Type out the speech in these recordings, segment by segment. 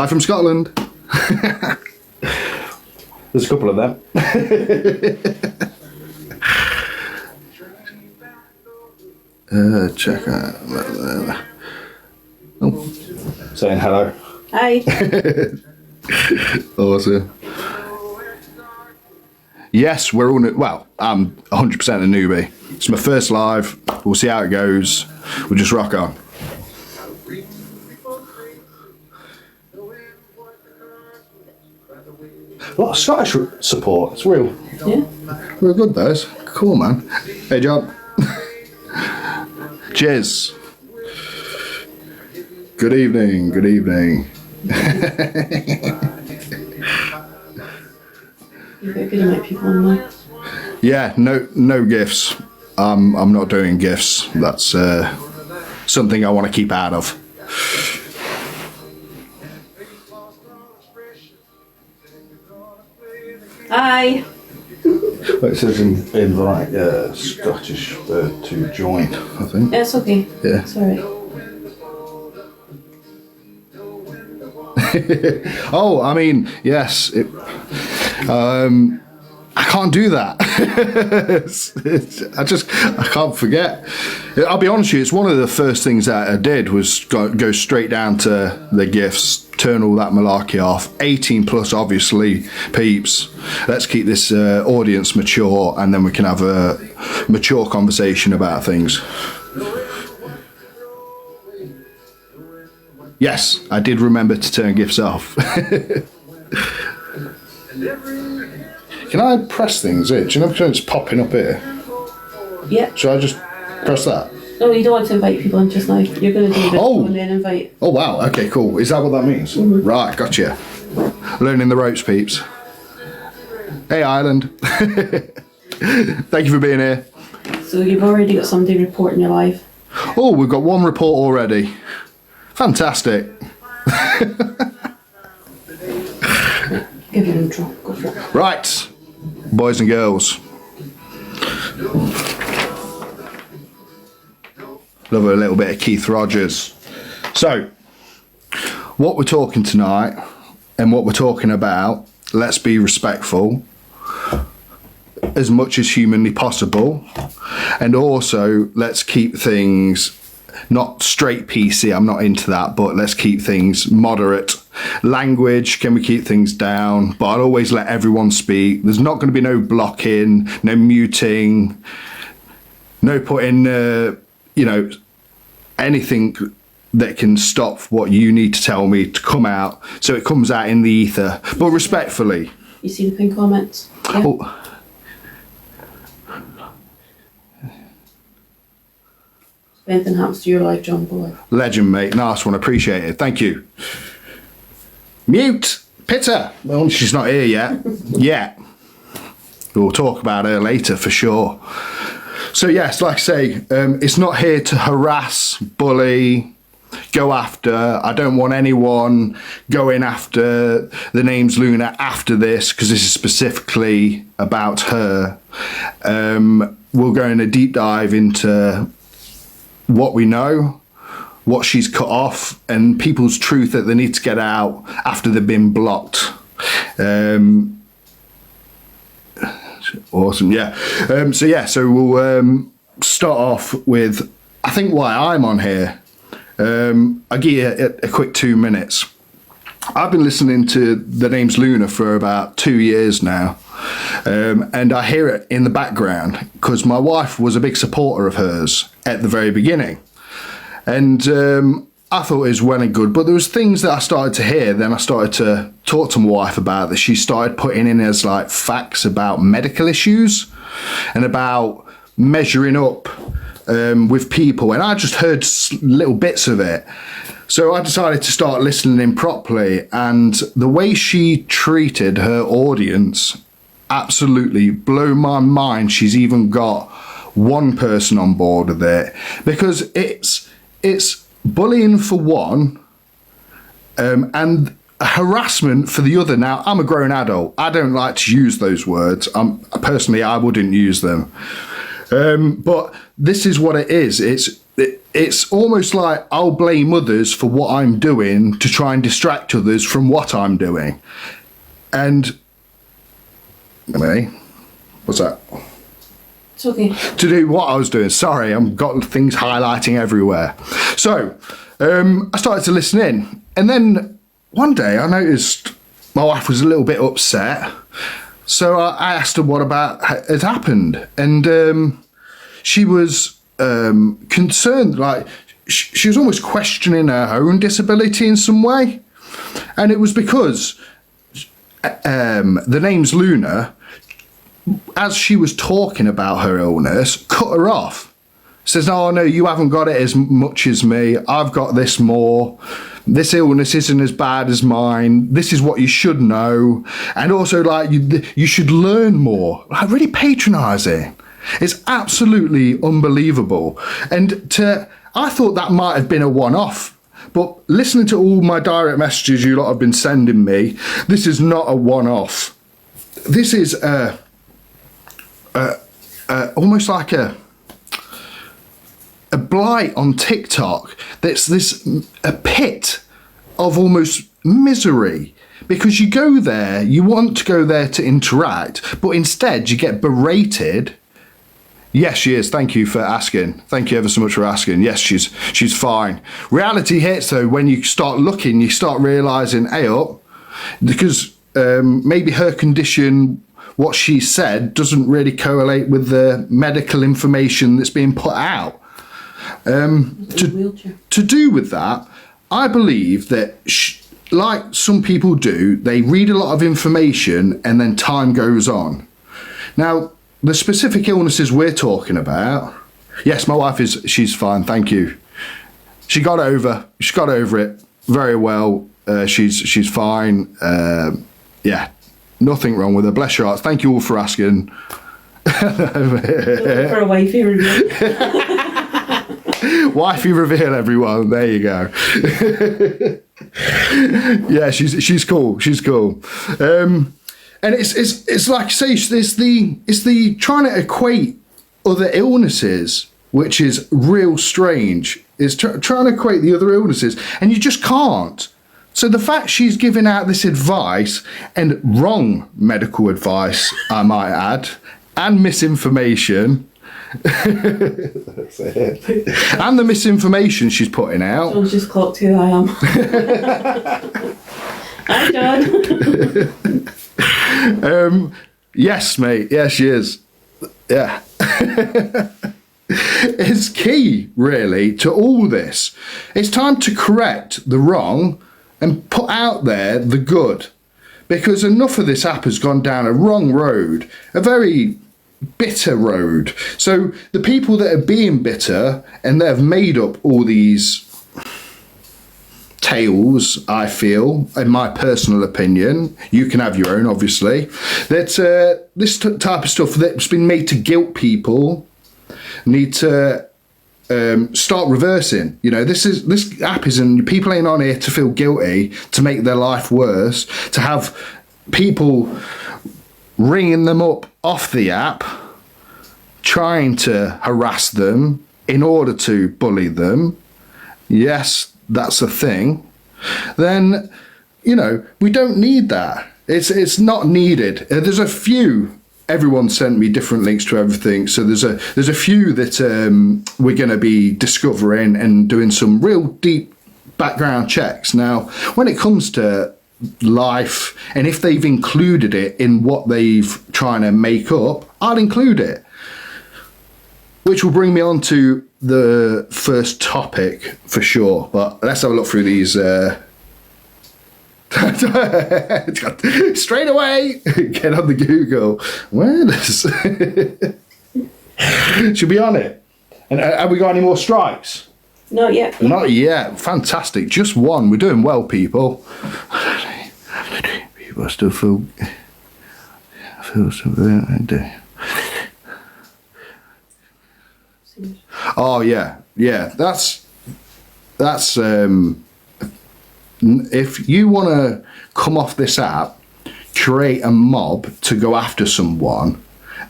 Hi from Scotland. There's a couple of them. Check out. Oh, saying hello. Hi. Awesome. Yes, we're all new. Well, I'm 100% a newbie. It's my first live. We'll see how it goes. We'll just rock on. A lot of Scottish support. It's real. Yeah. Real good, those. Cool, man. Hey, John. Cheers. Good evening. Good evening. You're very good to make people online. Yeah, no gifts. I'm not doing gifts. That's something I want to keep out of. Hi. It says invite Scottish bird to join, I think. Yeah, it's okay. Yeah. It's alright. Oh, I mean, yes. I can't do that. I can't forget. I'll be honest with you, it's one of the first things that I did was go straight down to the gifts, turn all that malarkey off. 18 plus, obviously, peeps. Let's keep this audience mature, and then we can have a mature conversation about things. Yes, I did remember to turn gifts off. Can I press things here? Do you know because it's popping up here? Yeah. Should I just press that? No, you don't want to invite people in just now. You're going to do this and then invite. Oh, wow. Okay, cool. Is that what that means? Mm-hmm. Right, gotcha. Learning the ropes, peeps. Hey, Ireland. Thank you for being here. So you've already got somebody reporting your live? Oh, we've got one report already. Fantastic. Give your intro. Go for it. Right, boys and girls. Love a little bit of Keith Rogers. So, what we're talking tonight and what we're talking about, let's be respectful as much as humanly possible. And also, let's keep things not straight PC, I'm not into that, but let's keep things moderate. Language, can we keep things down? But I'll always let everyone speak. There's not going to be no blocking, no muting, no putting, anything that can stop what you need to tell me to come out. So it comes out in the ether, but respectfully. You see the pin comments? Yeah. Oh. If anything happens to your life, John Boy. Legend, mate. Nice one. Appreciate it. Thank you. Mute. Pitta. Well, she's not here yet. Yet. We'll talk about her later for sure. So, yes, like I say, it's not here to harass, bully, go after. I don't want anyone going after the name's Luna after this, because this is specifically about her. We'll go in a deep dive into what we know, what she's cut off, and people's truth that they need to get out after they've been blocked. Awesome, yeah. So we'll start off with, I think, why I'm on here. I'll give you a quick 2 minutes. I've been listening to The Name's Luna for about 2 years now. And I hear it in the background because my wife was a big supporter of hers at the very beginning. And I thought it was well and good, but there was things that I started to hear, then I started to talk to my wife about that she started putting in as like facts about medical issues and about measuring up with people. And I just heard little bits of it. So I decided to start listening in properly, and the way she treated her audience absolutely blew my mind. She's even got one person on board with it, because it's bullying for one, and harassment for the other. Now, I'm a grown adult. I don't like to use those words. Personally, I wouldn't use them. But this is what it is. it's almost like I'll blame others for what I'm doing to try and distract others from what I'm doing. And what's that? It's okay. To do what I was doing. Sorry, I've got things highlighting everywhere. So I started to listen in, and then one day I noticed my wife was a little bit upset. So I asked her what about had happened, and she was concerned, like she was almost questioning her own disability in some way. And it was because the name's Luna, as she was talking about her illness, cut her off. Says, no, you haven't got it as much as me. I've got this more. This illness isn't as bad as mine. This is what you should know. And also, like, you should learn more. Like, really patronising. It's absolutely unbelievable. And I thought that might have been a one-off. But listening to all my direct messages you lot have been sending me, this is not a one-off. This is almost like a blight on TikTok. That's a pit of almost misery, because you go there, you want to go there to interact, but instead you get berated. Yes, she is. Thank you for asking. Thank you ever so much for asking. Yes, she's fine. Reality hits though when you start looking, you start realising, hey up, because maybe her condition, what she said, doesn't really correlate with the medical information that's being put out. To do with that, I believe that like some people do, they read a lot of information and then time goes on. Now, the specific illnesses we're talking about, yes, my wife she's fine, thank you. She got over it very well. She's fine. Yeah, nothing wrong with her. Bless your hearts. Thank you all for asking. For a wifey review. Wifey reveal, everyone. There you go. Yeah, she's cool. She's cool. And it's like I say, it's the trying to equate other illnesses, which is real strange. Is trying to equate the other illnesses, and you just can't. So the fact she's giving out this advice, and wrong medical advice, I might add, and misinformation. That's it. And the misinformation she's putting out. John's just clocked who I am. Hi, John. Yes, mate. Yes, she is. Yeah. It's key, really, to all this. It's time to correct the wrong and put out there the good. Because enough of this app has gone down a wrong road, a very bitter road. So the people that are being bitter and that have made up all these tales, I feel, in my personal opinion, you can have your own, obviously, that this type of stuff that's been made to guilt people need to start reversing. You know, this app isn't, people ain't on here to feel guilty, to make their life worse, to have people ringing them up off the app, trying to harass them in order to bully them. Yes, that's a thing. Then, you know, we don't need that. It's not needed. There's a few. Everyone sent me different links to everything, so there's a few that we're going to be discovering and doing some real deep background checks. Now, when it comes to life, and if they've included it in what they've trying to make up, I'll include it. Which will bring me on to the first topic for sure. But let's have a look through these. Straight away, get on the Google. Where this? Should be on it. And have we got any more strikes? Not yet. Not yet. Fantastic. Just one. We're doing well, people. People still feel something. Oh yeah. That's if you want to come off this app, create a mob to go after someone,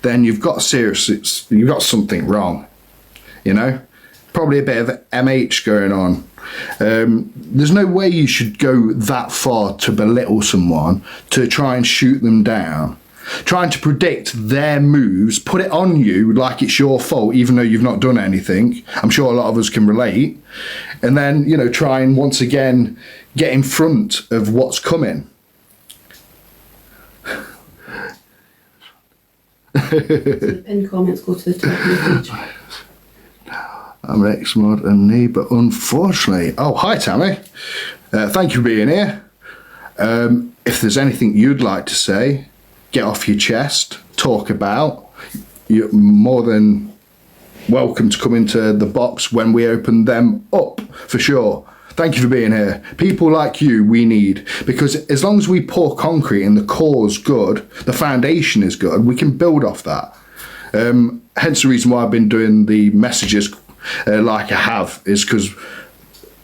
then you've got something wrong, you know. probably a bit of MH going on. There's no way you should go that far to belittle someone, to try and shoot them down, trying to predict their moves, put it on you like it's your fault, even though you've not done anything. I'm sure a lot of us can relate. And then, you know, try and once again get in front of what's coming. So the pinned comments go to the top of the page. I'm ex-mod and me, but unfortunately... Oh, hi, Tammy. Thank you for being here. If there's anything you'd like to say, get off your chest, talk about, you're more than welcome to come into the box when we open them up, for sure. Thank you for being here. People like you we need, because as long as we pour concrete and the core's good, the foundation is good, we can build off that. Hence the reason why I've been doing the messages like I have, is because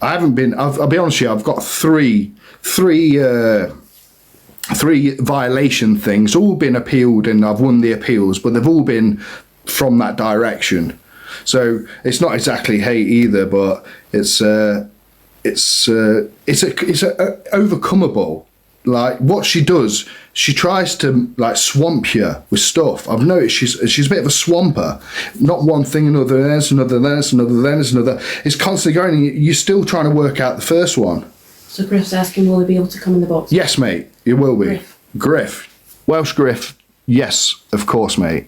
I haven't been, I'll be honest with you, I've got three violation things, all been appealed, and I've won the appeals, but they've all been from that direction. So it's not exactly hate either, but it's overcomable. Like what she does, she tries to like swamp you with stuff. I've noticed she's a bit of a swamper. Not one thing, another, then it's another, then it's another, then it's another. It's constantly going, and you're still trying to work out the first one. So Griff's asking, will he be able to come in the box? Yes, mate, it will be. Griff. Welsh Griff, yes, of course, mate.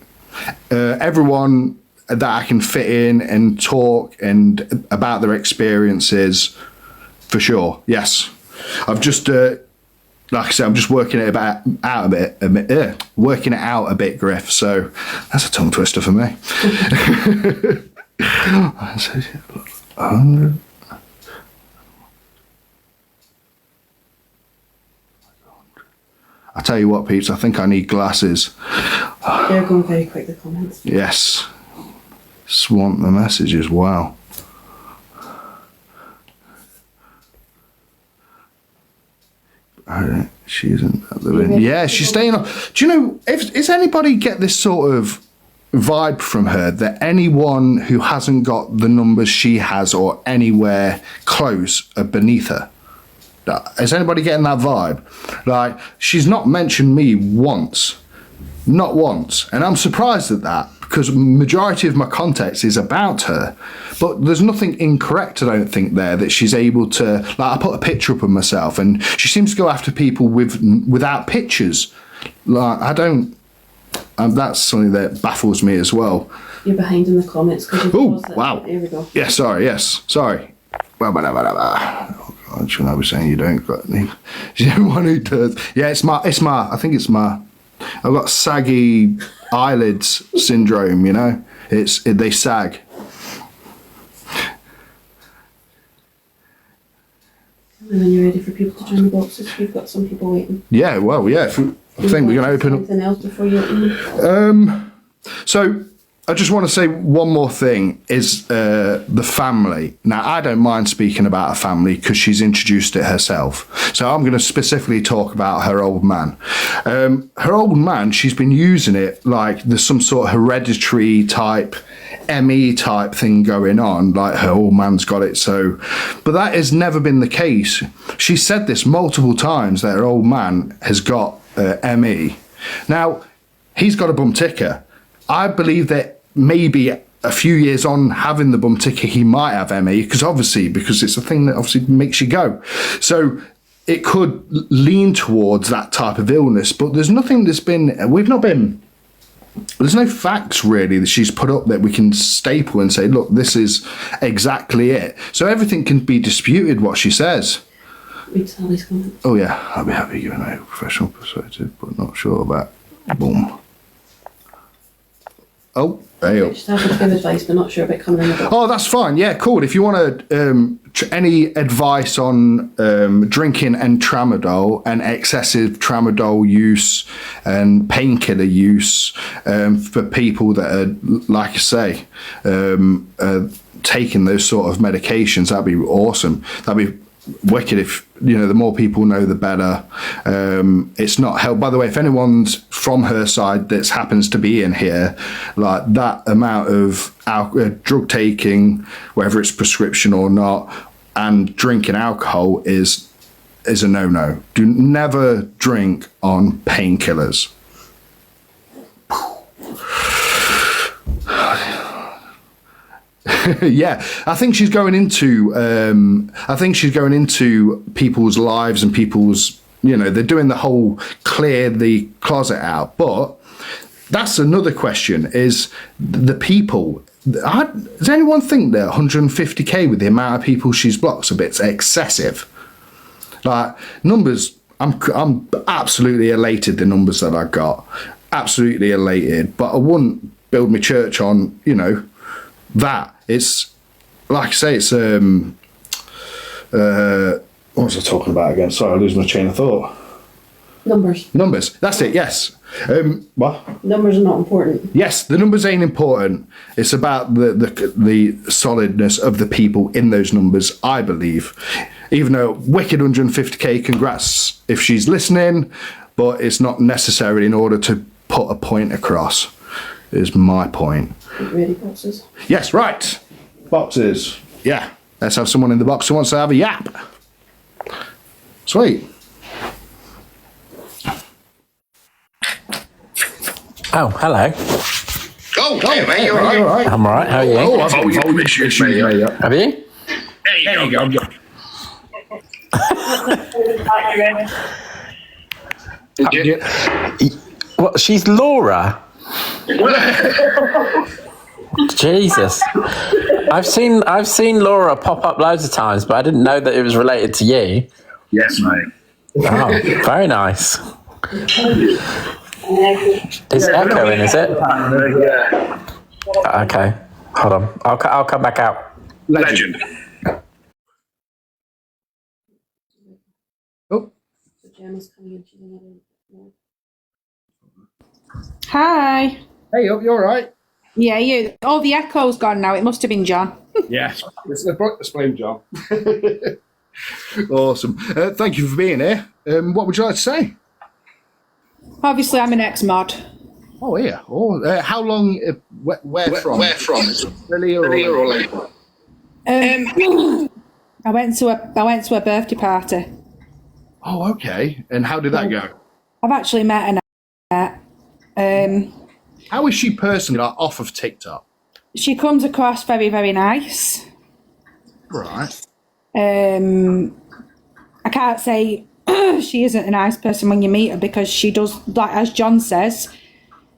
Everyone that I can fit in and talk and about their experiences, for sure, yes. I've just... like I said, I'm just working it working it out a bit, Griff. So that's a tongue twister for me. 100. I tell you what, peeps, I think I need glasses. They're going very quick, the comments. Yes. Swamp the messages, wow. She isn't at the bin. Yeah, she's staying on. Do you know, does anybody get this sort of vibe from her that anyone who hasn't got the numbers she has or anywhere close are beneath her? Is anybody getting that vibe? Like, she's not mentioned me once. Not once. And I'm surprised at that, because majority of my context is about her. But there's nothing incorrect, I don't think, there, that she's able to... Like, I put a picture up of myself, and she seems to go after people without pictures. Like, I don't... that's something that baffles me as well. You're behind in the comments. Oh, wow. There we go. Yeah, sorry, yes. Sorry. Oh, God, shouldn't I be saying you don't got any... She's the one who does. Yeah, I think it's my... I've got saggy eyelids syndrome, you know. They sag. And then you're ready for people to join the boxes. We've got some people waiting. Yeah, well, yeah. I think we're going to open up. Anything else before you open? So I just want to say one more thing, is the family. Now, I don't mind speaking about her family because she's introduced it herself. So I'm going to specifically talk about her old man. Her old man, she's been using it like there's some sort of hereditary type, ME type thing going on, like her old man's got it. So, but that has never been the case. She said this multiple times, that her old man has got ME. Now, he's got a bum ticker. I believe that maybe a few years on having the bum ticker, he might have ME, because it's a thing that obviously makes you go. So it could lean towards that type of illness, but there's nothing there's no facts really that she's put up that we can staple and say, look, this is exactly it. So everything can be disputed what she says. Read Sally's comments. Oh yeah, I'll be happy giving a professional perspective, but not sure about boom. Oh, there you go. Just happy to give advice, but not sure about coming in the box. Oh, that's fine. Yeah, cool. If you want to, any advice on drinking and tramadol and excessive tramadol use and painkiller use for people that are, like I say, taking those sort of medications, that'd be awesome. That'd be wicked if, you know, the more people know, the better. It's not held. By the way, if anyone's from her side that happens to be in here, like that amount of drug taking, whether it's prescription or not, and drinking alcohol is a no-no. Do never drink on painkillers. Yeah, I think she's going into people's lives and people's, you know, they're doing the whole clear the closet out. But that's another question, is the people. Does anyone think that 150k with the amount of people she's blocked is a bit excessive? Like, numbers, I'm absolutely elated the numbers that I got. Absolutely elated. But I wouldn't build my church on, you know, that. It's like I say, it's what was I talking about again? Sorry, I lose my chain of thought. Numbers. That's it. Yes. What? Numbers are not important. Yes, the numbers ain't important. It's about the solidness of the people in those numbers, I believe. Even though wicked 150k, congrats if she's listening, but it's not necessary in order to put a point across. Is my point. Ready, boxes? Yes, right. Boxes. Yeah. Let's have someone in the box who wants to have a yap. Sweet. Oh, hello. Oh, hey, mate, you're all right. I'm all right. How are you? Oh, I've got volume issues, mate. Have you? There you go. What? She's Laura. Jesus. I've seen Laura pop up loads of times, but I didn't know that it was related to you. Yes, mate. Oh, very nice. It's echoing, is it? Yeah. Okay. Hold on. I'll come back out. Legend. Oh. Gemma's coming in. She's another. Hi. Hey, you're all right. Yeah, you. Oh, the echo's gone now. It must have been John. Yes. Let's blame John. Awesome. Thank you for being here. What would you like to say? Obviously, I'm an ex-mod. Oh, yeah. Oh, how long? Where from? Where from? Earlier or later? I went to a birthday party. Oh, okay. And how did that go? I've actually met Annette. How is she personally, like, off of TikTok? She comes across very, very nice. Right. I can't say she isn't a nice person when you meet her, because she does, like as John says,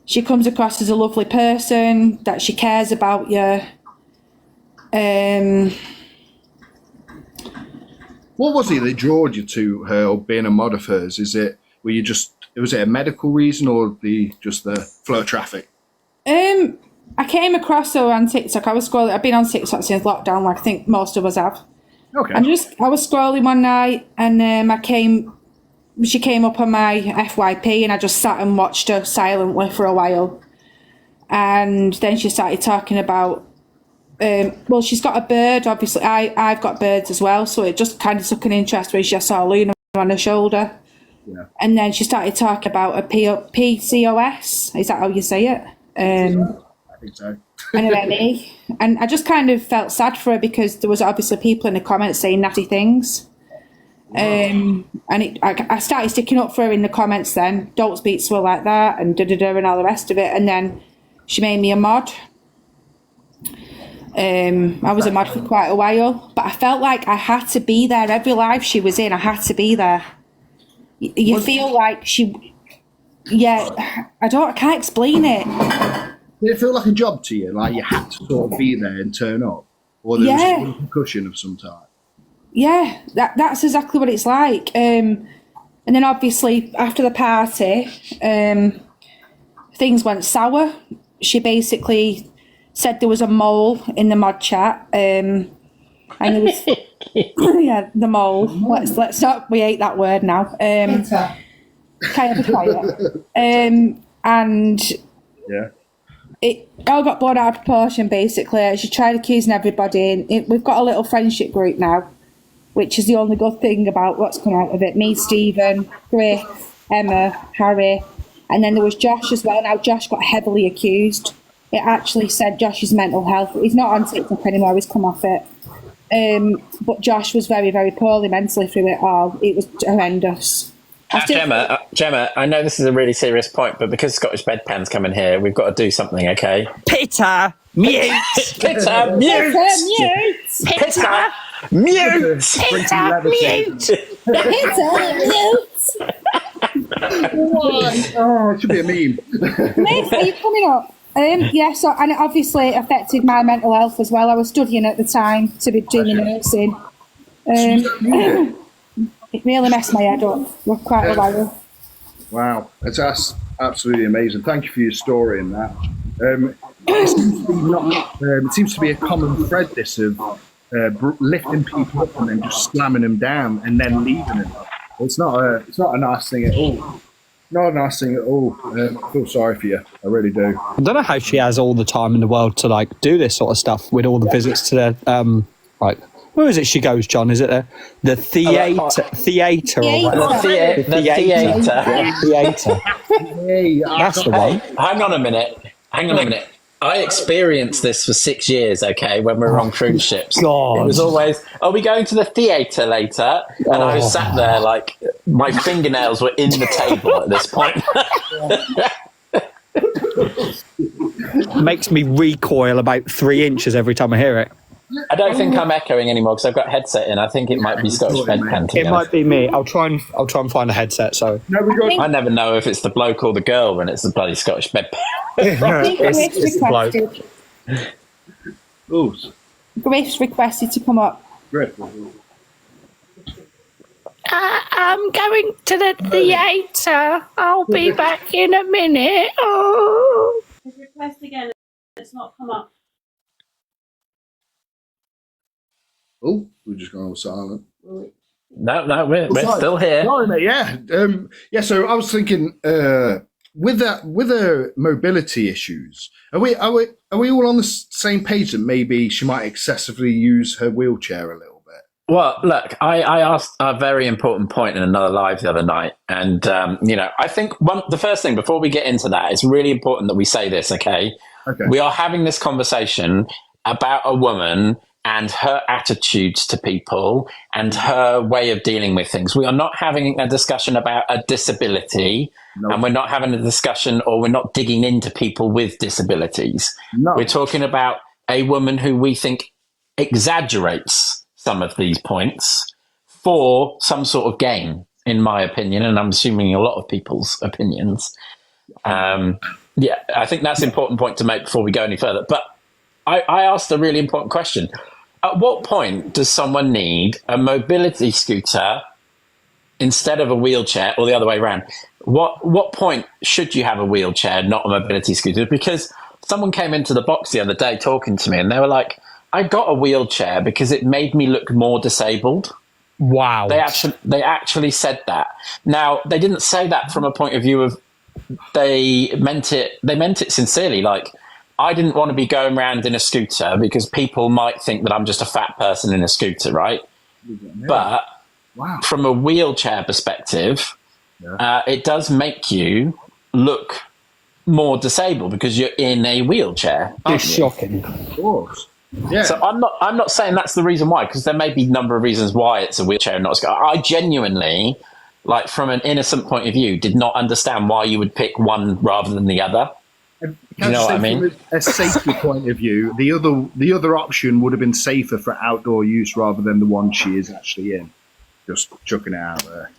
she comes across as a lovely person, that she cares about you. What was it that drew you to her or being a mod of hers? Was it a medical reason or just the flow of traffic? I came across her on TikTok. I've been on TikTok since lockdown, like I think most of us have. Okay. I was scrolling one night, and she came up on my FYP, and I just sat and watched her silently for a while. And then she started talking about, well, she's got a bird, obviously. I've got birds as well, so it just kind of took an interest when she saw Luna on her shoulder. Yeah. And then she started talking about a PCOS. Is that how you say it? I think so. And an ME. And I just kind of felt sad for her, because there was obviously people in the comments saying nasty things. And I started sticking up for her in the comments then. Don't speak to her like that, and da-da-da and all the rest of it. And then she made me a mod. I was a mod for quite a while, but I felt like I had to be there. Every live she was in, I had to be there. You feel like I can't explain it. Did it feel like a job to you? Like you had to sort of be there and turn up? Or there was a concussion of some type? Yeah, that's exactly what it's like. And then obviously after the party, things went sour. She basically said there was a mole in the mod chat. And it was, yeah, the mole. Let's not, we hate that word now. Kind of quiet. And Yeah. it all got blown out of proportion, basically. She tried accusing everybody. We've got a little friendship group now. which is the only good thing about what's come out of it. Me, Stephen, Griff, Emma, Harry, and then there was Josh as well. Now, Josh got heavily accused. It actually said Josh's mental health. He's not on TikTok anymore, he's come off it. But Josh was very, very poorly mentally through it all. It was horrendous. Gemma, I know this is a really serious point, but because Scottish Bedpan's coming here, we've got to do something, okay? Peter, mute! Peter, mute! Peter, mute! Peter, mute! Oh, it should be a meme. Mate, are you coming up? Yeah, so, and it obviously affected my mental health as well. I was studying at the time to be doing nursing. It really messed my head up for quite a while. Wow, that's absolutely amazing. Thank you for your story and that. It seems to be a common thread, this of lifting people up and then just slamming them down and then leaving them. It's not a nice thing at all. Not a nice thing at all. I feel sorry for you. I really do. I don't know how she has all the time in the world to like do this sort of stuff with all the visits to the where is it she goes, John? Is it the theatre? Theatre or whatever? The theatre. Hey, That's the one. Hang on a minute. I experienced this for 6 years, okay, when we were on cruise ships. God. It was always, are we going to the theatre later? And I sat there like, my fingernails were in the table at this point. Makes me recoil about 3 inches every time I hear it. I don't think I'm echoing anymore because I've got a headset in. I think it might be Scottish Bedpan. It might be me. I'll try and find a headset. So I never know if it's the bloke or the girl when it's the bloody Scottish Bedpan. it's the bloke. Griff's requested to come up. Griff. I'm going to the theatre. I'll be back in a minute. Oh. Request again. It's not come up. Oh, we're just going all silent. No, we're still here. Sorry, mate, yeah. So I was thinking, with her mobility issues, are we all on the same page that maybe she might excessively use her wheelchair a little bit? Well, look, I asked a very important point in another live the other night, and I think the first thing before we get into that, it's really important that we say this. Okay. We are having this conversation about a woman and her attitudes to people and her way of dealing with things. We are not having a discussion about a disability, and we're not having a discussion, or we're not digging into people with disabilities. No. We're talking about a woman who we think exaggerates some of these points for some sort of gain, in my opinion, and I'm assuming a lot of people's opinions. I think that's an important point to make before we go any further. But I asked a really important question. At what point does someone need a mobility scooter instead of a wheelchair, or the other way around? What point should you have a wheelchair, not a mobility scooter? Because someone came into the box the other day talking to me, and they were like, I got a wheelchair because it made me look more disabled. Wow. They actually said that. Now, they didn't say that from a point of view of they meant it sincerely. Like, I didn't want to be going around in a scooter because people might think that I'm just a fat person in a scooter, right? But from a wheelchair perspective, it does make you look more disabled because you're in a wheelchair. It's shocking. Of course. Yeah. So I'm not saying that's the reason why, because there may be a number of reasons why it's a wheelchair and not a scooter. I genuinely, like, from an innocent point of view, did not understand why you would pick one rather than the other. You know what I mean? From a safety point of view, the other option would have been safer for outdoor use rather than the one she is actually in. Just chucking it out there.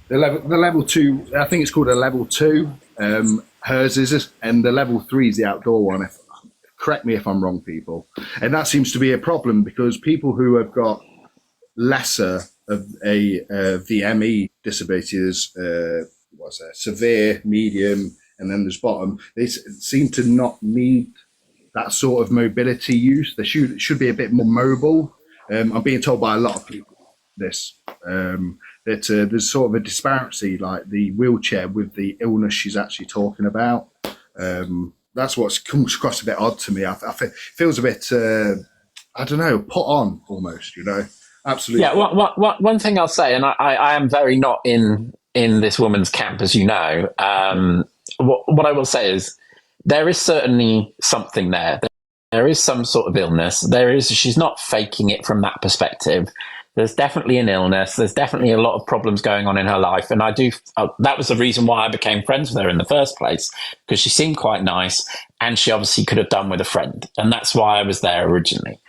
The level 2, I think it's called a level 2. Hers is, and the level 3 is the outdoor one. Correct me if I'm wrong, people. And that seems to be a problem because people who have got lesser of a VME disability, there's severe, medium, and then there's bottom, they seem to not need that sort of mobility use. They should be a bit more mobile. I'm being told by a lot of people this, that there's sort of a disparity, like the wheelchair with the illness she's actually talking about. That's what comes across a bit odd to me. I feels a bit, I don't know, put on almost, you know. absolutely. Yeah, one thing I'll say, and I am very not in this woman's camp, as you know. What I will say is there is certainly something there. There is some sort of illness. She's not faking it from that perspective. There's definitely an illness. There's definitely a lot of problems going on in her life. And that was the reason why I became friends with her in the first place, because she seemed quite nice and she obviously could have done with a friend. And that's why I was there originally.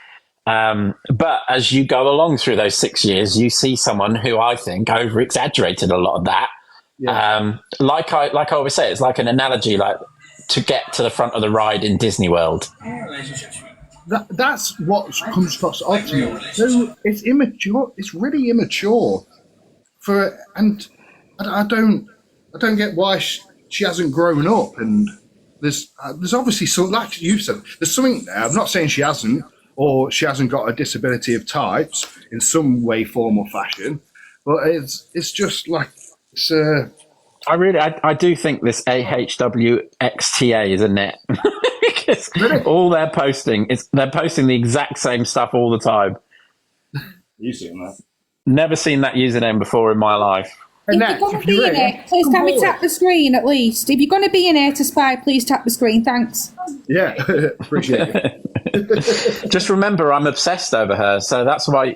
But as you go along through those 6 years, you see someone who I think over exaggerated a lot of that. Yeah. Like I always say, it's like an analogy, like to get to the front of the ride in Disney World. That's what comes across ultimately. So it's immature. It's really immature. And I don't get why she hasn't grown up. And there's obviously some, like you said, there's something there. I'm not saying she hasn't, or she hasn't got a disability of types in some way, form, or fashion. But it's just like it's. I do think this AHWXTA is Annette. Because all they're posting the exact same stuff all the time. You seen that? Never seen that username before in my life. If you're going to be in it, please can we tap the screen at least? If you're going to be in here to spy, please tap the screen. Thanks. Yeah, appreciate it. Just remember, I'm obsessed over her, so that's why,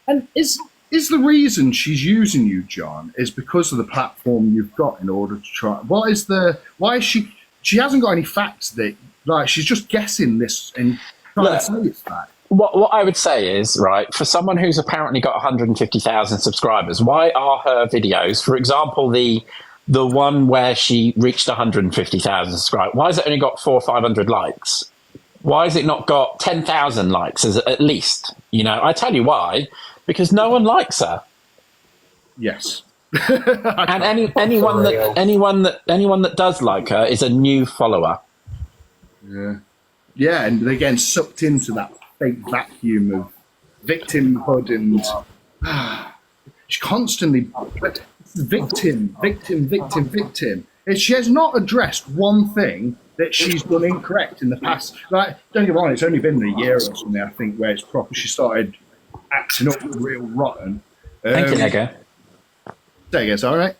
And is the reason she's using you, John, is because of the platform you've got in order to try? Why is she hasn't got any facts that, like, she's just guessing this and trying to say it's fact. What I would say is, right, for someone who's apparently got 150,000 subscribers, why are her videos, for example, the one where she reached 150,000 subscribers, why has it only got 400 or 500 likes? Why has it not got 10,000 likes at least? I tell you why, because no one likes her. Yes. And anyone that does like her is a new follower. Yeah, and they're getting sucked into that fake vacuum of victimhood, and she constantly victim. She has not addressed one thing that she's done incorrect in the past. Like, don't get me wrong, it's only been a year or something, I think, where it's proper. She started acting up real rotten. Thank you, Nego. Say again, all right?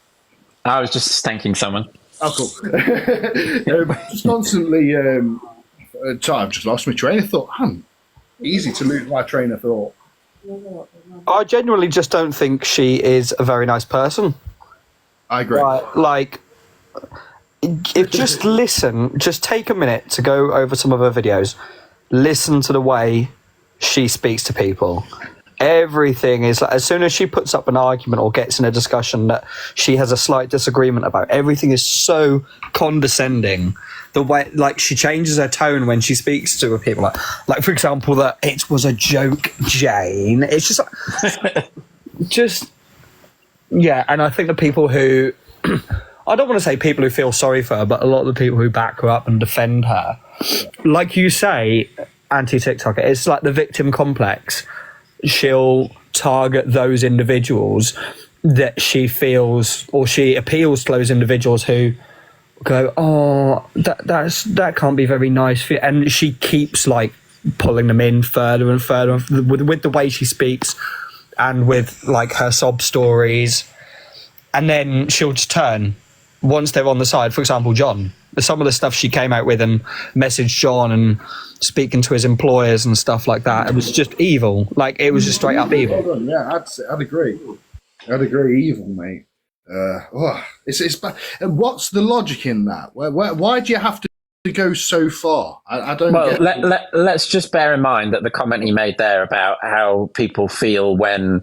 I was just thanking someone. Oh, cool. Just constantly. I've just lost my train of thought. Easy to lose my train of thought. I genuinely just don't think she is a very nice person. I agree. Like, if just take a minute to go over some of her videos, listen to the way she speaks to people. Everything is like, as soon as she puts up an argument or gets in a discussion that she has a slight disagreement about, everything is so condescending. The way, like, she changes her tone when she speaks to people, like for example, that it was a joke, Jane. It's just like, yeah. And I think the people who, I don't want to say people who feel sorry for her, but a lot of the people who back her up and defend her, like you say, anti-TikTok, it's like the victim complex. She'll target those individuals that she feels, or she appeals to those individuals who go, oh, that can't be very nice for you. And she keeps like pulling them in further and further with the way she speaks and with like her sob stories. And then she'll just turn once they're on the side. For example, John, some of the stuff she came out with and messaged John and speaking to his employers and stuff like that, it was just evil. Like, it was just straight up evil. Yeah, I'd agree. I'd agree, evil, mate. It's bad. And what's the logic in that? Why do you have to go so far? I don't. Well, let's just bear in mind that the comment he made there about how people feel when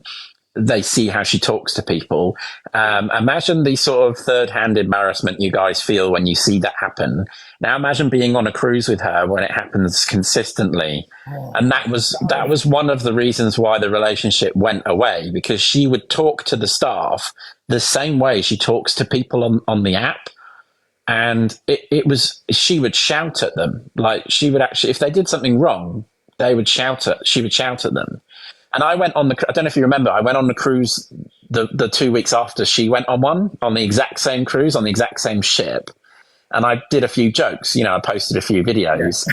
they see how she talks to people. Imagine the sort of third-hand embarrassment you guys feel when you see that happen. Now imagine being on a cruise with her when it happens consistently. And that was one of the reasons why the relationship went away, because she would talk to the staff the same way she talks to people on the app. And she would shout at them. Like, she would actually, if they did something wrong, she would shout at them. And I went on I don't know if you remember, I went on the cruise the 2 weeks after she went on the exact same cruise, on the exact same ship. and I did a few jokes. I posted a few videos.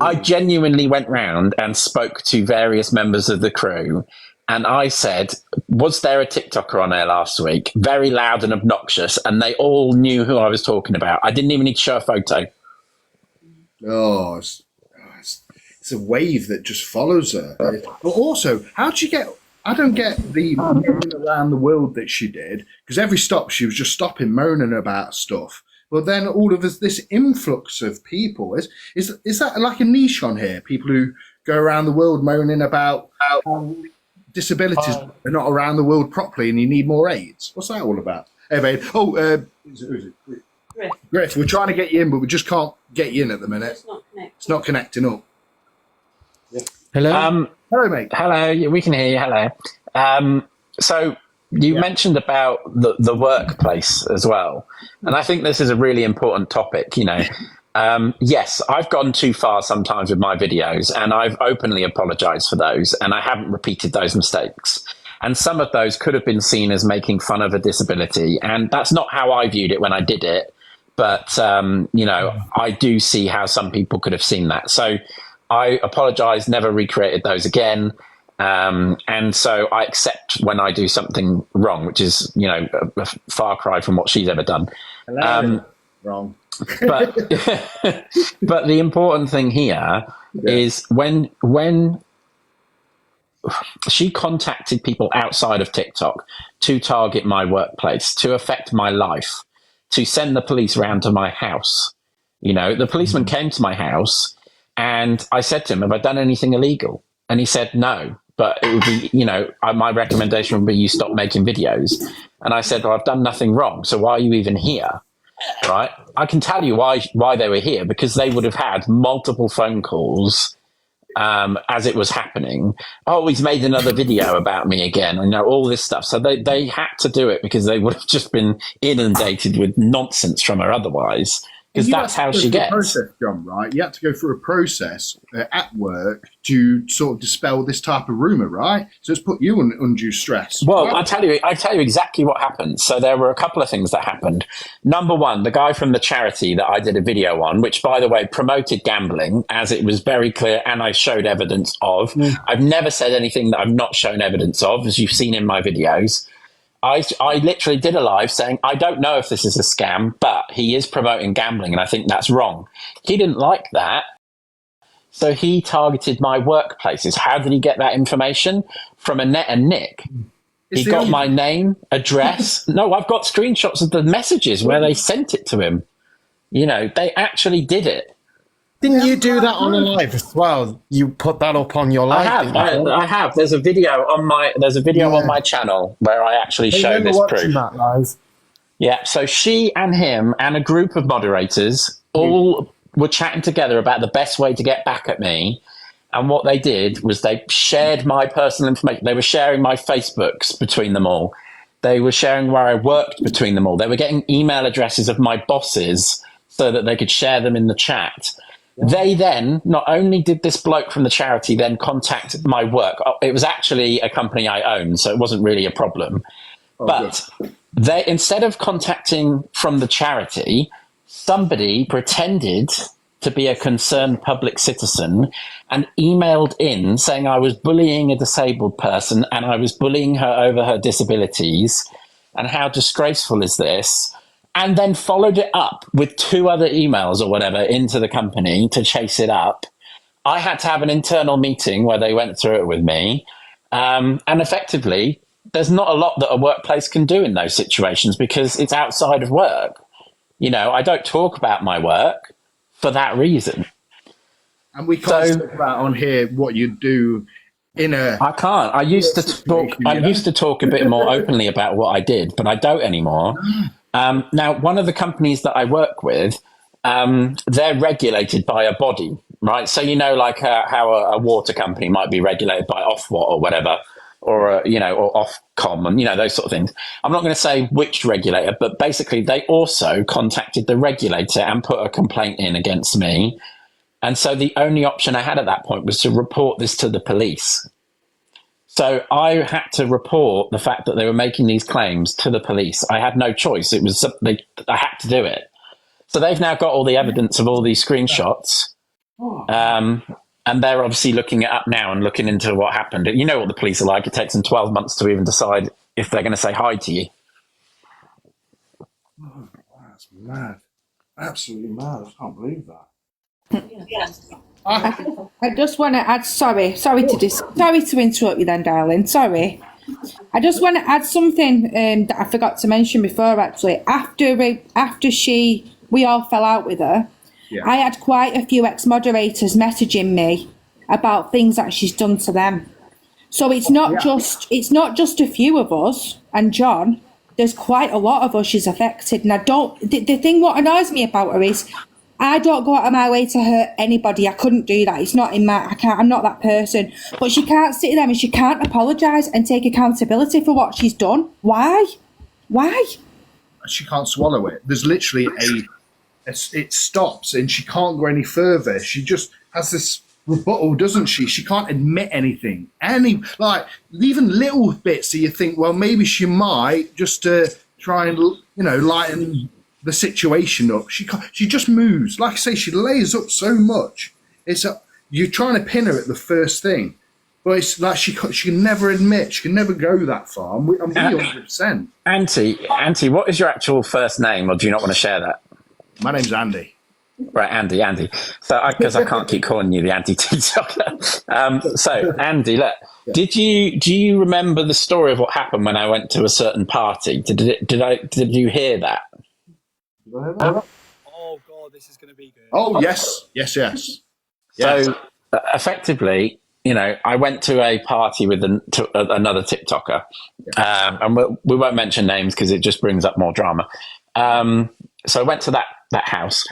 I genuinely went round and spoke to various members of the crew, and I said, was there a TikToker on there last week? Very loud and obnoxious, and they all knew who I was talking about. I didn't even need to show a photo. Oh, it's a wave that just follows her. But also, how'd you get... I don't get the moaning around the world that she did, because every stop she was just stopping moaning about stuff. But then all of this influx of people, is that like a niche on here? People who go around the world moaning about how disabilities are not around the world properly and you need more aids. What's that all about? Hey, babe. Oh, who is it? Griff. We're trying to get you in, but we just can't get you in at the minute. It's not connecting up. Yeah. Hello? Hello, mate. Hello, we can hear you. Hello. So you mentioned about the workplace as well. And I think this is a really important topic, Yes, I've gone too far sometimes with my videos, and I've openly apologized for those, and I haven't repeated those mistakes. And some of those could have been seen as making fun of a disability, and that's not how I viewed it when I did it. But, I do see how some people could have seen that. So I apologize, never recreated those again. And so I accept when I do something wrong, which is, a far cry from what she's ever done. Wrong. But but the important thing here is when she contacted people outside of TikTok to target my workplace, to affect my life, to send the police round to my house. The policeman came to my house, and I said to him, have I done anything illegal? And he said, no, but it would be, my recommendation would be you stop making videos. And I said, well, I've done nothing wrong. So why are you even here? Right. I can tell you why they were here, because they would have had multiple phone calls as it was happening. Oh, he's made another video about me again. All this stuff. So they had to do it because they would have just been inundated with nonsense from her otherwise. Because that's how she gets. Process, John, right? You had to go through a process at work to sort of dispel this type of rumor, right? So it's put you in undue stress. Well, right? I tell you exactly what happened. So there were a couple of things that happened. Number one, the guy from the charity that I did a video on, which, by the way, promoted gambling, as it was very clear, and I showed evidence of. I've never said anything that I've not shown evidence of, as you've seen in my videos. I literally did a live saying, I don't know if this is a scam, but he is promoting gambling, and I think that's wrong. He didn't like that, so he targeted my workplaces. How did he get that information? From Annette and Nick. He got my name, address. No, I've got screenshots of the messages where they sent it to him. They actually did it. Didn't you do that on a live as well? You put that up on your live. I have. There's a video on my channel where I actually show this proof. That live. Yeah. So she and him and a group of moderators all were chatting together about the best way to get back at me. And what they did was they shared my personal information. They were sharing my Facebooks between them all. They were sharing where I worked between them all. They were getting email addresses of my bosses so that they could share them in the chat. They then, not only did this bloke from the charity then contact my work, it was actually a company I own, so it wasn't really a problem. But they, instead of contacting from the charity, somebody pretended to be a concerned public citizen and emailed in saying I was bullying a disabled person and I was bullying her over her disabilities, and how disgraceful is this? And then followed it up with 2 other emails or whatever into the company to chase it up. I had to have an internal meeting where they went through it with me. And effectively, there's not a lot that a workplace can do in those situations because it's outside of work. I don't talk about my work for that reason. And we can't talk about on here what you do in a... I can't. I used to talk a bit more openly about what I did, but I don't anymore. Now, one of the companies that I work with, they're regulated by a body, right? So, like how a water company might be regulated by Ofwat or whatever, or Ofcom and, those sort of things. I'm not going to say which regulator, but basically they also contacted the regulator and put a complaint in against me. And so the only option I had at that point was to report this to the police. So I had to report the fact that they were making these claims to the police. I had no choice. I had to do it. So they've now got all the evidence of all these screenshots. And they're obviously looking it up now and looking into what happened. You know what the police are like. It takes them 12 months to even decide if they're going to say hi to you. Oh, that's mad. Absolutely mad. I can't believe that. I just want to add, sorry to interrupt you then, darling. Sorry. I just want to add something that I forgot to mention before, actually. After we all fell out with her, yeah. I had quite a few ex-moderators messaging me about things that she's done to them. So it's not just a few of us and John. There's quite a lot of us she's affected. And the thing what annoys me about her is I don't go out of my way to hurt anybody. I couldn't do that. It's not in I'm not that person. But she can't sit there and she can't apologise and take accountability for what she's done. Why? She can't swallow it. There's literally it stops and she can't go any further. She just has this rebuttal, doesn't she? She can't admit anything. Even little bits that you think, well, maybe she might just try and, lighten the situation up. She just moves. Like I say, she lays up so much. You're trying to pin her at the first thing. But it's like she can never admit, she can never go that far. I'm really 100%. Auntie, what is your actual first name, or do you not want to share that? My name's Andy. Right, Andy. So, because I can't keep calling you the anti-TikToker. So, Andy, look, do you remember the story of what happened when I went to a certain party? Did you hear that? Oh God, this is going to be good. Oh yes. So, effectively, I went to a party with another TikToker, and we won't mention names because it just brings up more drama. So I went to that house.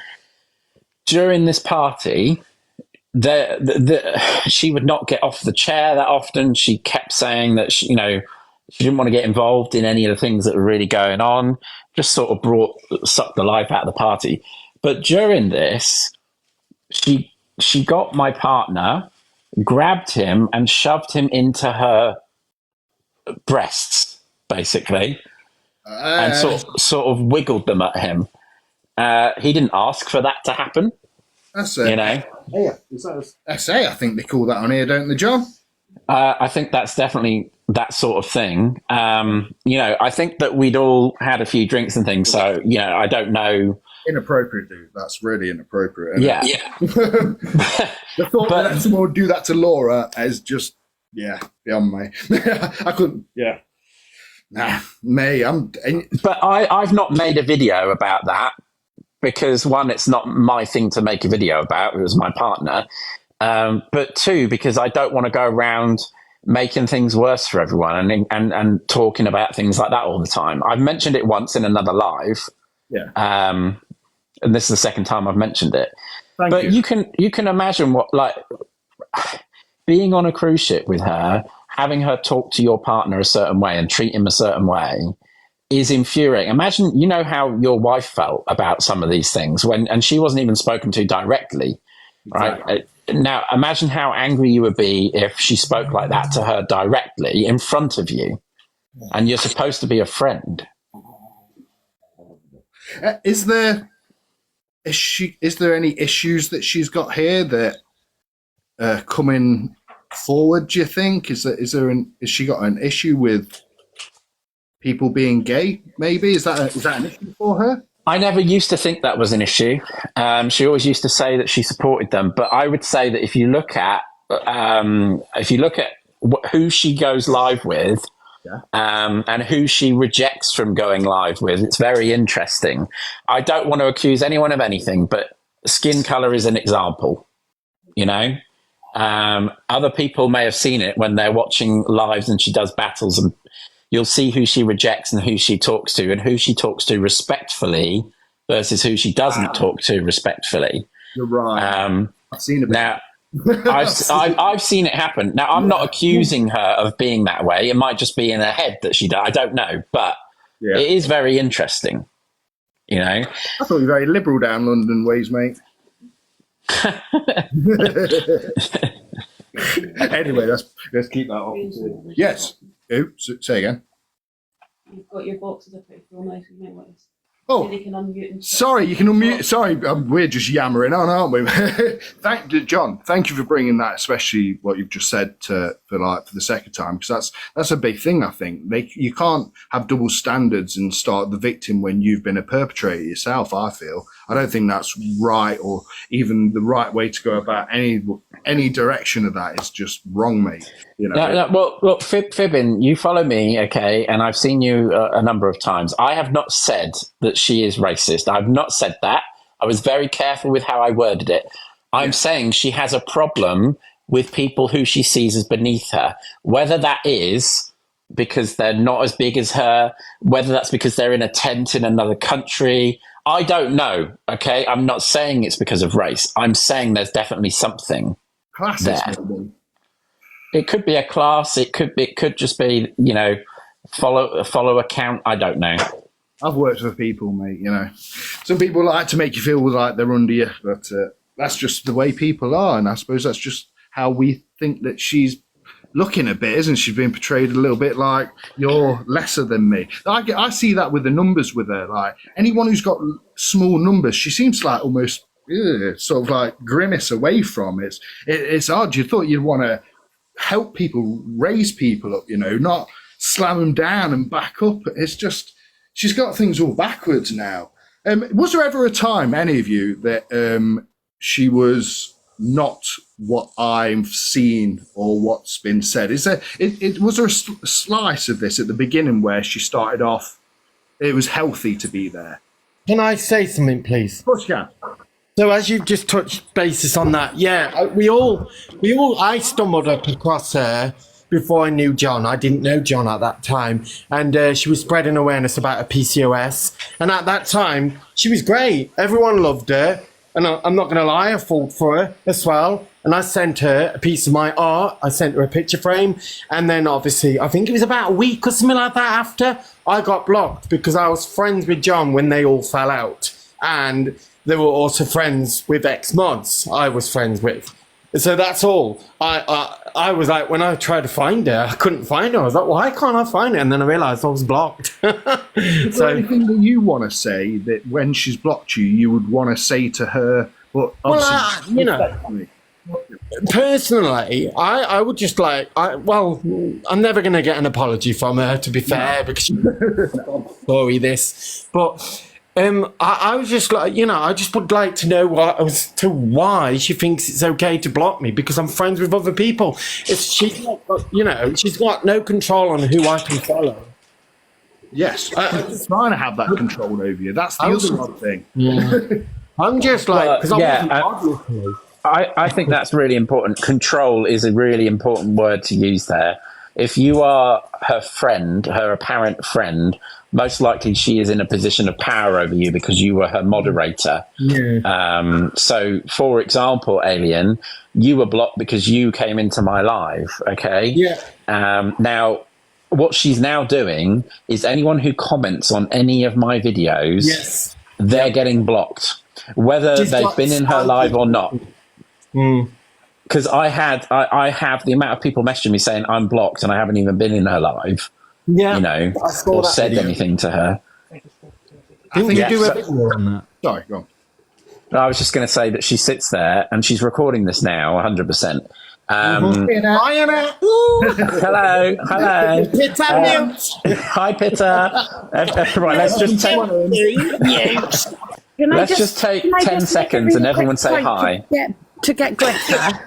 During this party, she would not get off the chair that often. She kept saying that she didn't want to get involved in any of the things that were really going on. Just sort of sucked the life out of the party. But during this, she got my partner, grabbed him, and shoved him into her breasts, basically, and sort of wiggled them at him. He didn't ask for that to happen. That's it. Yeah, is that SA, I think they call that on here, don't they, John? I think that's definitely that sort of thing. I think that we'd all had a few drinks and things, so I don't know. Inappropriate, dude. That's really inappropriate. Yeah. The thought that someone would do that to Laura is just beyond me. I couldn't. Yeah. Nah, me. But I've not made a video about that because one, it's not my thing to make a video about. It was my partner. But two, because I don't want to go around making things worse for everyone and talking about things like that all the time. I've mentioned it once in another live. Yeah. And this is the second time I've mentioned it. Thank you. You can imagine what, like, being on a cruise ship with her, having her talk to your partner a certain way and treat him a certain way is infuriating. Imagine, how your wife felt about some of these things and she wasn't even spoken to directly, right? Exactly. Now, imagine how angry you would be if she spoke like that to her directly in front of you, and you're supposed to be a friend. Is there any issues that she's got here that are coming forward? Do you think is she got an issue with people being gay? Maybe is that an issue for her? I never used to think that was an issue. She always used to say that she supported them, but I would say that if you look at who she goes live with. Yeah. And who she rejects from going live with. It's very interesting. I don't want to accuse anyone of anything, but skin color is an example. Other people may have seen it when they're watching lives and she does battles, and you'll see who she rejects and who she talks to, and who she talks to respectfully versus who she doesn't talk to respectfully. You're right. I've seen it now. I've seen it happen. Now, I'm not accusing her of being that way. It might just be in her head that she does. I don't know, but it is very interesting. I thought you were very liberal down London ways, mate. Anyway, let's keep that off. Yes. Say again. You've got your boxes are pretty full, nice. You may want to. Oh, they can unmute and sorry, you can unmute. Sorry, we're just yammering on, aren't we? John, thank you for bringing that, especially what you've just said for the second time, because that's a big thing. I think you can't have double standards and start the victim when you've been a perpetrator yourself. I don't think that's right, or even the right way to go about any direction of that is just wrong, mate. You know. No, well, look, Fibbin, you follow me, okay, and I've seen you a number of times. I have not said that she is racist. I've not said that. I was very careful with how I worded it. I'm saying she has a problem with people who she sees as beneath her, whether that is because they're not as big as her, whether that's because they're in a tent in another country. I don't know, okay? I'm not saying it's because of race. I'm saying there's definitely something Classist, there. maybe. It could be a class. It could just be, follow account. I don't know. I've worked with people, mate. You know, some people like to make you feel like they're under you, but that's just the way people are, and I suppose that's just how we think that she's looking a bit, isn't she? She's being portrayed a little bit like you're lesser than me. I see that with the numbers with her. Like anyone who's got small numbers, she seems like almost sort of like grimace away from it. It's odd. You thought you'd want to help people, raise people up, not slam them down and back up. It's just she's got things all backwards now. Was there ever a time, any of you, that she was not what I've seen or what's been said? Was there a slice of this at the beginning where she started off, it was healthy to be there? Can I say something, please? Of course you can. So as you've just touched basis on that, I stumbled up across her before I knew John. I didn't know John at that time. And she was spreading awareness about her PCOS. And at that time, she was great. Everyone loved her. And I'm not going to lie, I fought for her as well. And I sent her a piece of my art. I sent her a picture frame. And then obviously, I think it was about a week or something like that after, I got blocked because I was friends with John when they all fell out. And they were also friends with ex-mods I was friends with. So that's all. I was like, when I tried to find her, I couldn't find her. I was like, why can't I find her? And then I realised I was blocked. Is there anything that you want to say that when she's blocked you, you would want to say to her? But personally, I would just I'm never going to get an apology from her, to be fair, because she's sorry this. But I was just like, I just would like to know why she thinks it's okay to block me, because I'm friends with other people. She's got no control on who I can follow. Yes, I'm trying to have that control over you. That's the other odd thing. Yeah. I'm just like, because I think that's really important. Control is a really important word to use there. If you are her friend, her apparent friend, most likely she is in a position of power over you because you were her moderator. Yeah. So, for example, Alien, you were blocked because you came into my live, okay? Yeah. Now, what she's now doing is anyone who comments on any of my videos, they're getting blocked, whether they've been in her live or not. Because I have the amount of people messaging me saying I'm blocked and I haven't even been in her live. Yeah, or said anything to her. Didn't you do a video on that? Sorry, go on. I was just going to say that she sits there and she's recording this now, 100%. Hi, Annette. Hello. Pitter mute. Hi, Pitter. Right, let's just take 10 seconds and everyone say hi. To get Griff there.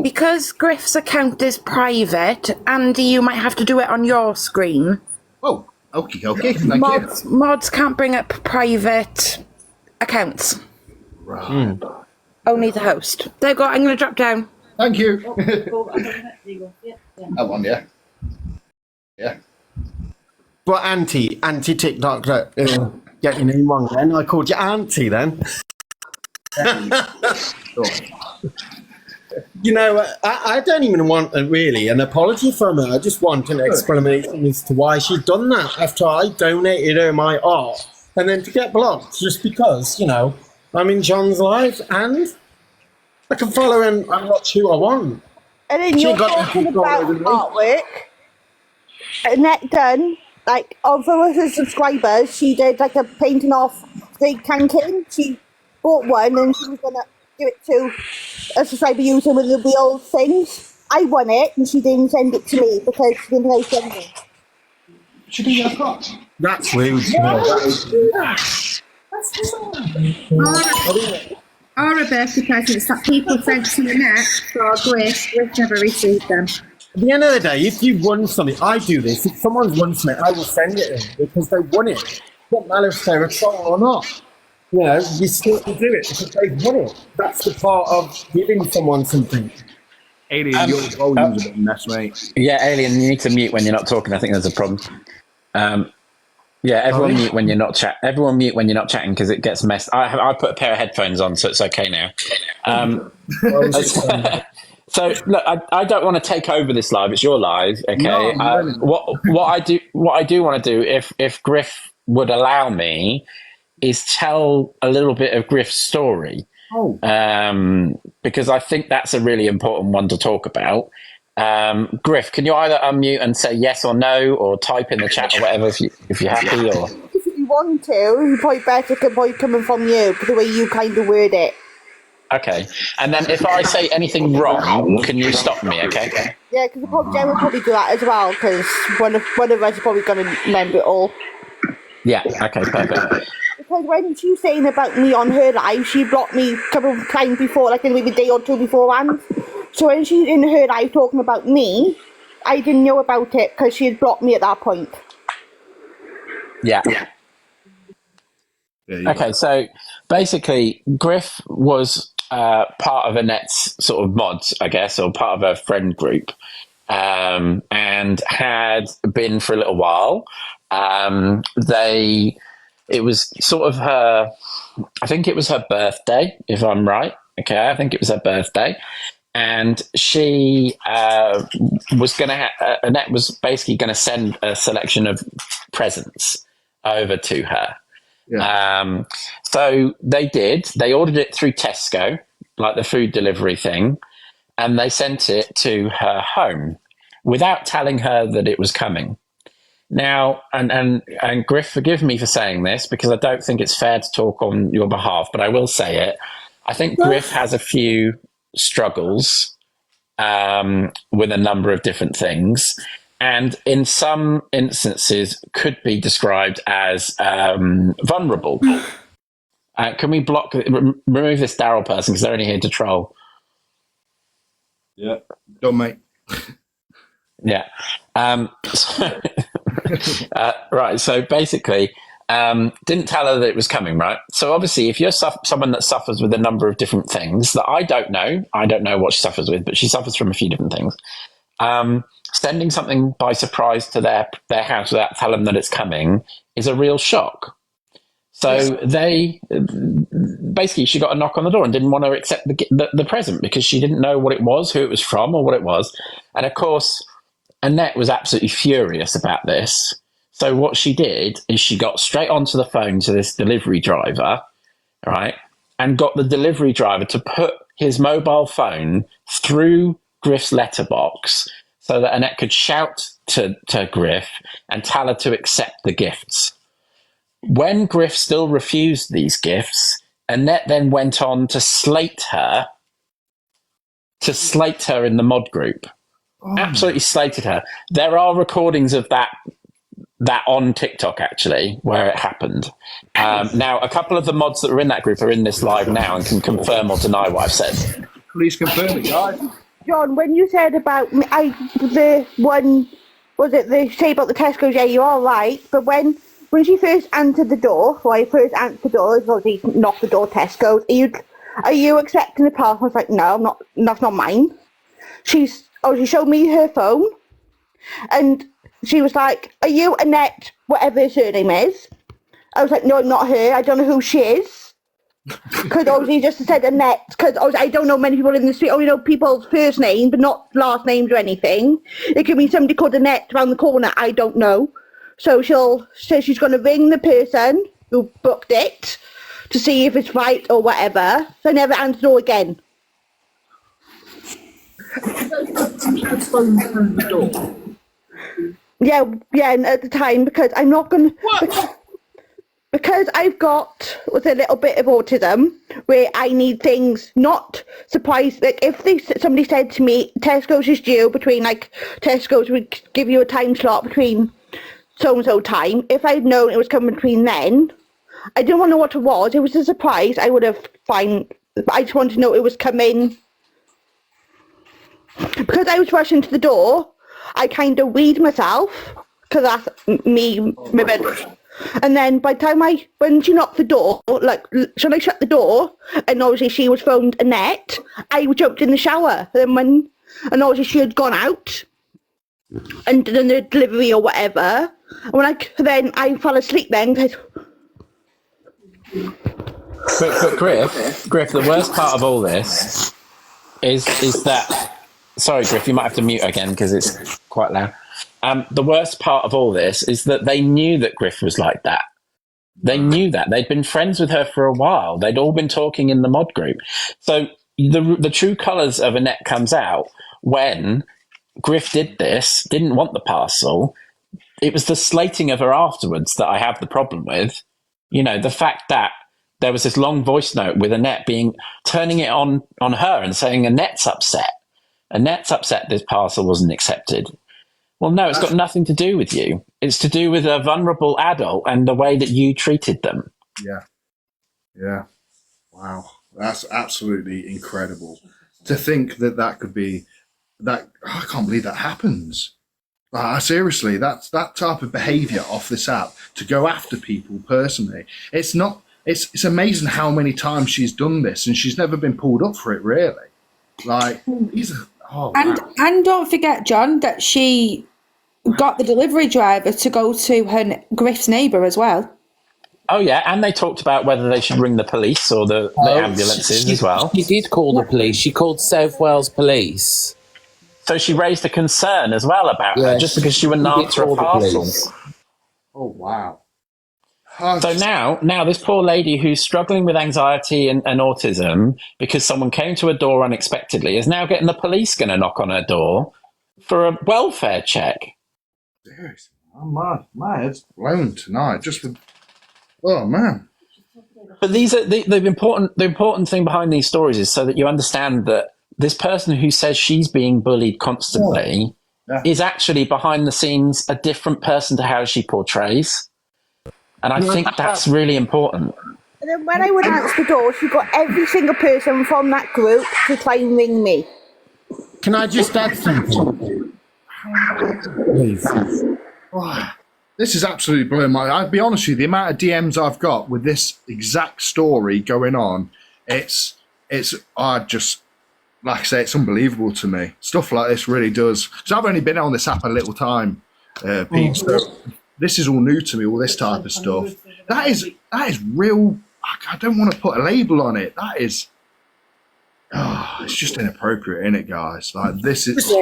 Because Griff's account is private, Andy, you might have to do it on your screen. Oh, okay. Thank you. Mods can't bring up private accounts. Right. Only the host. There you go, I'm going to drop down. Thank you. That one, yeah. Yeah. But anti-TikTok, get your name wrong then. I called you Auntie then. I don't even want really an apology from her. I just want an explanation as to why she's done that after I donated her my art, and then to get blocked just because, I'm in John's life and I can follow and watch who I want. And then you're talking about artwork. Annette done like, for her subscribers, she did like a painting off the canking. She bought one and she was gonna give it to a subscriber using one of the wheel things. I won it and she didn't send it to me because she didn't know sending it. She didn't get a cut. That's rude. Or a birthday presents that people sent to Annette for Griff never received them. At the end of the day, if you've won something, I do this. If someone's won something, I will send it in because they won it. It doesn't matter if they're a troll or not. You know, you still do it because they've won it. That's the part of giving someone something. Alien, your volume's a bit mess, mate. Yeah, Alien, you need to mute when you're not talking. I think there's a problem. Yeah, everyone mute when you're not Everyone mute when you're not chatting because it gets messed. I put a pair of headphones on, so it's okay now. So look, I don't want to take over this live. It's your live, okay? No, what I do want to do, if Griff would allow me, is tell a little bit of Griff's story. Because I think that's a really important one to talk about. Griff, can you either unmute and say yes or no, or type in the chat or whatever if you're happy, or If you want to, you probably better coming from you, the way you kind of word it. okay. And then if I say anything wrong, can you stop me? Okay. Yeah, because Jen will probably do that as well, because one of us is probably going to remember it all. Yeah. Okay. Perfect. Because when she was saying about me on her live, she blocked me a couple of times before, like maybe a day or two beforehand. So when she's in her live talking about me, I didn't know about it because she had blocked me at that point. Yeah. Okay. So basically, Griff was part of Annette's sort of mods, I guess, or part of her friend group, and had been for a little while. It was sort of I think it was her birthday, if I'm right. Okay, I think it was her birthday. And she was going to Annette was basically going to send a selection of presents over to her. Yeah. So they did. They ordered it through Tesco, like the food delivery thing, and they sent it to her home without telling her that it was coming. Now, and Griff, forgive me for saying this because I don't think it's fair to talk on your behalf, but I will say it. I think Griff has a few struggles with a number of different things, and in some instances could be described as vulnerable. Can we remove this Daryl person because they're only here to troll? Yeah, don't mate. Yeah. Right. So basically, didn't tell her that it was coming. Right. So obviously, if you're someone that suffers with a number of different things that I don't know what she suffers with, but she suffers from a few different things. Sending something by surprise to their house without telling them that it's coming is a real shock. So they basically, she got a knock on the door and didn't want to accept the present because she didn't know what it was, who it was from, or what it was. And of course, Annette was absolutely furious about this. So what she did is she got straight onto the phone to this delivery driver, right, and got the delivery driver to put his mobile phone through Griff's letterbox so that Annette could shout to Griff and tell her to accept the gifts. When Griff still refused these gifts, Annette then went on to slate her in the mod group. Absolutely slated her. There are recordings of that on TikTok, actually, where it happened. Now, a couple of the mods that are in that group are in this live now and can confirm or deny what I've said. Please confirm it, guys. John, when you said about me, the say about the Tesco's, yeah, you're all right, but when she first answered the door, so I first answered the door, obviously knocked the door, Tesco's, are you accepting the parcel? I was like, no, I'm not, that's not mine. She showed me her phone, and she was like, are you Annette, whatever her surname is? I was like, no, I'm not her, I don't know who she is. Because obviously just said Annette, because I don't know many people in the street, I only know people's first name, but not last names or anything. It could be somebody called Annette around the corner, I don't know. So she's going to ring the person who booked it to see if it's right or whatever. So I never answered her again. Yeah, and at the time, because I'm not going to... Because I've got a little bit of autism, where I need things not surprised. Like if somebody said to me, Tesco's is due between, like, Tesco's would give you a time slot between so-and-so time. If I'd known it was coming between then, I didn't want to know what it was. It was a surprise. I would have fine. I just wanted to know it was coming. Because I was rushing to the door, I kind of weed myself, because that's me, my bed. And then by the time when she knocked the door, like, so I shut the door, and obviously she was phoned Annette, I jumped in the shower. And obviously she had gone out, and done the delivery or whatever. And then I fell asleep then. But Griff, the worst part of all this is that... Sorry, Griff, you might have to mute again because it's quite loud. The worst part of all this is that they knew that Griff was like that. They knew that. They'd been friends with her for a while. They'd all been talking in the mod group. So the true colours of Annette comes out when Griff didn't want the parcel. It was the slating of her afterwards that I have the problem with. You know, the fact that there was this long voice note with Annette turning it on her and saying Annette's upset. Annette's upset this parcel wasn't accepted. Well, no, it's got nothing to do with you. It's to do with a vulnerable adult and the way that you treated them. Yeah. Wow. That's absolutely incredible. To think that could be that. I can't believe that happens. Seriously, that type of behaviour off this app, to go after people personally. It's amazing how many times she's done this, and she's never been pulled up for it, really. Like, and don't forget, John, that she got the delivery driver to go to Griff's neighbour as well. Oh yeah, and they talked about whether they should ring the police or the ambulances as well. She did call the police. She called South Wales Police. So she raised a concern as well about her, just because she wouldn't answer a parcel. Oh wow. So now this poor lady who's struggling with anxiety and autism because someone came to her door unexpectedly is now getting the police going to knock on her door for a welfare check. Seriously, my head's blown tonight. Oh man. But these are the important thing behind these stories is so that you understand that this person who says she's being bullied constantly is actually behind the scenes a different person to how she portrays. And I think that's really important. And then when I would answer the door, she got every single person from that group to try and ring me. Can I just add something? Please. Oh, this is absolutely blowing my... I'll be honest with you, the amount of DMs I've got with this exact story going on, I just... Like I say, it's unbelievable to me. Stuff like this really does. Because I've only been on this app a little time, Pete, so... This is all new to me, all this type of stuff. That is real. I don't want to put a label on it. That is, it's just inappropriate, isn't it, guys? Like, this is,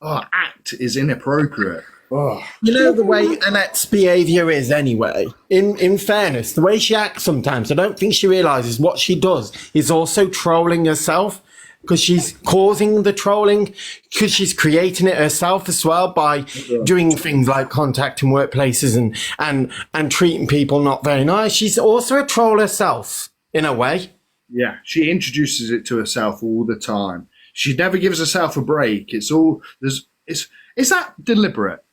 act is inappropriate. Oh. You know the way Annette's behaviour is anyway. In fairness, the way she acts sometimes, I don't think she realises what she does is also trolling herself. Because she's causing the trolling, because she's creating it herself as well by doing things like contacting workplaces and treating people not very nice. She's also a troll herself, in a way. Yeah, she introduces it to herself all the time. She never gives herself a break. Is that deliberate?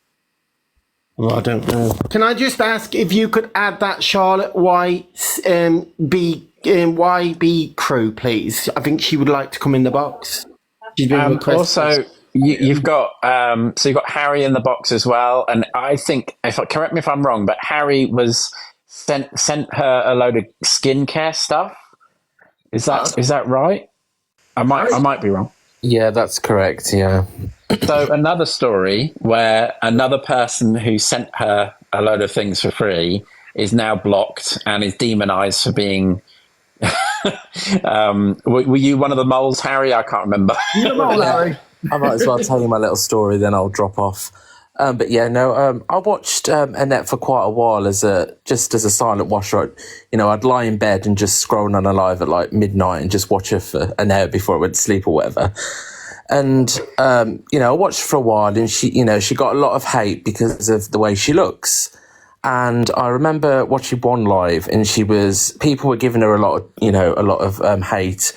Well, I don't know. Can I just ask if you could add that Charlotte YB crew, please? I think she would like to come in the box. She's been also, you've got Harry in the box as well, and I think, correct me if I'm wrong, but Harry was sent her a load of skincare stuff. Is that right? I might be wrong. Yeah, that's correct. Yeah. So another story where another person who sent her a load of things for free is now blocked and is demonized for being... were you one of the moles, Harry? I can't remember. You're the mole, Harry. I might as well tell you my little story, then I'll drop off. But yeah, no, I watched Annette for quite a while as a silent watcher. I'd lie in bed and just scroll on her live at like midnight and just watch her for an hour before I went to sleep or whatever. And, I watched for a while, and she got a lot of hate because of the way she looks. And I remember watching one live, and people were giving her a lot of hate.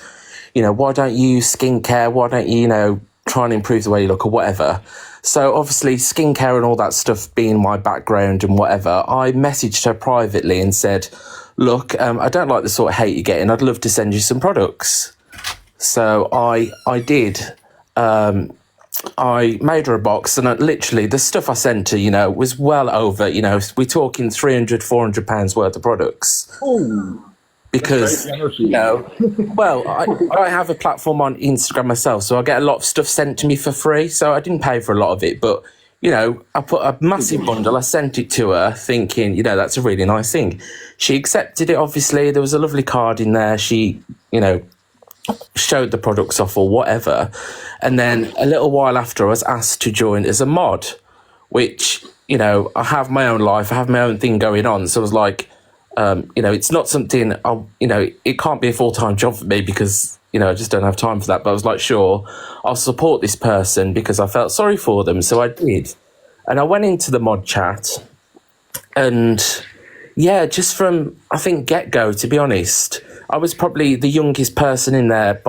Why don't you use skincare? Why don't you, try and improve the way you look or whatever? So obviously skincare and all that stuff being my background and whatever, I messaged her privately and said, look, I don't like the sort of hate you're getting. I'd love to send you some products. So I did. I made her a box, and literally the stuff I sent her, was well over, we're talking £300-400 worth of products. Oh, because, well, I have a platform on Instagram myself, so I get a lot of stuff sent to me for free. So I didn't pay for a lot of it, but, I put a massive bundle. I sent it to her thinking, that's a really nice thing. She accepted it, obviously. There was a lovely card in there. She, showed the products off or whatever, and then a little while after I was asked to join as a mod, which I have my own life, I have my own thing going on, so I was like, it's not something it can't be a full-time job for me because I just don't have time for that, but I was like, sure, I'll support this person because I felt sorry for them, so I did. And I went into the mod chat, and just from I think get-go, to be honest, I was probably the youngest person in there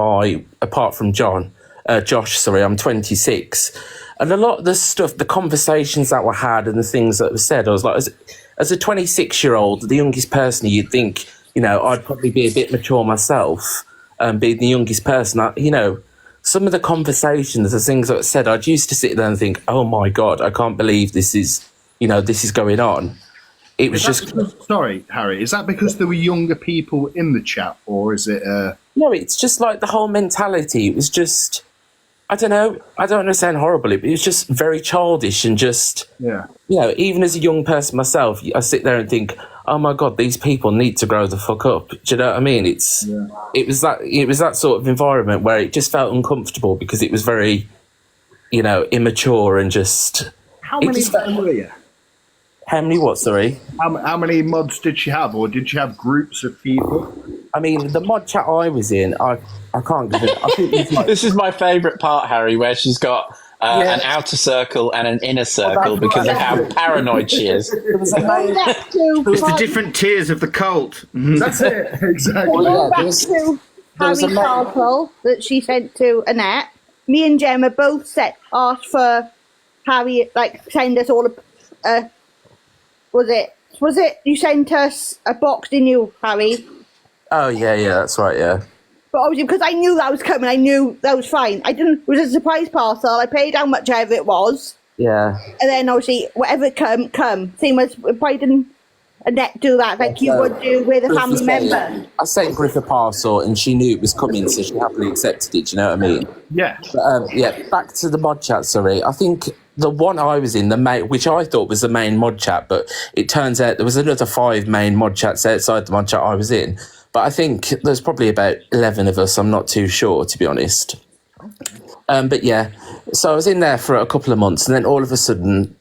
apart from Josh, I'm 26. And a lot of the stuff, the conversations that were had and the things that were said, I was like, as a 26-year-old, the youngest person, you'd think, I'd probably be a bit mature myself, being the youngest person. Some of the conversations, the things that were said, I'd used to sit there and think, oh my God, I can't believe this is going on. It was Sorry, Harry, is that because there were younger people in the chat, or is it... No, it's just like the whole mentality. It was just... I don't know. I don't understand horribly, but it was just very childish and just... Yeah. Even as a young person myself, I sit there and think, oh my God, these people need to grow the fuck up. Do you know what I mean? It was that sort of environment where it just felt uncomfortable because it was very, immature and just... How many were you? How many what, sorry? How many mods did she have, or did she have groups of people? I mean, the mod chat I was in, I can't give it... I think this is my favourite part, Harry, where she's got an outer circle and an inner circle because of how paranoid she is. It's the different tiers of the cult. That's it, exactly. Going back to Harry's parcel that she sent to Annette, me and Gemma both asked for Harry, send us all a... Was it you sent us a box, didn't you, Harry? Oh, yeah, that's right, yeah. But obviously, because I knew that was coming, I knew that was fine. It was a surprise parcel. I paid how much ever it was. Yeah. And then, obviously, whatever come. Same as if I didn't Annette do that, like you would do with a family member. I sent Griff a parcel, and she knew it was coming, so she happily accepted it, do you know what I mean? Yeah. But, back to the mod chat, sorry. I think... the one I was in, which I thought was the main mod chat, but it turns out there was another 5 main mod chats outside the mod chat I was in. But I think there's probably about 11 of us. I'm not too sure, to be honest. But yeah, so I was in there for a couple of months, and then all of a sudden,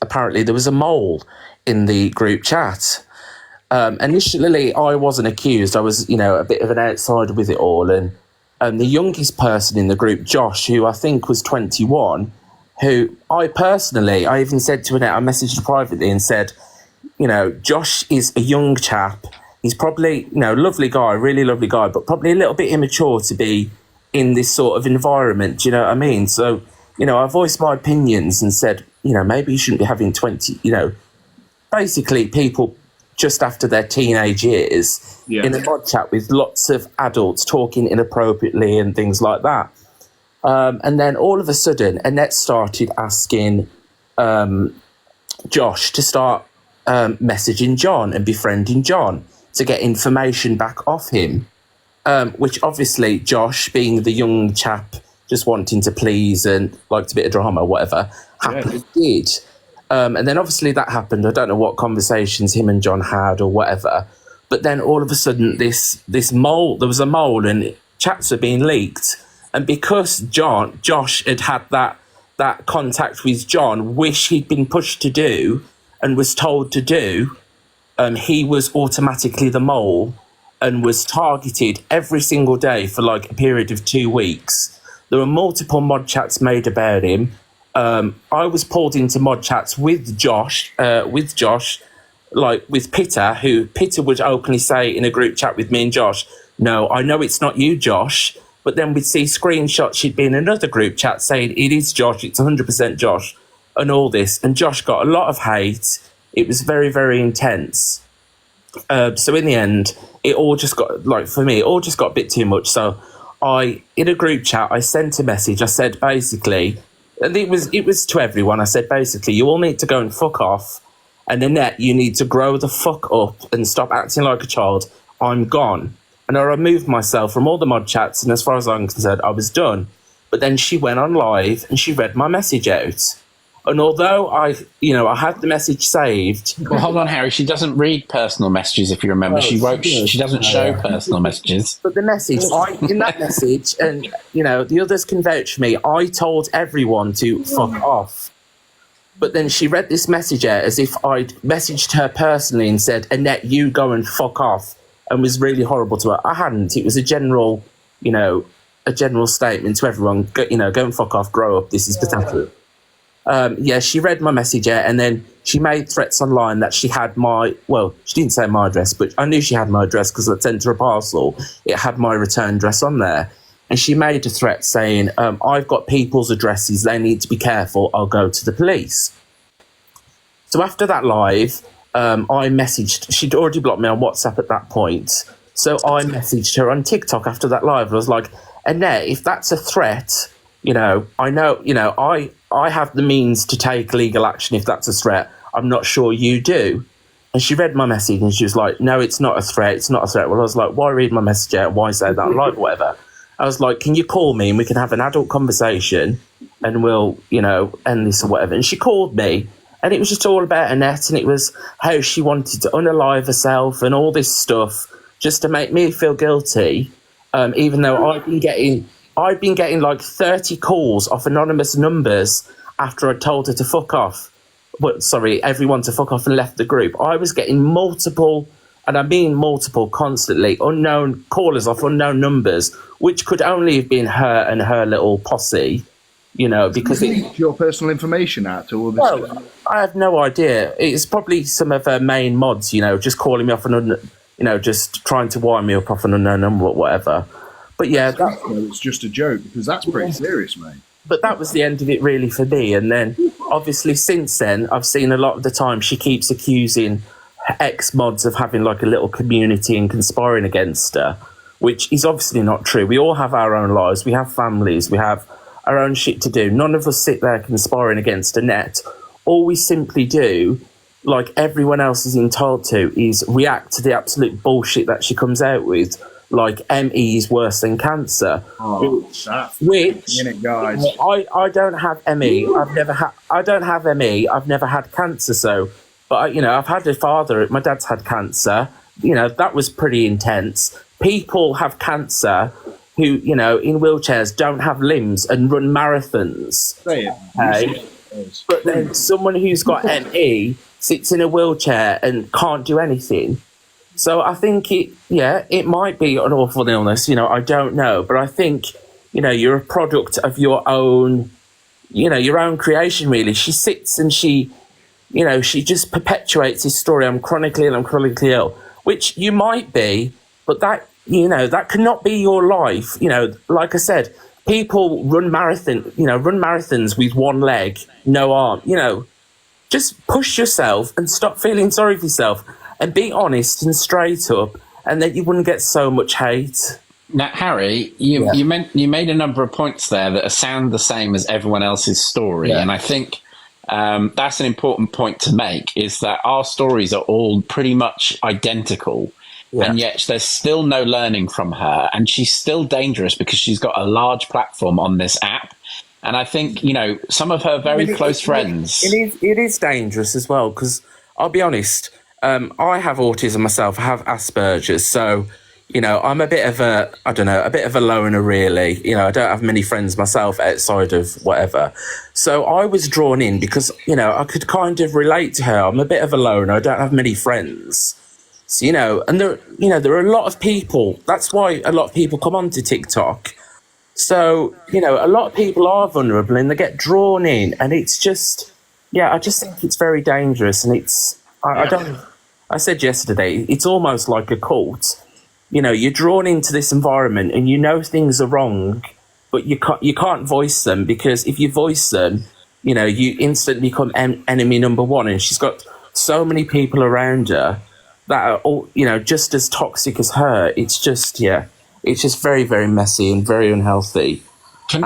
apparently there was a mole in the group chat. Initially, I wasn't accused. I was, a bit of an outsider with it all. And the youngest person in the group, Josh, who I think was 21, who I even said to Annette, I messaged her privately and said, Josh is a young chap. He's probably, lovely guy, really lovely guy, but probably a little bit immature to be in this sort of environment. Do you know what I mean? So, I voiced my opinions and said, maybe you shouldn't be having 20, basically people just after their teenage years in a mod chat with lots of adults talking inappropriately and things like that. And then all of a sudden, Annette started asking Josh to start messaging John and befriending John to get information back off him, which obviously Josh, being the young chap just wanting to please and liked a bit of drama or whatever, happily did. And then obviously that happened. I don't know what conversations him and John had or whatever. But then all of a sudden this mole, there was a mole and chats were being leaked. And because Josh had that contact with John, which he'd been pushed to do and was told to do, he was automatically the mole and was targeted every single day for like a period of 2 weeks There were multiple mod chats made about him. I was pulled into mod chats with Josh, like with Peter, who Peter would openly say in a group chat with me and Josh, no, I know it's not you, Josh. But then we'd see screenshots. She'd be in another group chat saying, it is Josh, it's 100% Josh, and all this. And Josh got a lot of hate. It was very, very intense. So in the end, it all just got, like, for me, it all just got a bit too much. So in a group chat, I sent a message. I said, basically, and it was to everyone. I said, basically, you all need to go and fuck off. And Annette, you need to grow the fuck up and stop acting like a child. I'm gone. And I removed myself from all the mod chats, and as far as I'm concerned, I was done. But then she went on live and she read my message out. And although I had the message saved. Well, hold on, Harry. She doesn't read personal messages, if you remember. She doesn't show personal messages. But the message, in that message, and, the others can vouch for me, I told everyone to fuck off. But then she read this message out as if I'd messaged her personally and said, Annette, you go and fuck off, and was really horrible to her. I hadn't. It was a general statement to everyone, go and fuck off, grow up, this is pathetic. She read my message out, and then she made threats online that she had she didn't say my address, but I knew she had my address because I'd sent her a parcel. It had my return address on there. And she made a threat saying, I've got people's addresses, they need to be careful, I'll go to the police. So after that live, I messaged, she'd already blocked me on WhatsApp at that point. So I messaged her on TikTok after that live. I was like, Annette, if that's a threat, I know, I have the means to take legal action if that's a threat. I'm not sure you do. And she read my message and she was like, no, it's not a threat. It's not a threat. Well, I was like, why read my message out? Why say that live or whatever? I was like, can you call me and we can have an adult conversation and we'll, end this or whatever. And she called me and it was just all about Annette, and it was how she wanted to unalive herself and all this stuff just to make me feel guilty, even though I'd been getting like 30 calls off anonymous numbers after I told her to fuck off. Everyone to fuck off and left the group. I was getting multiple, and I mean multiple constantly, unknown callers off unknown numbers, which could only have been her and her little posse, because it's your personal information out to all this. Well, I have no idea. It's probably some of her main mods, just calling me off just trying to wire me up off an unknown number or whatever. But yeah, it's just a joke, because that's pretty serious, mate. But that was the end of it really for me. And then obviously since then, I've seen a lot of the time she keeps accusing ex-mods of having like a little community and conspiring against her, which is obviously not true. We all have our own lives. We have families. We have our own shit to do. None of us sit there conspiring against Annette. All we simply do, like everyone else is entitled to, is react to the absolute bullshit that she comes out with. Like ME is worse than cancer. Guys. I don't have ME. I don't have ME. I've never had cancer. So, but I've had a father. My dad's had cancer. That was pretty intense. People have cancer who in wheelchairs don't have limbs and run marathons. But then someone who's got ME sits in a wheelchair and can't do anything. So I think it might be an awful illness, I don't know. But I think, you're a product of your own, your own creation, really. She sits and she just perpetuates this story. I'm chronically ill, which you might be, but that cannot be your life. Like I said, people run marathons with one leg, no arm, just push yourself and stop feeling sorry for yourself. And be honest and straight up, and then you wouldn't get so much hate. Now, Harry, you made a number of points there that sound the same as everyone else's story, and I think that's an important point to make, is that our stories are all pretty much identical, and yet there's still no learning from her, and she's still dangerous because she's got a large platform on this app. And I think, some of her very close friends... It is dangerous as well, because I'll be honest... I have autism myself. I have Asperger's, so I'm a bit of a loner, really. I don't have many friends myself outside of whatever. So I was drawn in because I could kind of relate to her. I'm a bit of a loner. I don't have many friends. So, and there are a lot of people. That's why a lot of people come onto TikTok. So, a lot of people are vulnerable and they get drawn in, and it's just, I just think it's very dangerous. And I said yesterday, it's almost like a cult. You're drawn into this environment and things are wrong, but you can't voice them, because if you voice them, you instantly become enemy number one. And she's got so many people around her that are all, just as toxic as her. It's just, it's just very, very messy and very unhealthy. Can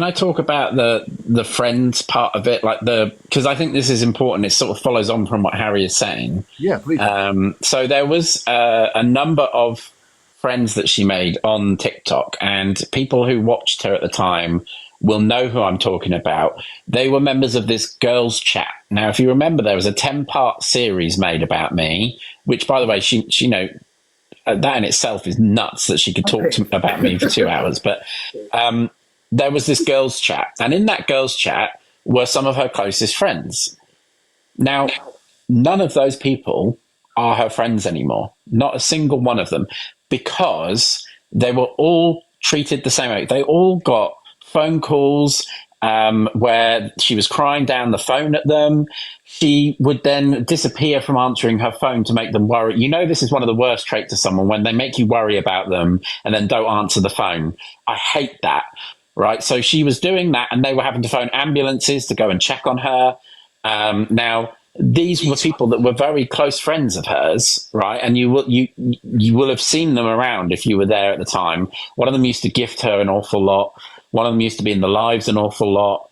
I talk about the friends part of it, because I think this is important. It sort of follows on from what Harry is saying. Yeah, please. So there was a number of friends that she made on TikTok, and people who watched her at the time will know who I'm talking about. They were members of this girls' chat. Now, if you remember, there was a 10-part series made about me, which, by the way, she that in itself is nuts that she could talk about me for 2 hours. But there was this girls' chat, and in that girls' chat were some of her closest friends. Now, none of those people are her friends anymore. Not a single one of them, because they were all treated the same way. They all got phone calls where she was crying down the phone at them. She would then disappear from answering her phone to make them worry. This is one of the worst traits of someone, when they make you worry about them and then don't answer the phone. I hate that, right? So she was doing that, and they were having to phone ambulances to go and check on her. Now, these were people that were very close friends of hers, right? And you will have seen them around if you were there at the time. One of them used to gift her an awful lot. One of them used to be in the lives an awful lot.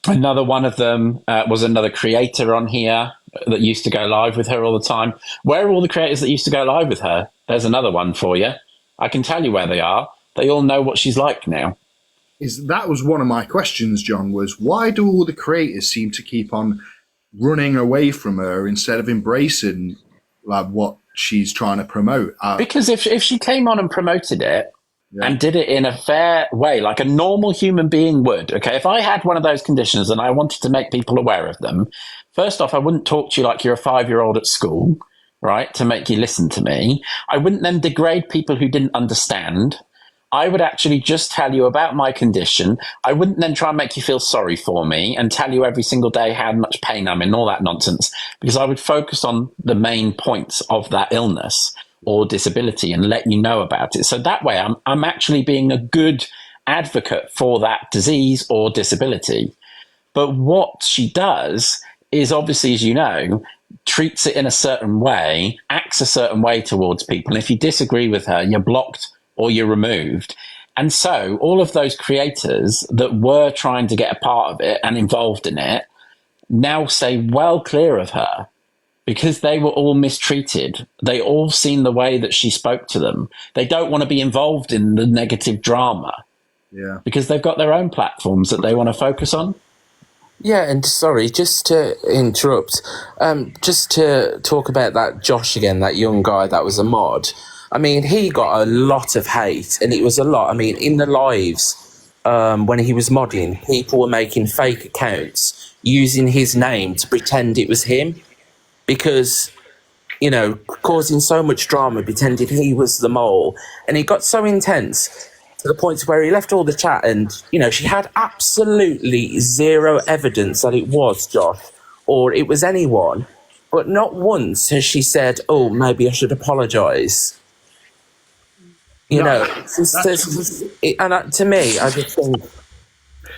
Another one of them was another creator on here that used to go live with her all the time. Where are all the creators that used to go live with her? There's another one for you. I can tell you where they are. They all know what she's like now. That was one of my questions, John, was why do all the creators seem to keep on running away from her instead of embracing what she's trying to promote? Because if she came on and promoted it, and did it in a fair way, like a normal human being would, okay? If I had one of those conditions and I wanted to make people aware of them, first off, I wouldn't talk to you like you're a 5-year-old at school, right, to make you listen to me. I wouldn't then degrade people who didn't understand. I would actually just tell you about my condition. I wouldn't then try and make you feel sorry for me and tell you every single day how much pain I'm in, all that nonsense, because I would focus on the main points of that illness or disability and let you know about it. So that way I'm actually being a good advocate for that disease or disability. But what she does is, obviously, as you know, treats it in a certain way, acts a certain way towards people. And if you disagree with her, you're blocked or you're removed. And so all of those creators that were trying to get a part of it and involved in it now stay well clear of her, because they were all mistreated. They all seen the way that she spoke to them. They don't want to be involved in the negative drama. Yeah. Because they've got their own platforms that they want to focus on. Yeah, and sorry, just to interrupt, just to talk about that Josh again, that young guy that was a mod. I mean, he got a lot of hate, and it was a lot. I mean, in the lives, when he was modding, people were making fake accounts using his name to pretend it was him. Because, causing so much drama, pretending he was the mole. And it got so intense to the point where he left all the chat and, she had absolutely zero evidence that it was Josh or it was anyone. But not once has she said, oh, maybe I should apologise. To me, I just think...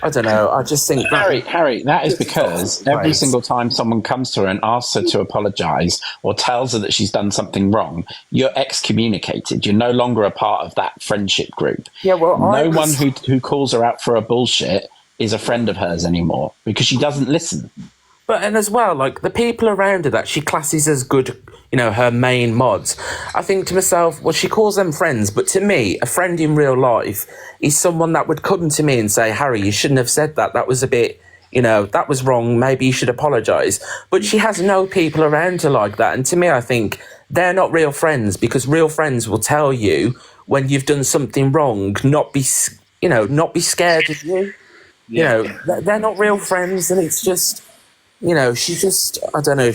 I don't know. I just think Harry, that is because every single time someone comes to her and asks her to apologise or tells her that she's done something wrong, you're excommunicated. You're no longer a part of that friendship group. Yeah, well, no one who calls her out for a bullshit is a friend of hers anymore, because she doesn't listen. But, and as well, like, the people around her that she classes as good, her main mods, I think to myself, well, she calls them friends, but to me, a friend in real life is someone that would come to me and say, Harry, you shouldn't have said that. That was a bit, that was wrong. Maybe you should apologise. But she has no people around her like that. And to me, I think they're not real friends, because real friends will tell you when you've done something wrong, not be scared of you. They're not real friends. And it's just, she's just, I don't know,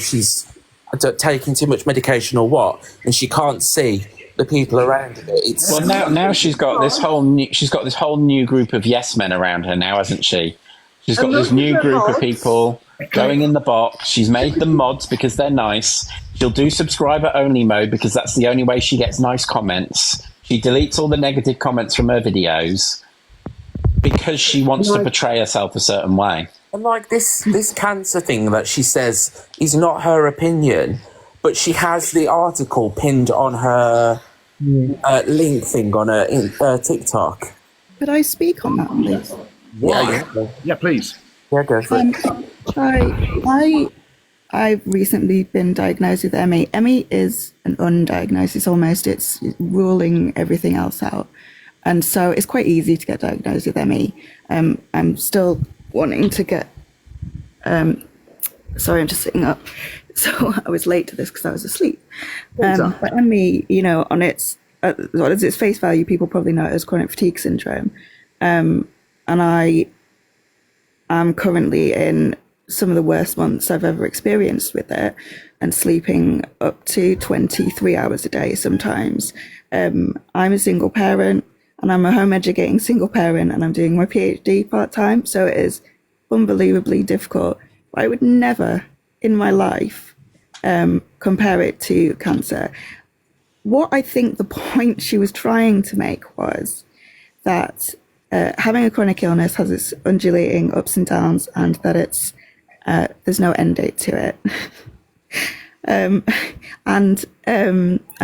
taking too much medication or what, and she can't see the people around her. Now she's got this whole new group of yes men around her now, hasn't she? She's got this new group of people going in the box. She's made them mods because they're nice. She'll do subscriber only mode because that's the only way she gets nice comments. She deletes all the negative comments from her videos because she wants to portray herself a certain way. And like this cancer thing that she says is not her opinion, but she has the article pinned on her link thing on her TikTok. Could I speak on that, please? Yeah, please. Yeah, go for it. I've recently been diagnosed with ME. ME is an undiagnosis almost. It's ruling everything else out. And so it's quite easy to get diagnosed with ME. I'm still wanting to get... sorry, I'm just sitting up. So I was late to this because I was asleep. But ME, you know, on its face value, people probably know it as chronic fatigue syndrome. And I am currently in some of the worst months I've ever experienced with it, and sleeping up to 23 hours a day sometimes. I'm a single parent, and I'm a home educating single parent, and I'm doing my PhD part-time, so it is unbelievably difficult. I would never in my life compare it to cancer. What I think the point she was trying to make was that having a chronic illness has its undulating ups and downs, and that it's there's no end date to it. I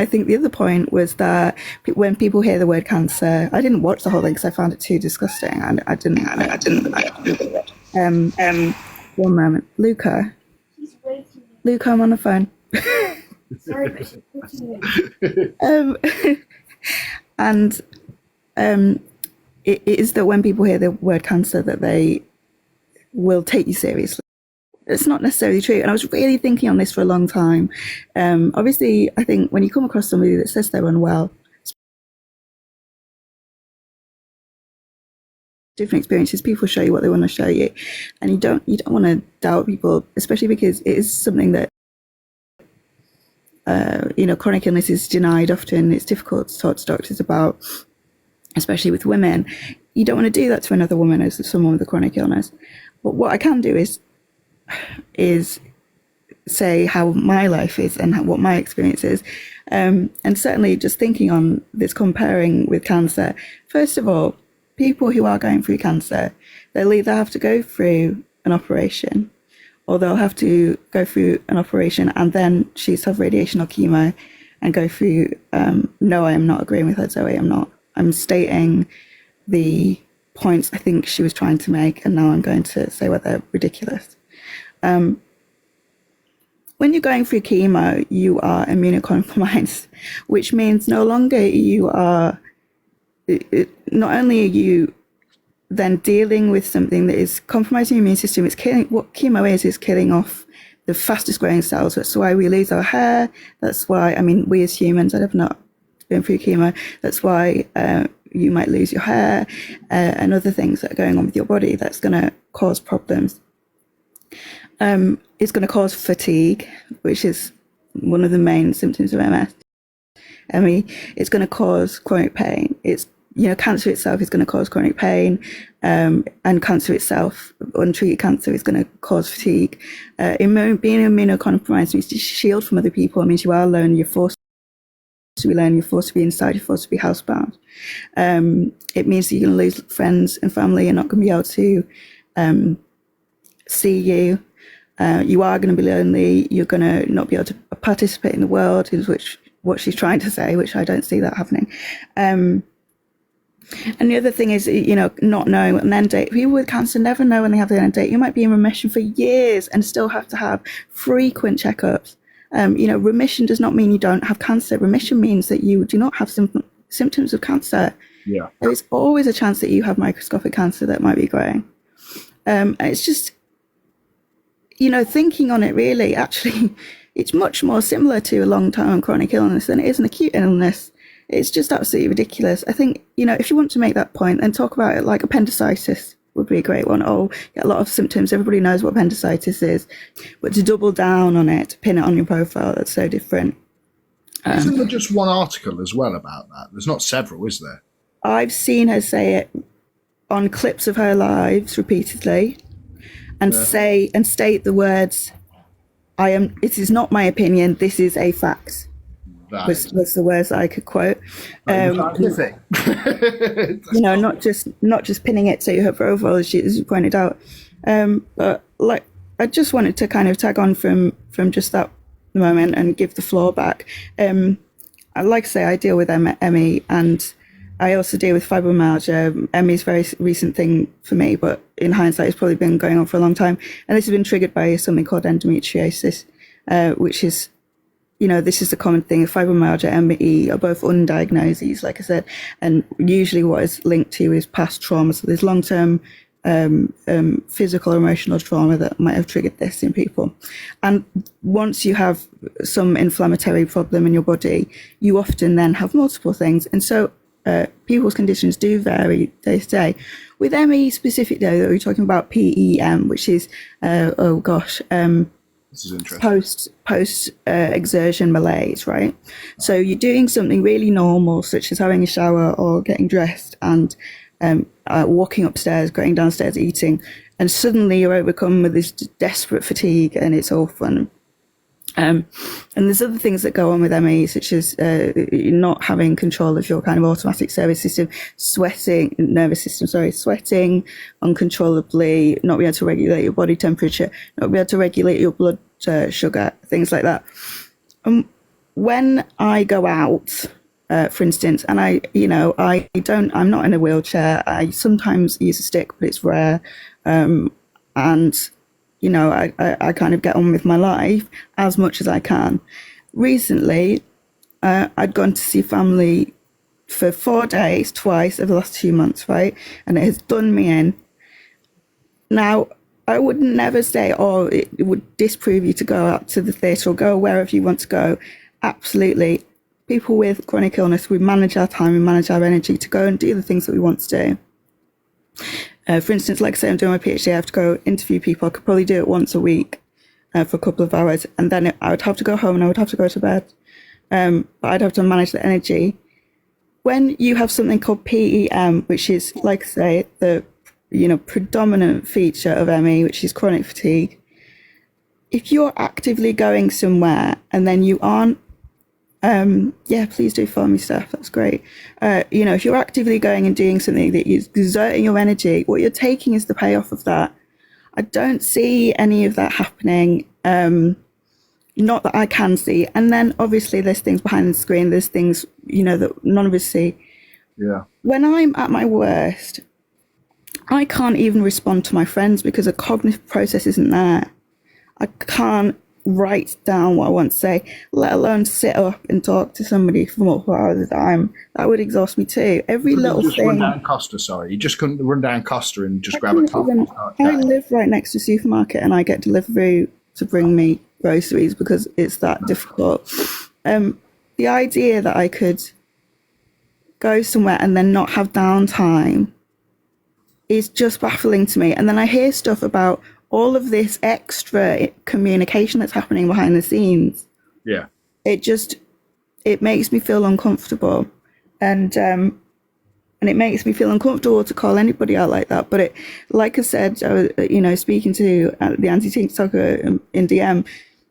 think the other point was that when people hear the word cancer, I didn't watch the whole thing because I found it too disgusting. I didn't. One moment, Luca, I'm on the phone. Sorry. It is that when people hear the word cancer that they will take you seriously. It's not necessarily true. And I was really thinking on this for a long time. Obviously, I think when you come across somebody that says they're unwell, different experiences, people show you what they want to show you. And you don't want to doubt people, especially because it is something that, chronic illness is denied often. It's difficult to talk to doctors about, especially with women. You don't want to do that to another woman as someone with a chronic illness. But what I can do is say how my life is and what my experience is. And certainly just thinking on this, comparing with cancer. First of all, people who are going through cancer, they'll either have to go through an operation, or they'll have to go through an operation and then choose to have radiation or chemo and go through. No, I am not agreeing with her, Zoe. I'm not. I'm stating the points I think she was trying to make, and now I'm going to say whether they're ridiculous. When you're going through chemo, you are immunocompromised, which means no longer you are, not only are you then dealing with something that is compromising your immune system, it's killing, what chemo is killing off the fastest growing cells. That's why we lose our hair. That's why, we as humans, I have not been through chemo. That's why you might lose your hair and other things that are going on with your body. That's going to cause problems. It's going to cause fatigue, which is one of the main symptoms of MS. It's going to cause chronic pain. It's, cancer itself is going to cause chronic pain, and cancer itself, untreated cancer, is going to cause fatigue. Being immunocompromised means to shield from other people. It means you are alone. You're forced to be alone. You're forced to be inside. You're forced to be housebound. It means that you're going to lose friends and family. You're not going to be able to see you. You are going to be lonely. You're going to not be able to participate in the world, is what she's trying to say, which I don't see that happening. And the other thing is, not knowing what an end date. People with cancer never know when they have the end date. You might be in remission for years and still have to have frequent checkups. Remission does not mean you don't have cancer. Remission means that you do not have symptoms of cancer. Yeah. There is always a chance that you have microscopic cancer that might be growing. It's just, thinking on it really, actually, it's much more similar to a long-term chronic illness than it is an acute illness. It's just absolutely ridiculous. I think, if you want to make that point, then talk about it like appendicitis. would be a great one. Oh, get a lot of symptoms. Everybody knows what appendicitis is, but to double down on it, to pin it on your profile, that's so different. Isn't there just one article as well about that? There's not several, is there? I've seen her say it on clips of her lives repeatedly, and state the words, "It is not my opinion. This is a fact." Was the words that I could quote. Not just pinning it to her profile, as you pointed out. But like, I just wanted to kind of tag on from just that moment and give the floor back. I like to say I deal with ME, and I also deal with fibromyalgia. ME is a very recent thing for me, but in hindsight, it's probably been going on for a long time. And this has been triggered by something called endometriosis, which is, this is the common thing. Fibromyalgia and ME are both undiagnoses, like I said, and usually what is linked to is past trauma. So there's long-term physical or emotional trauma that might have triggered this in people. And once you have some inflammatory problem in your body, you often then have multiple things. And so people's conditions do vary day to day. With ME specifically, though, we're talking about PEM, which is, this is interesting. Post exertion malaise, right? So you're doing something really normal, such as having a shower or getting dressed and walking upstairs, going downstairs, eating, and suddenly you're overcome with this desperate fatigue, and it's all fun. And there's other things that go on with ME, such as not having control of your kind of automatic nervous system, sweating uncontrollably, not being able to regulate your body temperature, not being able to regulate your blood sugar, things like that. When I go out, for instance, and I'm not in a wheelchair. I sometimes use a stick, but it's rare. I kind of get on with my life as much as I can. Recently, I'd gone to see family for 4 days, twice over the last 2 months, right? And it has done me in. Now, I would never say, it would disprove you to go out to the theatre or go wherever you want to go. Absolutely. People with chronic illness, we manage our time, we manage our energy to go and do the things that we want to do. For instance, like I say, I'm doing my PhD, I have to go interview people. I could probably do it once a week for a couple of hours, and then I would have to go home and I would have to go to bed. But I'd have to manage the energy. When you have something called PEM, which is, like I say, the predominant feature of ME, which is chronic fatigue, if you're actively going somewhere and then you aren't, please do follow me, Steph. That's great. If you're actively going and doing something that is exerting your energy, what you're taking is the payoff of that. I don't see any of that happening. Not that I can see. And then obviously there's things behind the screen. There's things, that none of us see. Yeah. When I'm at my worst, I can't even respond to my friends because a cognitive process isn't there. I can't write down what I want to say, let alone sit up and talk to somebody for multiple hours at a time. That would exhaust me too. Every little just thing. Run down Costa, sorry. You just couldn't run down Costa and just grab a coffee. I live right next to a supermarket and I get delivery to bring me groceries because it's that difficult. The idea that I could go somewhere and then not have downtime is just baffling to me. And then I hear stuff about all of this extra communication that's happening behind the scenes. Yeah. It makes me feel uncomfortable. And it makes me feel uncomfortable to call anybody out like that. But like I said, speaking to the anti-TikToker in DM,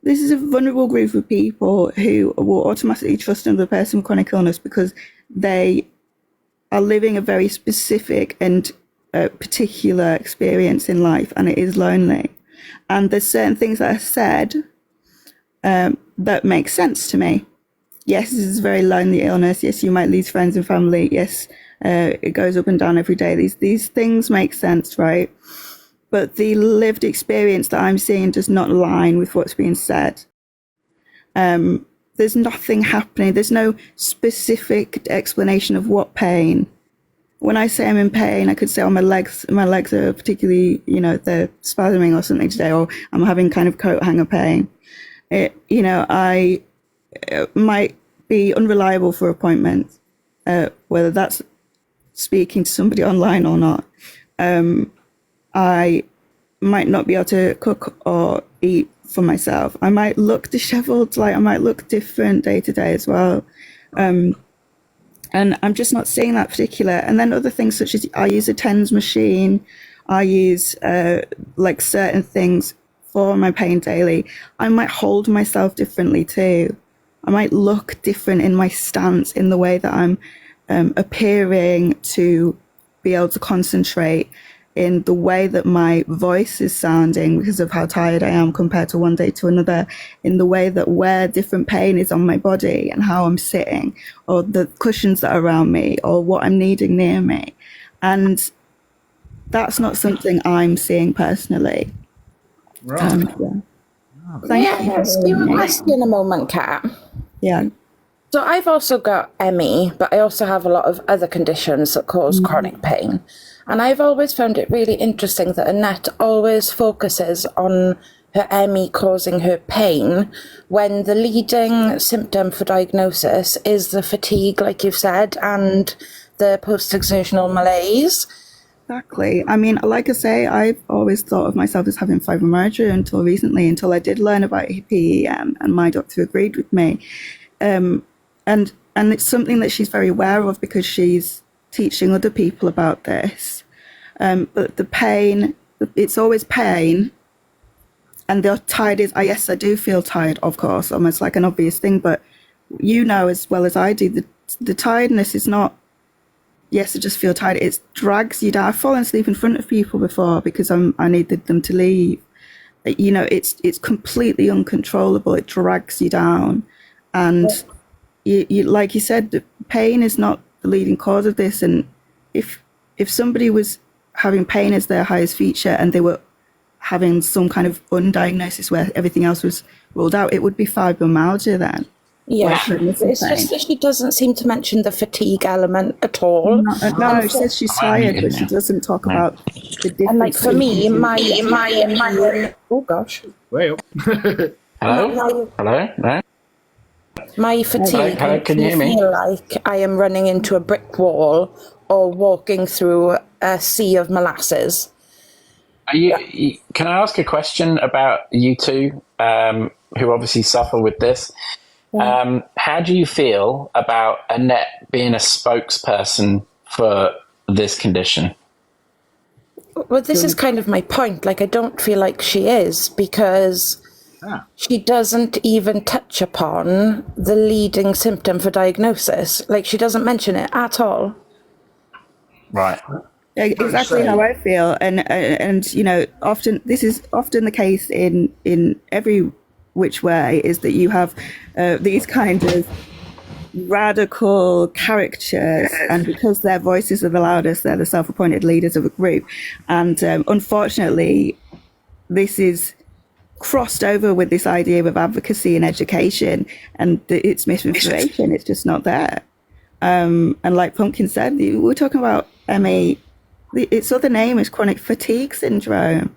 this is a vulnerable group of people who will automatically trust another person with chronic illness because they are living a very specific and particular experience in life, and it is lonely. And there's certain things that are said that make sense to me. Yes, this is a very lonely illness. Yes, you might lose friends and family. Yes, it goes up and down every day. These things make sense, right? But the lived experience that I'm seeing does not align with what's being said. There's nothing happening. There's no specific explanation of what pain. When I say I'm in pain, I could say, my legs are particularly, they're spasming or something today, or I'm having kind of coat hanger pain. I might be unreliable for appointments, whether that's speaking to somebody online or not. I might not be able to cook or eat for myself. I might look disheveled, like I might look different day to day as well. And I'm just not seeing that particular. And then other things such as I use a TENS machine, I use like certain things for my pain daily. I might hold myself differently too. I might look different in my stance, in the way that I'm appearing to be able to concentrate, in the way that my voice is sounding because of how tired I am compared to one day to another, in the way that where different pain is on my body and how I'm sitting, or the cushions that are around me, or what I'm needing near me. And that's not something I'm seeing personally. Right. May I ask you a question in a moment, Kat? Yeah. So I've also got ME, but I also have a lot of other conditions that cause chronic pain. And I've always found it really interesting that Annette always focuses on her ME causing her pain, when the leading symptom for diagnosis is the fatigue, like you've said, and the post-exertional malaise. Exactly. I mean, like I say, I've always thought of myself as having fibromyalgia until recently, until I did learn about PEM, and my doctor agreed with me. And it's something that she's very aware of because she's teaching other people about this. But the pain, it's always pain. And the tired is, yes, I do feel tired, of course, almost like an obvious thing. But you know as well as I do, the tiredness is not, yes, I just feel tired. It drags you down. I've fallen asleep in front of people before because I needed them to leave. You know, it's completely uncontrollable. It drags you down. And you like you said, the pain is not the leading cause of this. And if somebody was having pain as their highest feature and they were having some kind of undiagnosis where everything else was ruled out, it would be fibromyalgia then. Yeah, it's just that she doesn't seem to mention the fatigue element at all. No, she says she's tired, but she doesn't talk about the difference. And like for me, my oh gosh. Well. Hello? Hello? No? My fatigue Hello? Can you hear me? feel like I am running into a brick wall or walking through a sea of molasses. Can I ask a question about you two, who obviously suffer with this? How do you feel about Annette being a spokesperson for this condition? Well, this is kind of my point. Like, I don't feel like she is, because she doesn't even touch upon the leading symptom for diagnosis. Like, she doesn't mention it at all. Right. Exactly how I feel, and you know, often this is often the case in every which way, is that you have these kind of radical characters, and because their voices are the loudest, they're the self-appointed leaders of a group, and unfortunately, this is crossed over with this idea of advocacy and education, and it's misinformation. It's just not there. And like Pumpkin said, we're talking about ME. Its other name is chronic fatigue syndrome.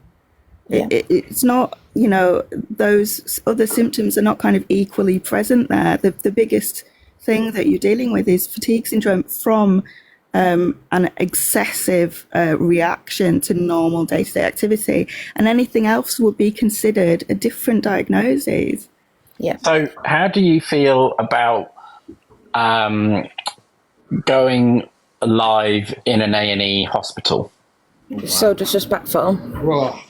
Yeah. It's not, you know, those other symptoms are not kind of equally present there. The biggest thing that you're dealing with is fatigue syndrome from an excessive reaction to normal day-to-day activity, and anything else would be considered a different diagnosis. Yeah. So how do you feel about going live in an A&E hospital? So disrespectful. Well,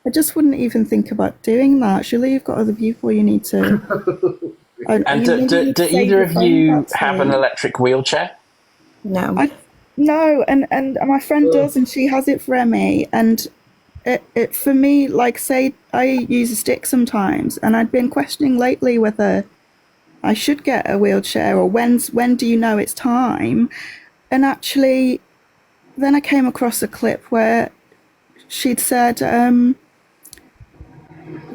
I just wouldn't even think about doing that. Surely you've got other people you need to... And do either of you have an electric wheelchair? No. No, and my friend does, and she has it for ME. And it for me, like, say, I use a stick sometimes, and I'd been questioning lately whether I should get a wheelchair, or when do you know it's time? And actually, then I came across a clip where she'd said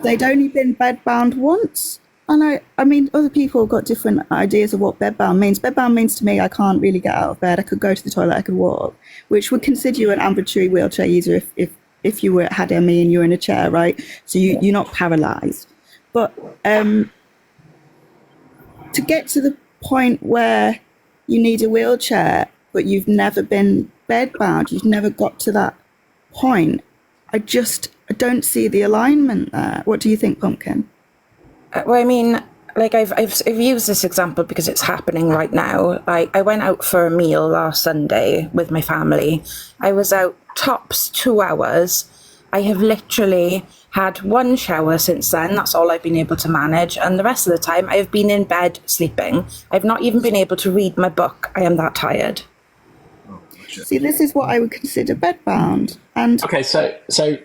they'd only been bedbound once. And I mean, other people have got different ideas of what bedbound means. Bedbound means to me, I can't really get out of bed. I could go to the toilet, I could walk, which would consider you an ambulatory wheelchair user if you had ME and you're in a chair, right? So you're not paralysed. But to get to the point where you need a wheelchair, but you've never been bedbound, you've never got to that point, I don't see the alignment there. What do you think, Pumpkin? Well, I mean, like I've used this example because it's happening right now. I went out for a meal last Sunday with my family. I was out tops 2 hours. I have literally had one shower since then. That's all I've been able to manage. And the rest of the time, I've been in bed sleeping. I've not even been able to read my book. I am that tired. See, this is what I would consider bedbound. And okay, so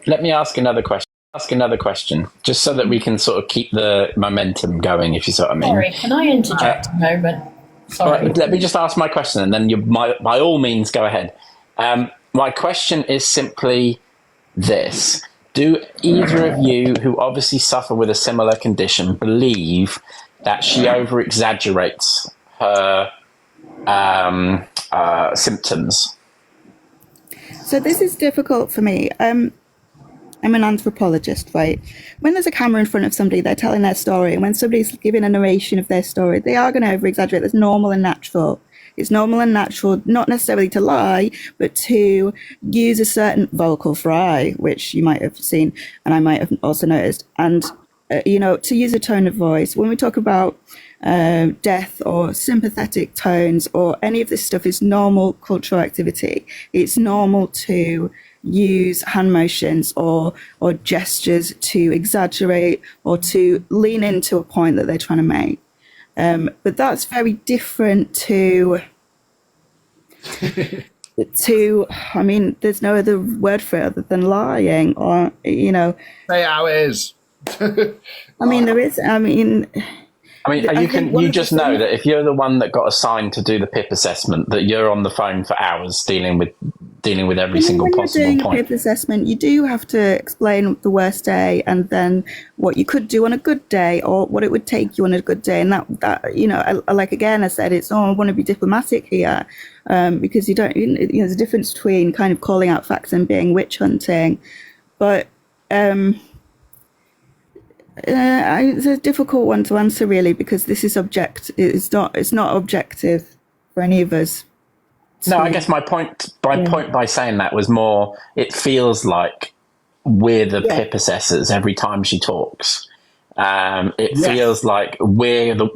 let me ask another question, just so that we can sort of keep the momentum going, if you see what I mean. Sorry, can I interject a moment? Sorry. Right, let me just ask my question, and then by all means, go ahead. My question is simply this. Do either of you, who obviously suffer with a similar condition, believe that she over-exaggerates her symptoms? so this is difficult for me. I'm an anthropologist, right? When there's a camera in front of somebody, they're telling their story. And when somebody's giving a narration of their story, they are going to over-exaggerate. That's normal and natural. It's normal and natural, not necessarily to lie, but to use a certain vocal fry, which you might have seen, and I might have also noticed. And, to use a tone of voice. When we talk about death or sympathetic tones or any of this stuff is normal cultural activity. It's normal to use hand motions or gestures to exaggerate or to lean into a point that they're trying to make. But that's very different to, I mean, there's no other word for it other than lying or, Say how it is. I mean, there is, you just know that if you're the one that got assigned to do the PIP assessment, that you're on the phone for hours dealing with every single possible when you're doing point. a PIP assessment, you do have to explain the worst day and then what you could do on a good day or what it would take you on a good day. And that like again, I said, I want to be diplomatic here because you don't, there's a difference between kind of calling out facts and being witch hunting. But it's a difficult one to answer really because this is it's not objective for any of us. No, I guess my point by saying that was more, it feels like we're the PIP assessors every time she talks. It feels like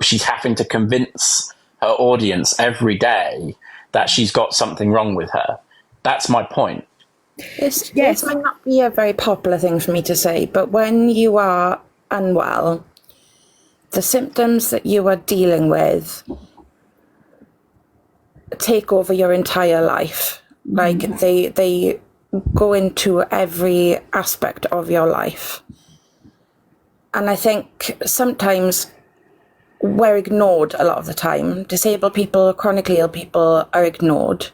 she's having to convince her audience every day that she's got something wrong with her. That's my point. This might not be a very popular thing for me to say, but when you are unwell, the symptoms that you are dealing with take over your entire life. Like they go into every aspect of your life. And I think sometimes we're ignored a lot of the time. Disabled people, chronically ill people are ignored.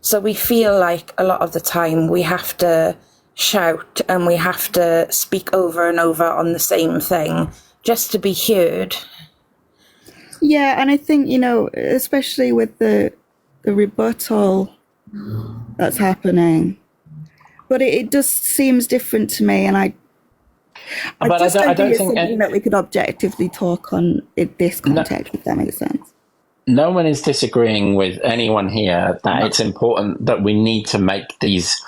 So we feel like a lot of the time we have to shout and we have to speak over and over on the same thing just to be heard. Yeah, and I think, especially with the rebuttal that's happening, but it just seems different to me, and I don't think it's something that we could objectively talk on in this context, if that makes sense. No one is disagreeing with anyone here that it's important that we need to make these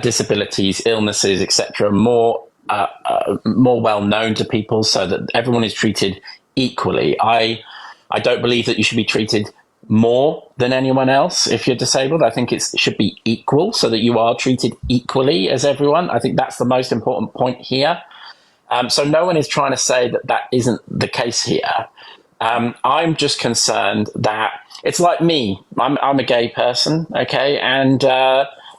disabilities, illnesses, etc., more well known to people so that everyone is treated equally. I don't believe that you should be treated more than anyone else if you're disabled. I think it should be equal so that you are treated equally as everyone. I think that's the most important point here. So no one is trying to say that isn't the case here. I'm just concerned that it's like me. I'm a gay person, okay, and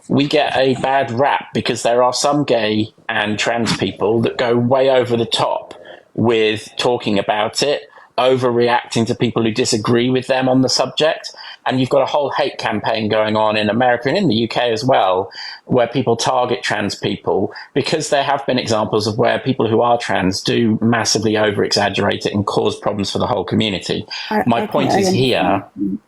we get a bad rap because there are some gay and trans people that go way over the top with talking about it, overreacting to people who disagree with them on the subject. And you've got a whole hate campaign going on in America and in the UK as well, where people target trans people, because there have been examples of where people who are trans do massively over-exaggerate it and cause problems for the whole community. My point is here,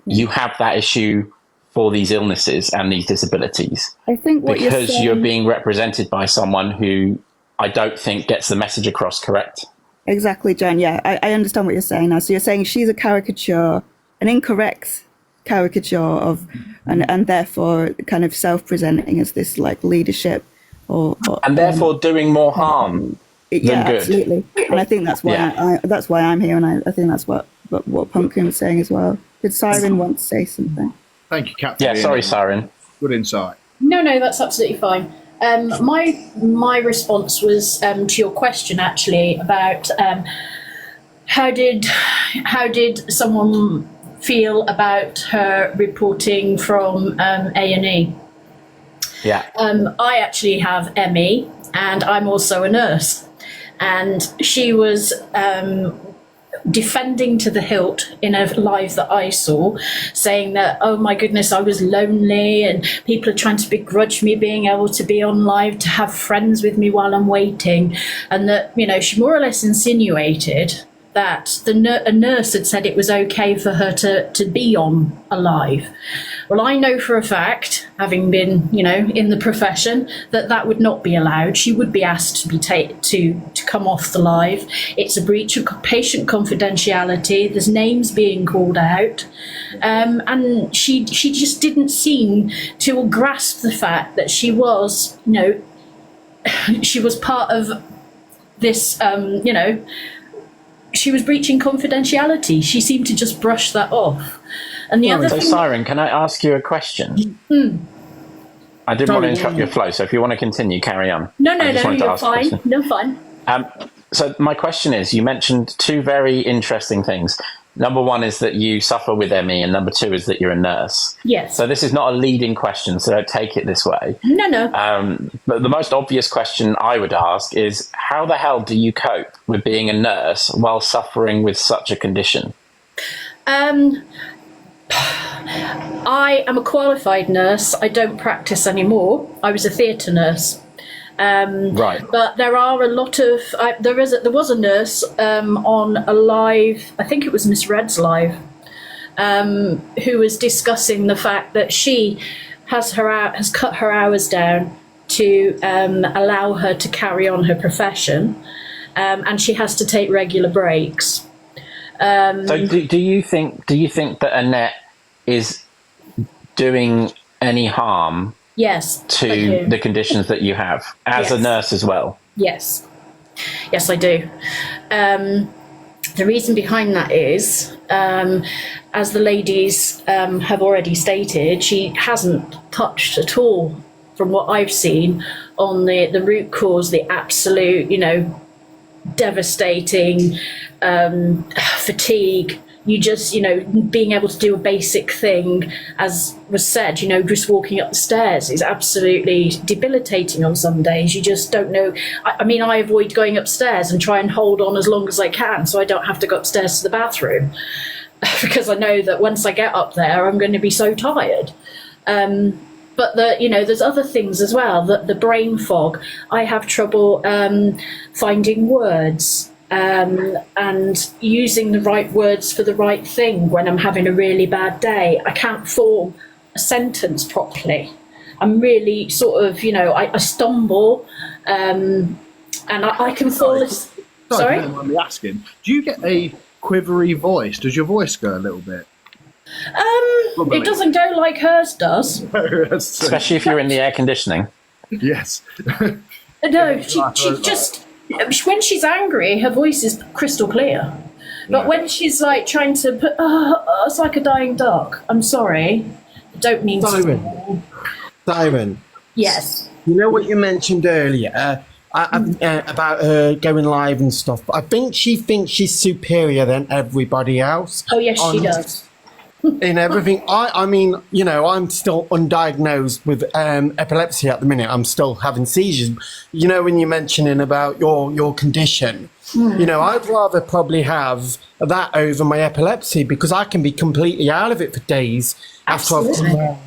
you have that issue for these illnesses and these disabilities. I think because you're being represented by someone who I don't think gets the message across correct. Exactly, Jen. Yeah, I understand what you're saying now. So you're saying she's a caricature, an incorrect caricature of, and therefore kind of self-presenting as this like leadership and therefore doing more harm than good. Absolutely. And I think that's why that's why I'm here, and I think that's what Pumpkin was saying as well. Did Siren want to say something? Thank you, Kat. Yeah, sorry, Siren. Good insight. No, that's absolutely fine. My response was to your question actually about how did someone feel about her reporting from A&E. Yeah. I actually have ME, and I'm also a nurse, and she was defending to the hilt in a live that I saw, saying that, oh my goodness, I was lonely and people are trying to begrudge me being able to be on live to have friends with me while I'm waiting, and that, you know, she more or less insinuated that a nurse had said it was okay for her to be on a live. Well, I know for a fact, having been, you know, in the profession, that would not be allowed. She would be asked to be to come off the live. It's a breach of patient confidentiality. There's names being called out, and she just didn't seem to grasp the fact that she was, you know, she was part of this, you know. She was breaching confidentiality. She seemed to just brush that off. And the other thing... Siren, can I ask you a question? I didn't want to interrupt your flow, so if you want to continue, carry on. No, you're fine. No, fine. So my question is, you mentioned two very interesting things. Number one is that you suffer with ME, and number two is that you're a nurse. Yes. So this is not a leading question, so don't take it this way. No. But the most obvious question I would ask is, how the hell do you cope with being a nurse while suffering with such a condition? I am a qualified nurse. I don't practice anymore. I was a theatre nurse. Right. But there are a lot of there was a nurse on a live, I think it was Miss Red's live, who was discussing the fact that she has cut her hours down to allow her to carry on her profession, and she has to take regular breaks. So do you think that Annette is doing any harm? Yes. To the conditions that you have as a nurse as well? Yes, I do. The reason behind that is, as the ladies have already stated, she hasn't touched at all, from what I've seen, on the root cause, the absolute, you know, devastating fatigue. You just, you know, being able to do a basic thing, as was said, you know, just walking up the stairs is absolutely debilitating on some days. You just don't know. I mean, I avoid going upstairs and try and hold on as long as I can so I don't have to go upstairs to the bathroom because I know that once I get up there, I'm going to be so tired. But there's other things as well, the brain fog. I have trouble finding words. And using the right words for the right thing when I'm having a really bad day. I can't form a sentence properly. I'm really sort of, you know, I stumble, and I can fall asleep. Sorry? I don't mind me asking. Do you get a quivery voice? Does your voice go a little bit? It doesn't go like hers does. Especially if you're in the air conditioning. Yes. No, she just... When she's angry, her voice is crystal clear. But when she's like trying to put, it's like a dying duck. I'm sorry. I don't mean to. Siren. Yes. You know what you mentioned earlier about her going live and stuff? I think she thinks she's superior than everybody else. Oh, yes, she does. In everything. I mean, you know, I'm still undiagnosed with epilepsy at the minute. I'm still having seizures. You know, when you're mentioning about your condition, you know, I'd rather probably have that over my epilepsy because I can be completely out of it for days after I've come out.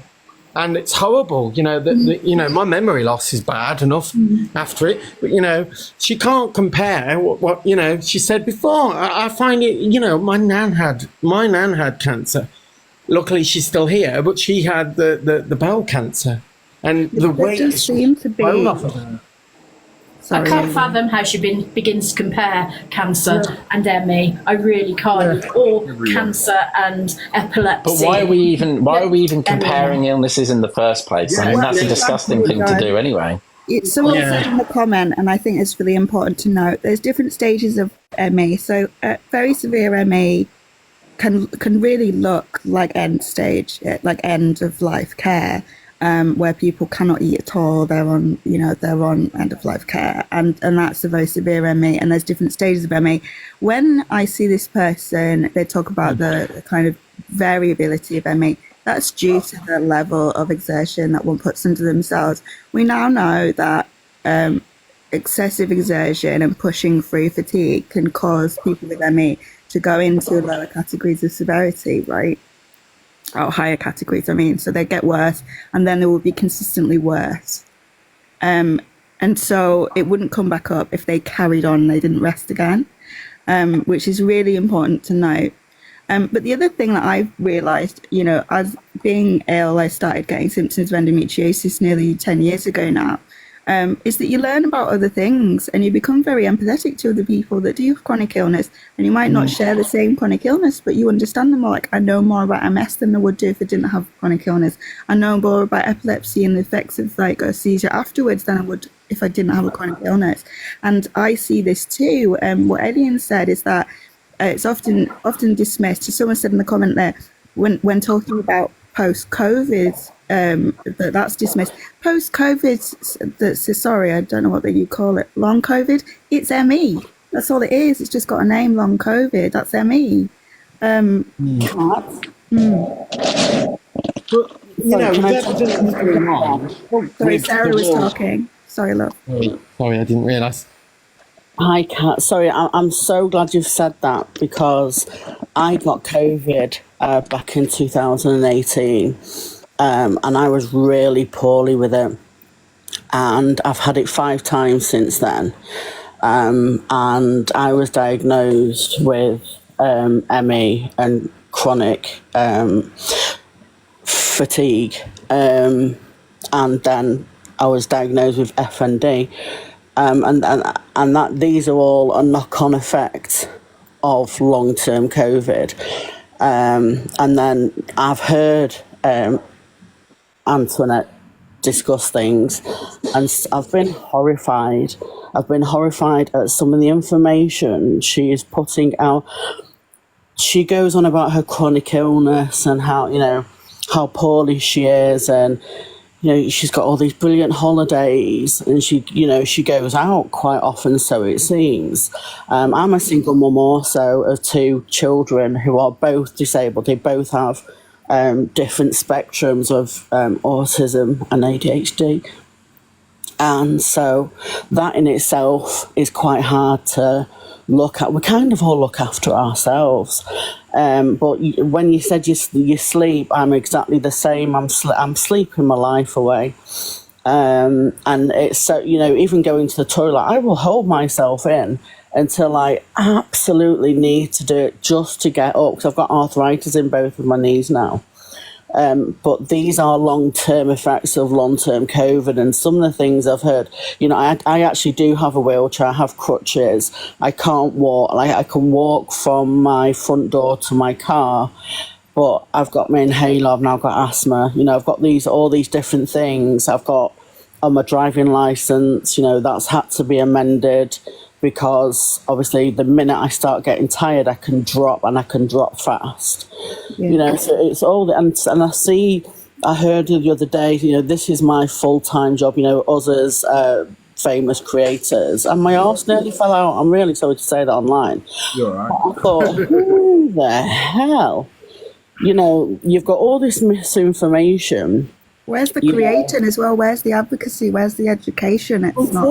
And it's horrible, you know, you know, my memory loss is bad enough after it. But, you know, she can't compare what you know, she said before. I find it, you know, my nan had cancer. Luckily, she's still here, but she had the bowel cancer, and the weight does seem to be. I can't fathom how she begins to compare cancer and ME. I really can't. Or cancer and epilepsy. But why are we even comparing illnesses in the first place? I mean, that's a disgusting thing to do anyway. Someone said in the comment, and I think it's really important to note, there's different stages of ME. So very severe ME can really look like end stage, like end of life care, where people cannot eat at all. They're on end of life care, and that's a very severe ME. And there's different stages of ME. When I see this person, they talk about the kind of variability of ME. That's due to the level of exertion that one puts into themselves. We now know that excessive exertion and pushing through fatigue can cause people with ME to go into lower categories of severity, right? Or higher categories, I mean. So they get worse, and then they will be consistently worse. And so it wouldn't come back up if they carried on, they didn't rest again, which is really important to note. But the other thing that I've realised, as being ill, I started getting symptoms of endometriosis nearly 10 years ago now, is that you learn about other things and you become very empathetic to other people that do have chronic illness, and you might not share the same chronic illness, but you understand them more. Like, I know more about MS than I would do if I didn't have chronic illness. I know more about epilepsy and the effects of like a seizure afterwards than I would if I didn't have a chronic illness. And I see this too. What Elian said is that it's often dismissed. So someone said in the comment there, when talking about post-COVID, that's dismissed. Post-COVID, sorry, I don't know what you call it. Long COVID, it's ME. That's all it is. It's just got a name, long COVID. That's ME. Sorry, Sarah was talking. Sorry, love. Sorry, I didn't realise. Hi, Kat. Sorry, I'm so glad you've said that, because I got COVID back in 2018, and I was really poorly with it, and I've had it 5 times since then, and I was diagnosed with ME and chronic fatigue, and then I was diagnosed with FND. And that these are all a knock-on effect of long-term COVID. And then I've heard Antoinette discuss things, and I've been horrified. I've been horrified at some of the information she is putting out. She goes on about her chronic illness and how poorly she is, and she's got all these brilliant holidays, and she goes out quite often, so it seems. I'm a single mum also of 2 children who are both disabled. They both have different spectrums of autism and ADHD. And so that in itself is quite hard to look at. We kind of all look after ourselves. But when you said you sleep, I'm exactly the same. I'm sleeping my life away. And it's so, even going to the toilet, I will hold myself in until I absolutely need to do it just to get up, because I've got arthritis in both of my knees now. But these are long-term effects of long-term COVID, and some of the things I've heard, I actually do have a wheelchair, I have crutches, I can't walk, I can walk from my front door to my car, but I've got my inhaler, I've now got asthma, I've got all these different things. I've got on my driving licence, that's had to be amended, because obviously the minute I start getting tired, I can drop fast. Yeah. So it's all, and I heard the other day, this is my full-time job, us as famous creators, and my arse nearly fell out. I'm really sorry to say that online. You're all right. I thought, who the hell? You've got all this misinformation. Where's the creating as well? Where's the advocacy? Where's the education? It's not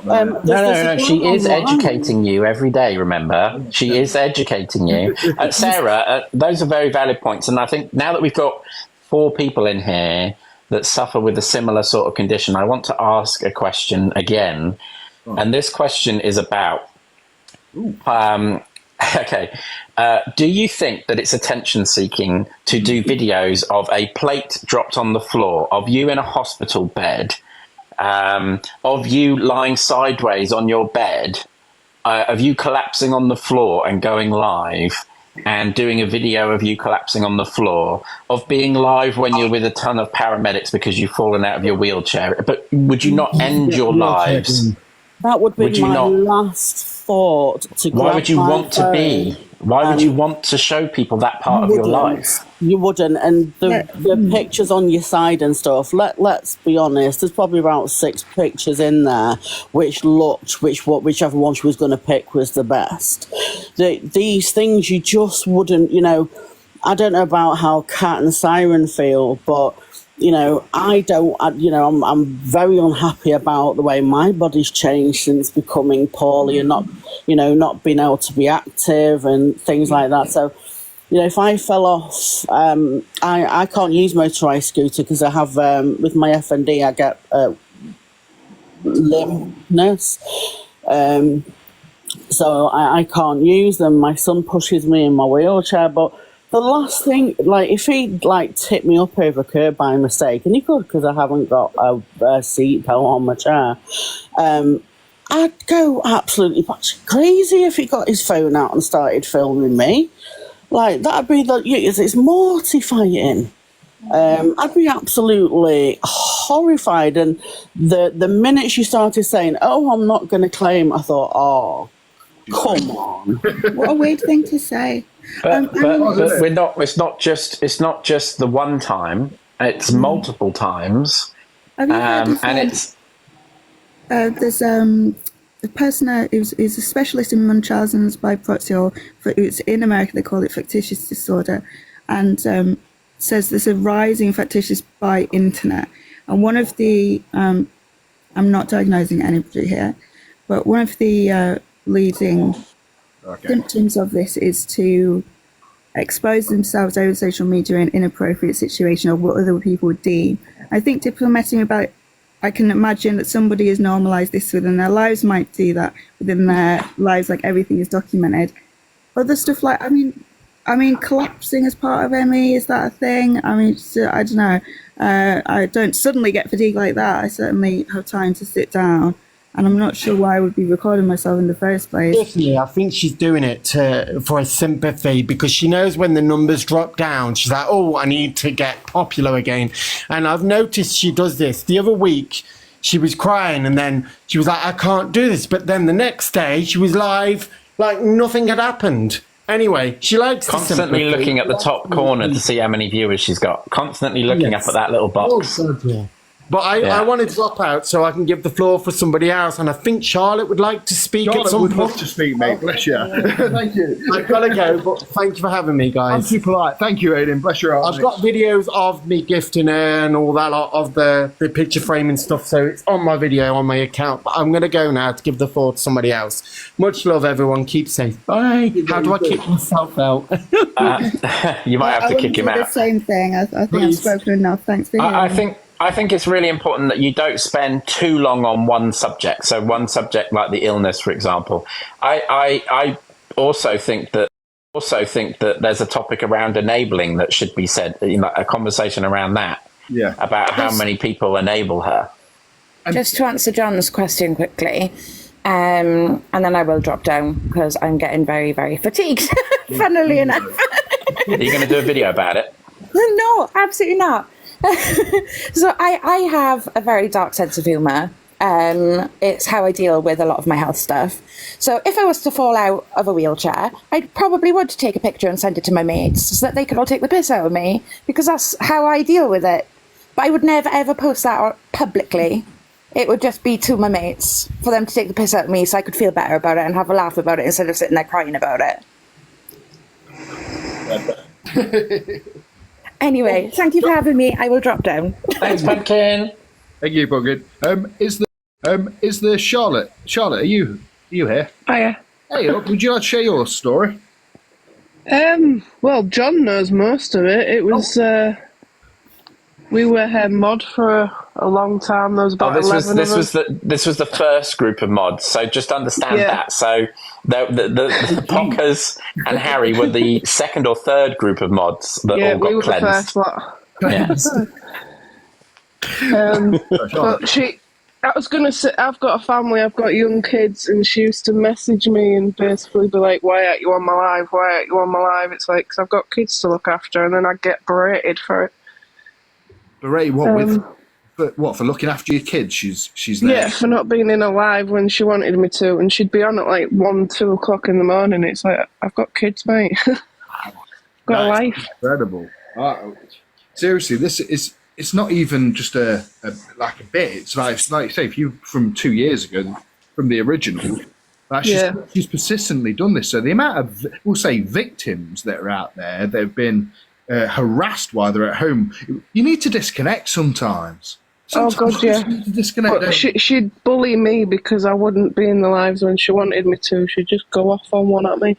there. No. She is educating you every day, remember? She is educating you. Sarah, those are very valid points. And I think now that we've got 4 people in here that suffer with a similar sort of condition, I want to ask a question again. And this question is about... do you think that it's attention-seeking to do videos of a plate dropped on the floor, of you in a hospital bed, of you lying sideways on your bed, of you collapsing on the floor and going live, and doing a video of you collapsing on the floor, of being live when you're with a ton of paramedics because you've fallen out of your wheelchair. But would you not end your lives? That would be my last thought. Why would you want to be? Why would you want to show people that part of your life? You wouldn't. And the pictures on your side and stuff, let's be honest, there's probably about 6 pictures in there which looked, whichever one she was going to pick was the best. These things you just wouldn't, I don't know about how Cat and Siren feel, but I'm very unhappy about the way my body's changed since becoming poorly and not being able to be active and things like that. So, if I fell off, I can't use motorised scooter because I have, with my FND, I get limbness. So I can't use them. My son pushes me in my wheelchair, but the last thing, if he tipped me up over a curb by mistake, and he could because I haven't got a seat belt on my chair, I'd go absolutely crazy if he got his phone out and started filming me. That'd be it's mortifying. I'd be absolutely horrified. And the minute she started saying, "Oh, I'm not going to claim," I thought, "Oh, come on." What a weird thing to say. But we're not. It's not just the one time. It's multiple times. Have you heard of, and it's there's a person who's a specialist in Munchausen's by proxy, or it's in America they call it factitious disorder, and says there's a rising factitious by internet. And one of the I'm not diagnosing anybody here, but one of the leading symptoms of this is to expose themselves over social media in inappropriate situation or what other people would deem. I think diplomating about it, I can imagine that somebody has normalised this within their lives, might do that within their lives, everything is documented. Other stuff I mean, collapsing as part of ME, is that a thing? I mean, I don't know. I don't suddenly get fatigue like that. I certainly have time to sit down. And I'm not sure why I would be recording myself in the first place. Definitely, I think she's doing it for a sympathy because she knows when the numbers drop down, she's like, "Oh, I need to get popular again." And I've noticed she does this. The other week, she was crying and then she was like, "I can't do this." But then the next day, she was live like nothing had happened. Anyway, she likes constantly looking at the top corner to see how many viewers she's got. Constantly looking up at that little box. Oh, God, yeah. But I want to drop out so I can give the floor for somebody else, and I think Charlotte would like to speak at some point. Would love to speak, mate. Bless you. Thank you. I've got to go, but thank you for having me, guys. I'm too polite. Thank you, Aidan. Bless your heart. I've got videos of me gifting her and all that lot of the picture framing stuff, so it's on my video on my account. But I'm going to go now to give the floor to somebody else. Much love, everyone. Keep safe. Bye. How do I kick myself out? You might have to kick him out. The same thing. I think I've spoken enough. Thanks for hearing. I think it's really important that you don't spend too long on one subject. So one subject like the illness, for example. I also think that there's a topic around enabling that should be said. A conversation around that. Yeah. About how many people enable her. Just to answer John's question quickly, and then I will drop down because I'm getting very, very fatigued. Funnily enough. Are you going to do a video about it? No, absolutely not. So I have a very dark sense of humour. It's how I deal with a lot of my health stuff. So if I was to fall out of a wheelchair, I probably would take a picture and send it to my mates so that they could all take the piss out of me, because that's how I deal with it. But I would never ever post that publicly. It would just be to my mates for them to take the piss out of me so I could feel better about it and have a laugh about it instead of sitting there crying about it. Anyway, thank you for having me. I will drop down. Thanks, Pumpkin. Thank you, Pumpkin. Is there Charlotte? Charlotte, are you here? Hiya. Hey, would you like to share your story? Well, John knows most of it. It was we were mod for a long time. There was about 11 this was the first group of mods. So just understand that. So the Pockers and Harry were the second or third group of mods that all got we were cleansed. the first lot. Yes. But I was going to say, I've got a family, I've got young kids, and she used to message me and basically be like, why aren't you on my live? Why aren't you on my live? It's like, because I've got kids to look after, and then I get berated for it. Berated what, for looking after your kids? She's there? Yeah, for not being in a live when she wanted me to, and she'd be on at like 1, 2 o'clock in the morning. It's like, I've got kids, mate. Got a life. Incredible. Seriously, it's not even just a bit. It's like you say, if you from 2 years ago, from the original, she's persistently done this. So the amount of, we'll say, victims that are out there, they've been harassed while they're at home. You need to disconnect sometimes. God, yeah. You need to disconnect. But she'd bully me because I wouldn't be in the lives when she wanted me to. She'd just go off on one at me. If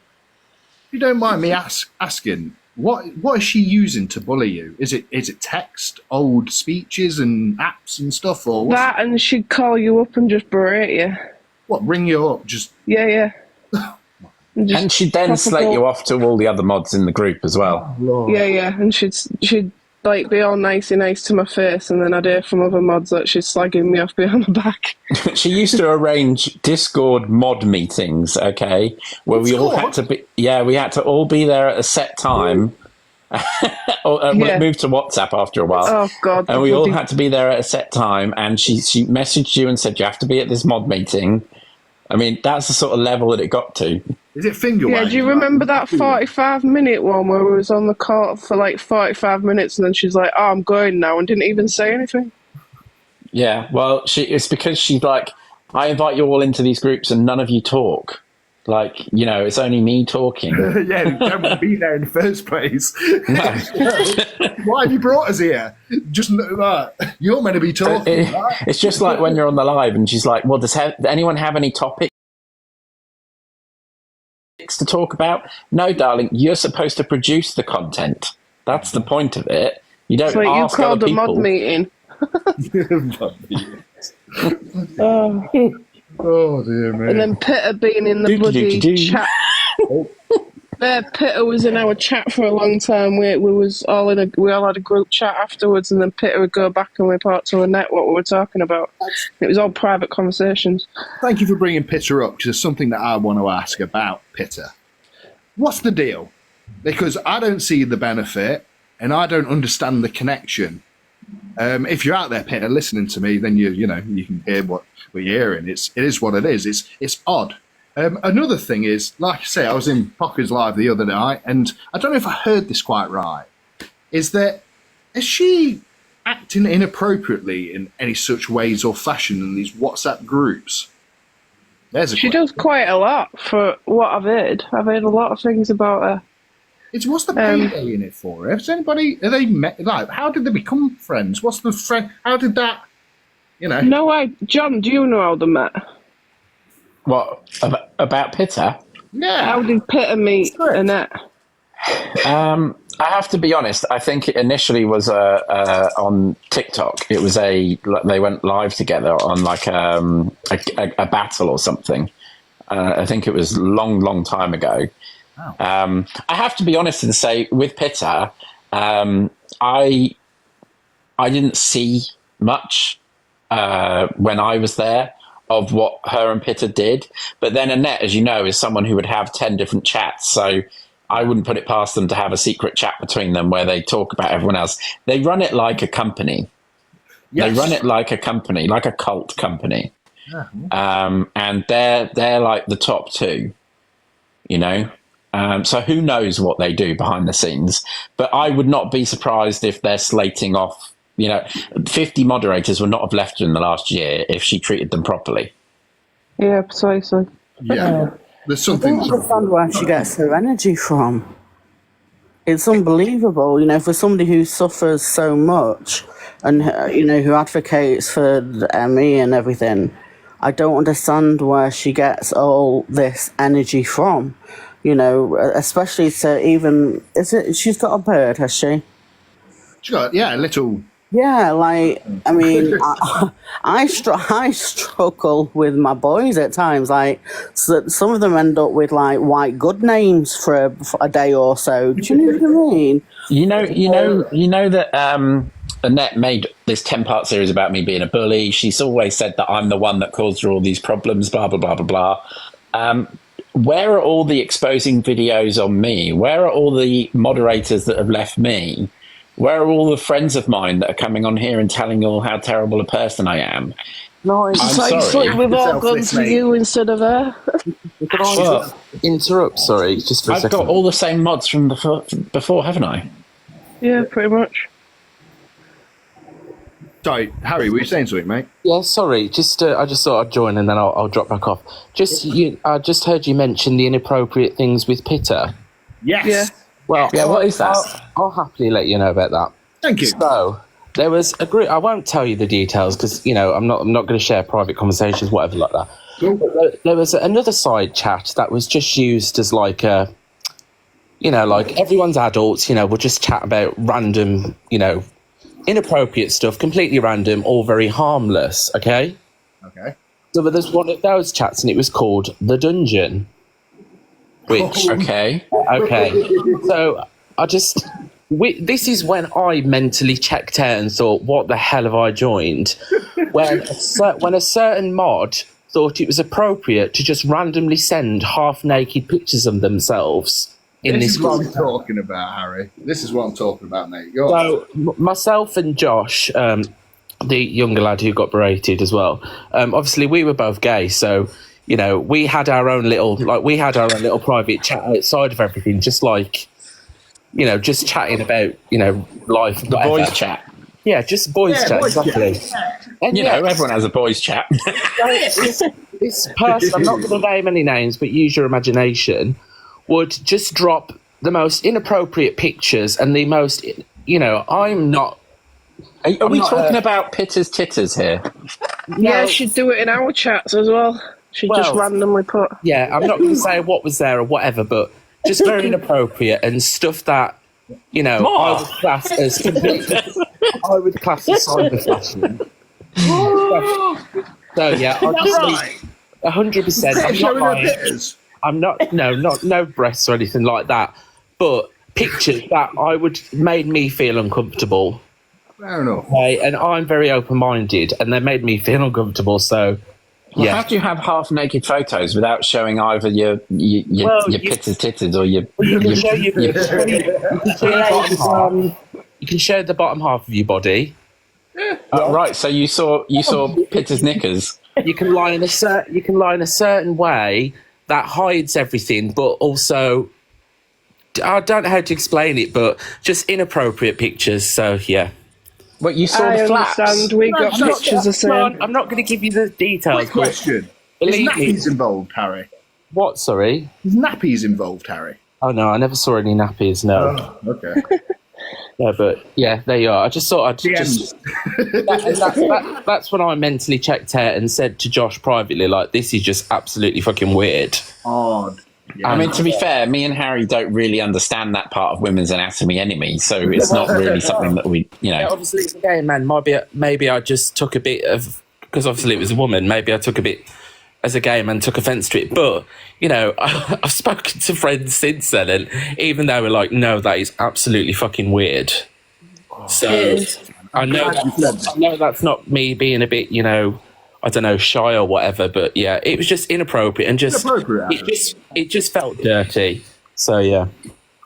you don't mind me asking, what is she using to bully you? Is it text, old speeches and apps and stuff, or that? And she'd call you up and just berate you. What, ring you up? Just yeah. And she'd then slate you off to all the other mods in the group as well. Oh, yeah. And she'd like be all nicey nice to my face, and then I'd hear from other mods that she's slagging me off behind my back. She used to arrange Discord mod meetings, okay, where we all had to be. Yeah, we had to all be there at a set time. It moved to WhatsApp after a while. Oh God! And we all had to be there at a set time. And she messaged you and said you have to be at this mod meeting. I mean, that's the sort of level that it got to. Is it finger wagging? Yeah, do you remember that 45-minute one where we was on the call for like 45 minutes and then she's like, oh, I'm going now, and didn't even say anything? Yeah, well, it's because she's like, I invite you all into these groups and none of you talk. Like, it's only me talking. Yeah, you don't want to be there in the first place. No. Why have you brought us here? Just you're meant to be talking. It's just like when you're on the live and she's like, well, does anyone have any topics to talk about? No, darling, you're supposed to produce the content. That's the point of it. You don't ask you other called a people. mod meeting. Oh dear me. And then Peter being in the bloody chat. Peter was in our chat for a long time. We all had a group chat afterwards, and then Peter would go back and report to Annette what we were talking about. It was all private conversations. Thank you for bringing Peter up, because there's something that I want to ask about Peter. What's the deal? Because I don't see the benefit, and I don't understand the connection. If you're out there, Peter, listening to me, then you can hear what we're hearing. It is what it is. It's odd. Another thing is, like I say, I was in Pocker's Live the other night, and I don't know if I heard this quite right. Is she acting inappropriately in any such ways or fashion in these WhatsApp groups? She does quite a lot for what I've heard. I've heard a lot of things about her. What's the payday in it for? Are they met? Like, how did they become friends? What's the friend? How did that? No, John, do you know how they met? What about Peter? Yeah. How did Peter meet Annette? I have to be honest. I think it initially was on TikTok. It was they went live together on like a battle or something. I think it was long time ago. Oh. I have to be honest and say with Peter, I didn't see much when I was there of what her and Peter did. But then Annette, as you know, is someone who would have 10 different chats. So I wouldn't put it past them to have a secret chat between them where they talk about everyone else. They run it like a company. Yes. They run it like a company, like a cult company. Uh-huh. And they're like the top two, so who knows what they do behind the scenes, but I would not be surprised if they're slating off, 50 moderators would not have left her in the last year if she treated them properly. Yeah, precisely. Yeah. There's something. I don't understand where she gets her energy from. It's unbelievable, for somebody who suffers so much and, who advocates for the ME and everything. I don't understand where she gets all this energy from. Especially to even, she's got a bird, has she? She's got, a little. Yeah, I struggle with my boys at times. So some of them end up with white good names for a day or so. Do you know what I mean? You know that Annette made this 10-part series about me being a bully. She's always said that I'm the one that caused her all these problems, blah, blah, blah, blah, blah. Where are all the exposing videos on me? Where are all the moderators that have left me? Where are all the friends of mine that are coming on here and telling you all how terrible a person I am? No, I'm It's sorry. like we've all gone to you instead of her. Could I just interrupt? Sorry, just for a I've second. got all the same mods from before, haven't I? Yeah, pretty much. Sorry, Harry, were you saying something, mate? Yeah, sorry. I just thought I'd join and then I'll drop back off. I just heard you mention the inappropriate things with Pitter. Yes. Yeah. Well, Yeah, what is that? I'll happily let you know about that. Thank you. So there was a group. I won't tell you the details because I'm not going to share private conversations, whatever like that. Cool. But there was another side chat that was just used as like a, like everyone's adults. We'll just chat about random, inappropriate stuff, completely random, all very harmless. Okay. Okay. So there's one of those chats, and it was called The Dungeon. Which Okay. So this is when I mentally checked out and thought, what the hell have I joined? When a certain mod thought it was appropriate to just randomly send half-naked pictures of themselves in This this is what group. I'm talking about, Harry. This is what I'm talking about, mate. Go So myself and Josh, the younger lad who got berated as well, obviously we were both gay, so we had our own little private chat outside of everything, just like just chatting about life, The whatever. boys chat. Yeah, just boys chat, exactly. And Everyone has a boys chat. this person, I'm not going to name any names, but use your imagination, would just drop the most inappropriate pictures and the most, I'm not. Are we talking about Pitter's Titters here? Yeah, she'd do it in our chats as well. She'd just randomly put. Yeah, I'm not going to say what was there or whatever, but just very inappropriate and stuff that, I would class as completely. I would class as cyber fashion. So yeah, I just 100%. I'm not lying. I'm not no breasts or anything like that, but pictures that made me feel uncomfortable. Fair enough. Okay, and I'm very open-minded, and they made me feel uncomfortable. So, Well, how do you have half-naked photos without showing either your Pitter's Titters or your? You can show you can show the bottom half of your body. Right. So you saw Pitter's knickers. You can lie in a certain way that hides everything, but also I don't know how to explain it, but just inappropriate pictures. So yeah. What you saw the flaps? Understand. We got pictures the same. I'm not going to give you the details. Quick question. Is nappies involved, Harry? What? Sorry. Is nappies involved, Harry? Oh no, I never saw any nappies. No. Oh, okay. No, but yeah, there you are. I just thought I'd just. That's when I mentally checked out and said to Josh privately, like, this is just absolutely fucking weird. Odd. Yeah. I mean, to be fair, me and Harry don't really understand that part of women's anatomy anyway, so it's not really something that we, Yeah, obviously, it's a gay man. Maybe I just took a bit of, because obviously it was a woman. Maybe I took a bit as a gay man, took offence to it. But I've spoken to friends since then, and even they were like, "No, that is absolutely fucking weird." So I know that's not me being a bit, I don't know, shy or whatever, but yeah, it was just inappropriate and it just felt dirty. So yeah.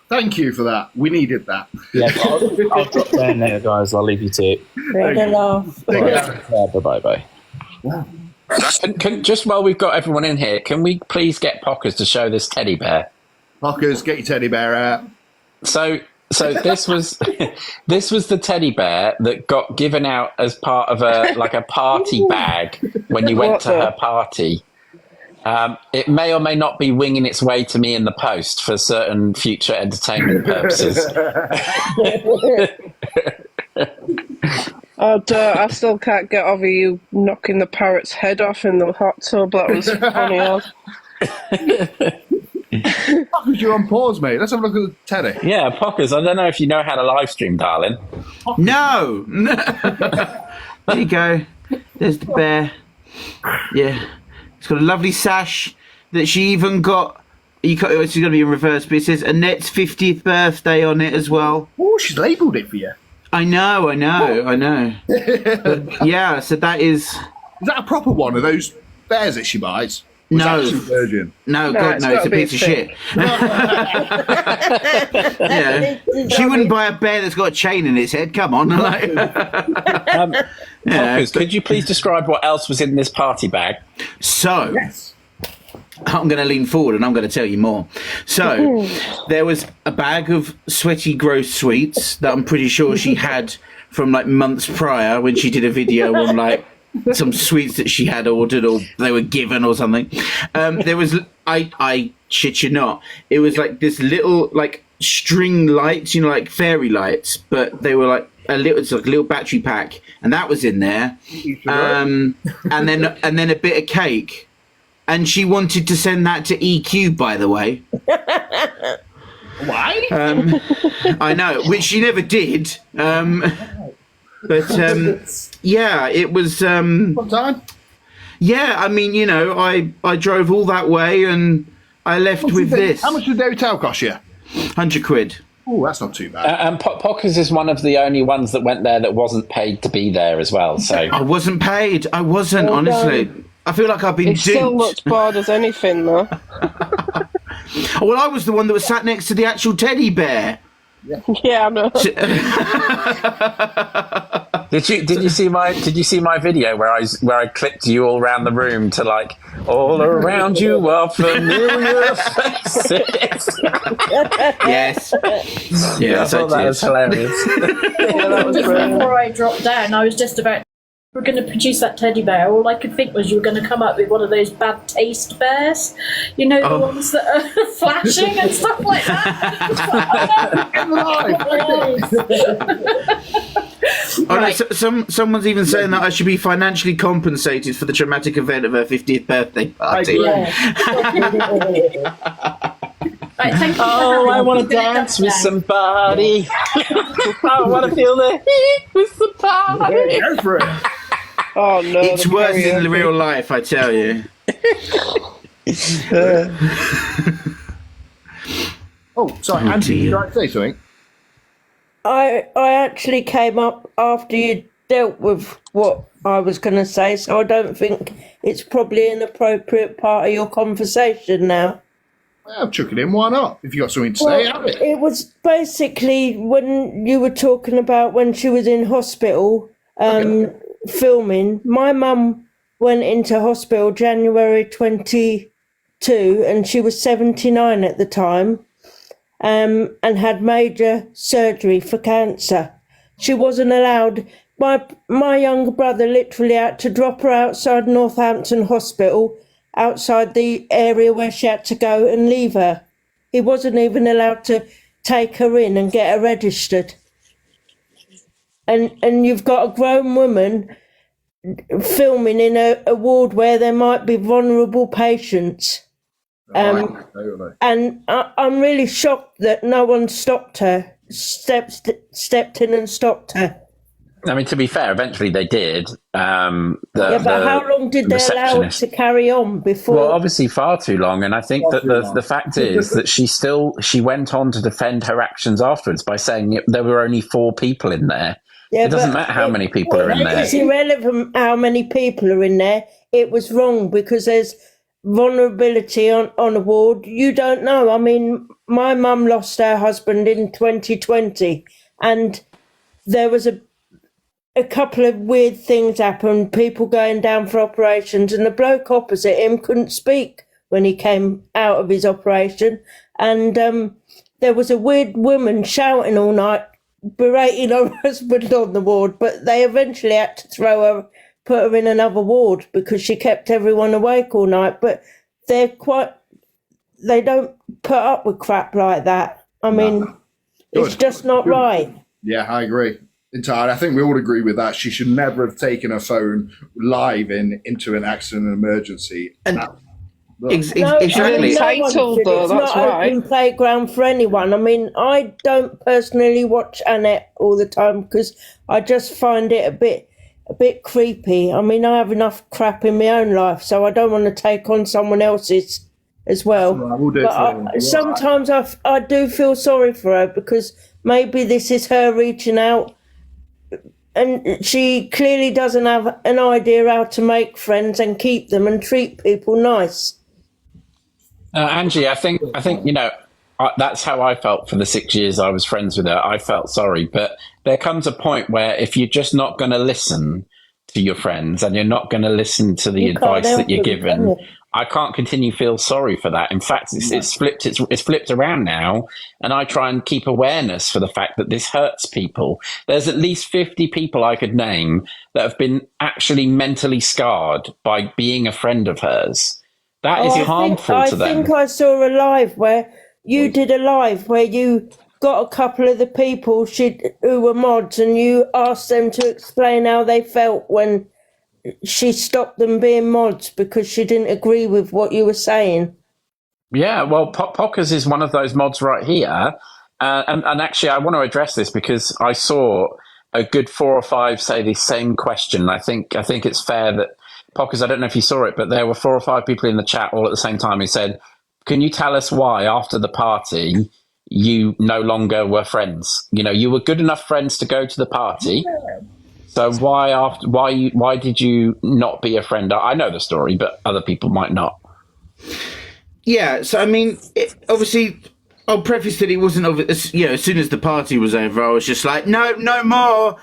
Thank you for that. We needed that. Yeah, I'll drop down there, guys. I'll leave you to it. Bye. Just while we've got everyone in here, can we please get Pockers to show this teddy bear? Pockers, get your teddy bear out. So this was the teddy bear that got given out as part of a party bag when you went to her party. It may or may not be winging its way to me in the post for certain future entertainment purposes. I still can't get over you knocking the parrot's head off in the hot tub. That was funny. Pockers, you're on pause, mate. Let's have a look at the teddy. Yeah, Pockers, I don't know if you know how to live stream, darling. No! There you go. There's the bear. Yeah. It's got a lovely sash that she even got. It's going to be in reverse, but it says Annette's 50th birthday on it as well. Oh, she's labelled it for you. I know. But, yeah, so that is... Is that a proper one of those bears that she buys? Was No. that virgin? No, God, no, it's a piece of shit. Yeah. She wouldn't buy a bear that's got a chain in its head. Come on. Pockers, could you please describe what else was in this party bag? So, I'm going to lean forward and I'm going to tell you more. So, there was a bag of sweaty, gross sweets that I'm pretty sure she had from like months prior when she did a video on like some sweets that she had ordered or they were given or something. There was, I shit you not, it was like this little like string lights, you know, like fairy lights, but they were like it's like a little battery pack, and that was in there. And then a bit of cake, and she wanted to send that to EQ, by the way. Why? I know, which she never did. But yeah, it was. What time? Yeah, I mean, you know, I drove all that way and I left with this. How much did the hotel cost you? £100. Oh, that's not too bad. And Pockers is one of the only ones that went there that wasn't paid to be there as well. So I wasn't paid. I wasn't, honestly. I feel like I've been It still duped. looks bored as anything, though. Well, I was the one that was sat next to the actual teddy bear. Yeah, I know. Did you see my video where I clipped you all around the room to like all around you are familiar faces? Yes. Yeah, I thought that was hilarious. Yeah, that was Just brilliant. before I dropped down, I was just about. We're going to produce that teddy bear. All I could think was you were going to come up with one of those bad taste bears, you know, the ones that are flashing and stuff like that. Someone's even saying that I should be financially compensated for the traumatic event of her 50th birthday party. Right, thank you. Oh, I want to dance with somebody. I want to feel the heat with somebody. Go for it. Oh, no. It's the worse in karaoke. real life, I tell you. Oh, sorry, Andy, did you like to say something? I actually came up after you dealt with what I was going to say, so I don't think it's probably an appropriate part of your conversation now. Well, chuck it in, why not? If you got something to say, have it. It was basically when you were talking about when she was in hospital filming. My mum went into hospital January 22 and she was 79 at the time and had major surgery for cancer. She wasn't allowed. My younger brother literally had to drop her outside Northampton Hospital, outside the area where she had to go, and leave her. He wasn't even allowed to take her in and get her registered. And you've got a grown woman filming in a ward where there might be vulnerable patients. Totally. And I'm really shocked that no one stopped her, stepped in and stopped her. I mean, to be fair, eventually they did. But how long did they allow it to carry on before? Well, obviously far too long, and I think that the fact is that she went on to defend her actions afterwards by saying there were only 4 people in there. Yeah, it doesn't matter how many people are in there. It's irrelevant how many people are in there. It was wrong because there's vulnerability on a ward. You don't know. I mean, my mum lost her husband in 2020 and there was a couple of weird things happened, people going down for operations, and the bloke opposite him couldn't speak when he came out of his operation. And there was a weird woman shouting all night, berating her husband on the ward, but they eventually had to put her in another ward because she kept everyone awake all night. But they don't put up with crap like that. I mean, it's just not right. Yeah, I agree entirely. I think we all agree with that. She should never have taken her phone live into an accident and emergency. Exactly. Entitled, though, It's that's not right. open playground for anyone. I mean, I don't personally watch Annette all the time because I just find it a bit creepy. I mean, I have enough crap in my own life, so I don't want to take on someone else's as well. But sometimes I do feel sorry for her because maybe this is her reaching out and she clearly doesn't have an idea how to make friends and keep them and treat people nice. Angie, I think that's how I felt for the 6 years I was friends with her. I felt sorry, but there comes a point where if you're just not going to listen to your friends and you're not going to listen to the advice that you're given, I can't continue to feel sorry for that. In fact, it's flipped around now, and I try and keep awareness for the fact that this hurts people. There's at least 50 people I could name that have been actually mentally scarred by being a friend of hers. That is harmful to them. I think I saw a live where you did a live where you got a couple of the people who were mods, and you asked them to explain how they felt when she stopped them being mods because she didn't agree with what you were saying. Yeah, well, Pockers is one of those mods right here. And actually, I want to address this because I saw a good 4 or 5 say the same question. I think it's fair that Pockers, I don't know if you saw it, but there were 4 or 5 people in the chat all at the same time who said, can you tell us why after the party you no longer were friends? You know, you were good enough friends to go to the party. So why did you not be a friend? I know the story, but other people might not. Yeah, so I mean, obviously, I'll preface that it wasn't as soon as the party was over, I was just like, no more.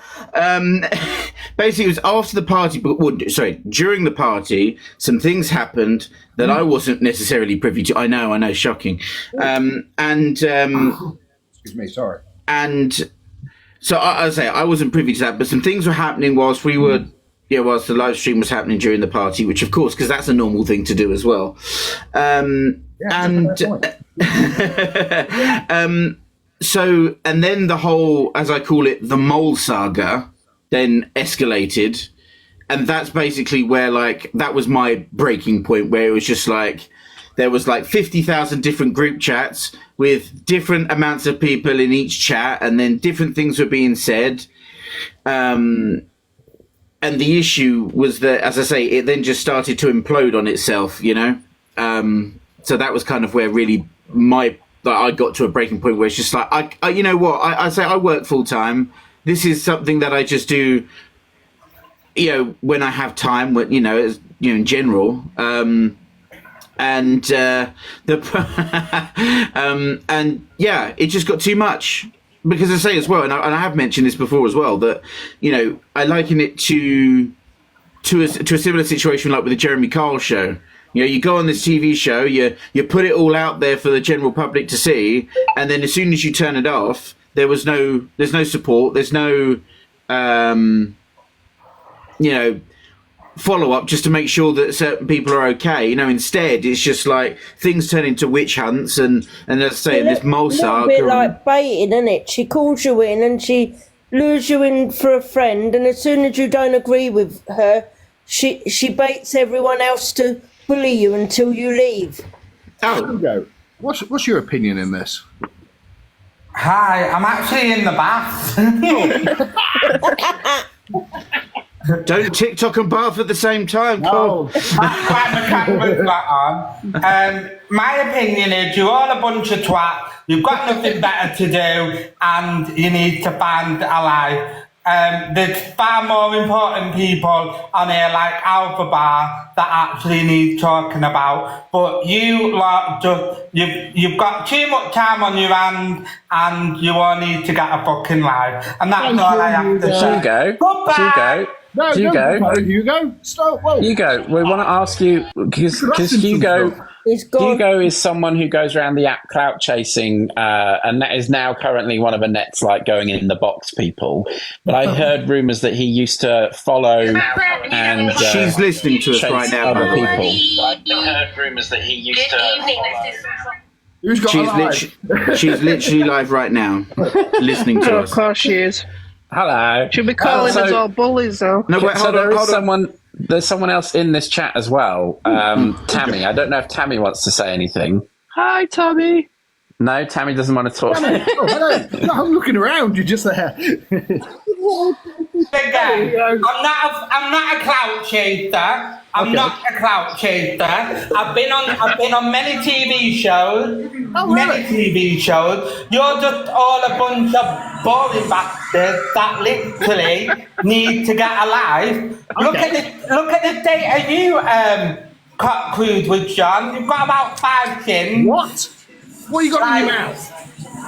Basically, it was after the party, during the party, some things happened that I wasn't necessarily privy to. I know, shocking. Excuse me, sorry. And so I wasn't privy to that, but some things were happening whilst whilst the live stream was happening during the party, which of course, because that's a normal thing to do as well. So, and then the whole, as I call it, the mole saga then escalated. And that's basically where, that was my breaking point, where it was just there was 50,000 different group chats with different amounts of people in each chat, and then different things were being said. And the issue was that, as I say, it then just started to implode on itself, so that was kind of where really I got to a breaking point where it's just I you know what, I say I work full time. This is something that I just do, when I have time, when, in general. And it just got too much. Because I say as well, and I have mentioned this before as well, that, I liken it to a similar situation like with the Jeremy Kyle show. You go on this TV show, you put it all out there for the general public to see, and then as soon as you turn it off, there's no support, there's no, follow up just to make sure that certain people are okay. Instead, it's just things turn into witch hunts, and as I say, this mole saga. It's a bit like baiting, isn't it? She calls you in and she lures you in for a friend, and as soon as you don't agree with her, she baits everyone else to bully you until you leave. Hugo, what's your opinion in this? Hi, I'm actually in the bath. Don't TikTok and bath at the same time, Cole. That's why the camera's not on. My opinion is you're all a bunch of twats. You've got nothing better to do, and you need to find a life. There's far more important people on here, like Alpha Bar, that actually need talking about. But you lot you've got too much time on your hand, and you all need to get a fucking life. And that's all I have to say. Hugo. Goodbye. Hugo. Stop. Whoa. Hugo, we want to ask you, because Hugo is someone who goes around the app clout chasing, and that is now currently one of Annette's going in the box people. But I heard rumours that he used to follow and she's listening to us right now, by the way. I heard rumours that he used to follow. She's literally live right now, listening to us. Of course she is. Hello. She'll be calling us all bullies, though. No, wait, hold on. There's someone else in this chat as well. Tammy. I don't know if Tammy wants to say anything. Hi, Tammy. No, Tammy doesn't want to talk. Hello. No, I'm looking around. You're just there. Again, I'm not a clout chaser. I'm not a clout chaser. I've been on many TV shows, many TV shows. You're just all a bunch of boring bastards that literally need to get a life. Okay. Look at the data you cruise with, John. You've got about 5 chins. What? What you got in your mouth?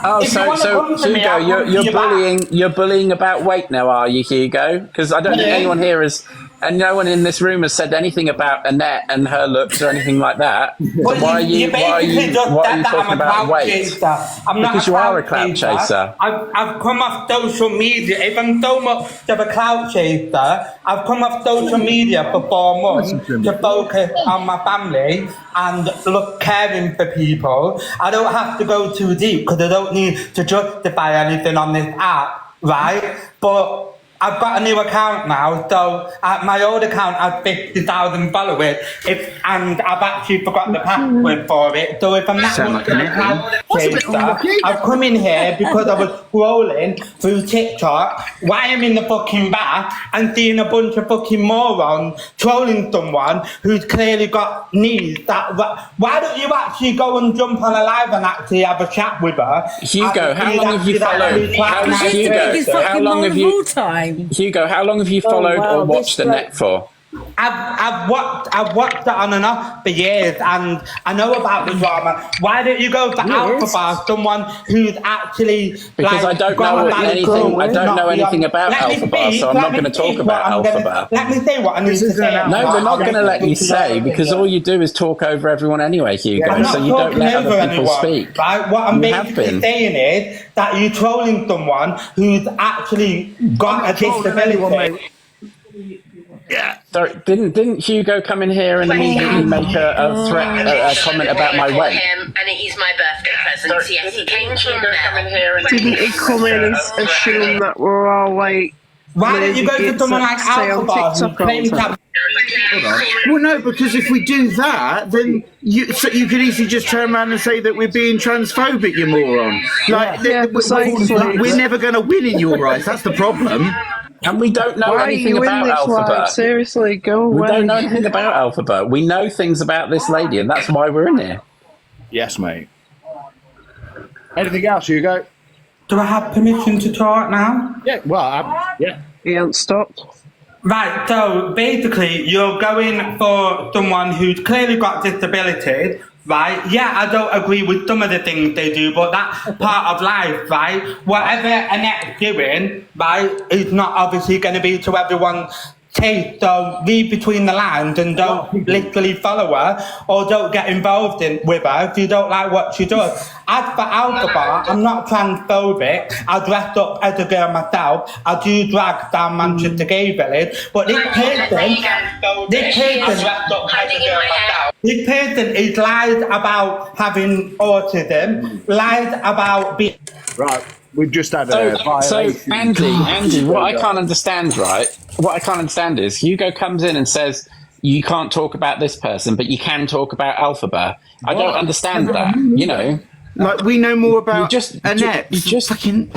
Oh, If you wanna so come to me, Hugo, I'll come to you're your back. you're bullying about weight now, are you, Hugo? Because I don't think anyone here is, and no one in this room has said anything about Annette and her looks or anything like that. Well, So why are you basically just said that talking I'm a about clout weight? chaser. I'm not Because a you are a clout clout chaser. I've come off social media. If I'm so much of a clout chaser, I've come off social media for 4 months to focus on my family and look caring for people. I don't have to go too deep because I don't need to justify anything on this app, right? But I've got a new account now, so my old account had 50,000 followers, and I've actually forgot the password for it. So if I'm not much of a clout chaser, I've come in here because I was scrolling through TikTok while I'm in the fucking bath and seeing a bunch of fucking morons trolling someone who's clearly got needs. Why don't you actually go and jump on a live and actually have a chat with her? Hugo, how long have you followed? How long have you? Hugo, how long have you followed or watched Annette for? I've watched it on and off for years, and I know about the drama. Why don't you go for Alpha Bar, someone who's actually Because I don't know anything. I don't know anything about Alpha Bar, so I'm not going to talk about Alpha Bar. Let me say what I need to say. No, we're not going to let you say because all you do is talk over everyone anyway, Hugo. So you don't let other people speak. Right? What I'm basically saying is that you're trolling someone who's actually got a disability. Yeah. Sorry, didn't Hugo come in here and immediately make a threat, a comment about my weight? And he's my birthday present. So yes, he came to Didn't he come in and assume that we're all like? Why don't you go to someone like Alpha Bar who claims to have? Well, no, because if we do that, then you could easily just turn around and say that we're being transphobic, you moron. Like, we're never going to win in your eyes. That's the problem. And we don't know anything about Alphabet. Seriously, go away. We don't know anything about Alphabet. We know things about this lady, and that's why we're in here. Yes, mate. Anything else, Hugo? Do I have permission to talk now? Yeah, well, yeah. He hasn't stopped. Right, so basically you're going for someone who's clearly got disabilities, right? Yeah, I don't agree with some of the things they do, but that's part of life, right? Whatever Annette's doing, right, is not obviously going to be to everyone's taste, so read between the lines and don't literally follow her or don't get involved with her if you don't like what she does. As for Alpha Bar, I'm not transphobic. I dress up as a girl myself. I do drag down Manchester Gay Village, but this person is lied about having autism, lied about being... Right, we've just had So Andy, what I can't understand, right? What I can't understand is Hugo comes in and says you can't talk about this person, but you can talk about Alphabet. I don't understand that, you know. Like, we know more about Annette. You just fucking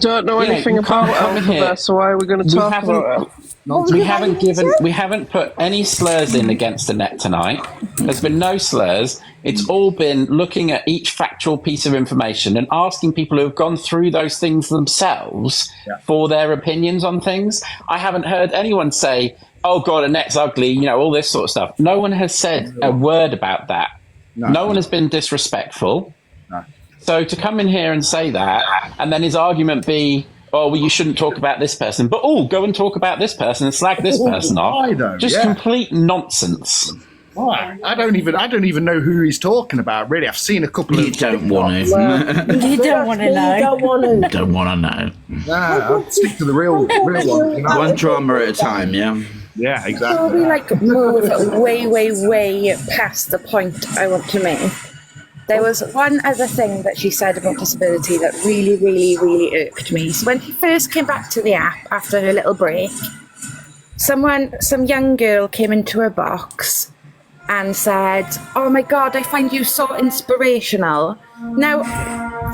don't know anything about Alphabet, so why are we going to talk about it? We haven't put any slurs in against Annette tonight. There's been no slurs. It's all been looking at each factual piece of information and asking people who have gone through those things themselves for their opinions on things. I haven't heard anyone say, oh God, Annette's ugly, you know, all this sort of stuff. No one has said a word about that. No one has been disrespectful. So to come in here and say that, and then his argument be, oh, well, you shouldn't talk about this person, but go and talk about this person and slag this person off. Just complete nonsense. Why? I don't even know who he's talking about. Really, I've seen a couple of. You don't want to. You don't want to know. Don't want to know. Nah, I'll stick to the real one. You know? One drama at a time. Yeah. Yeah, exactly. So we like move way past the point I want to make. There was one other thing that she said about disability that really irked me. So when she first came back to the app after her little break, some young girl came into her box and said, oh my God, I find you so inspirational. Now,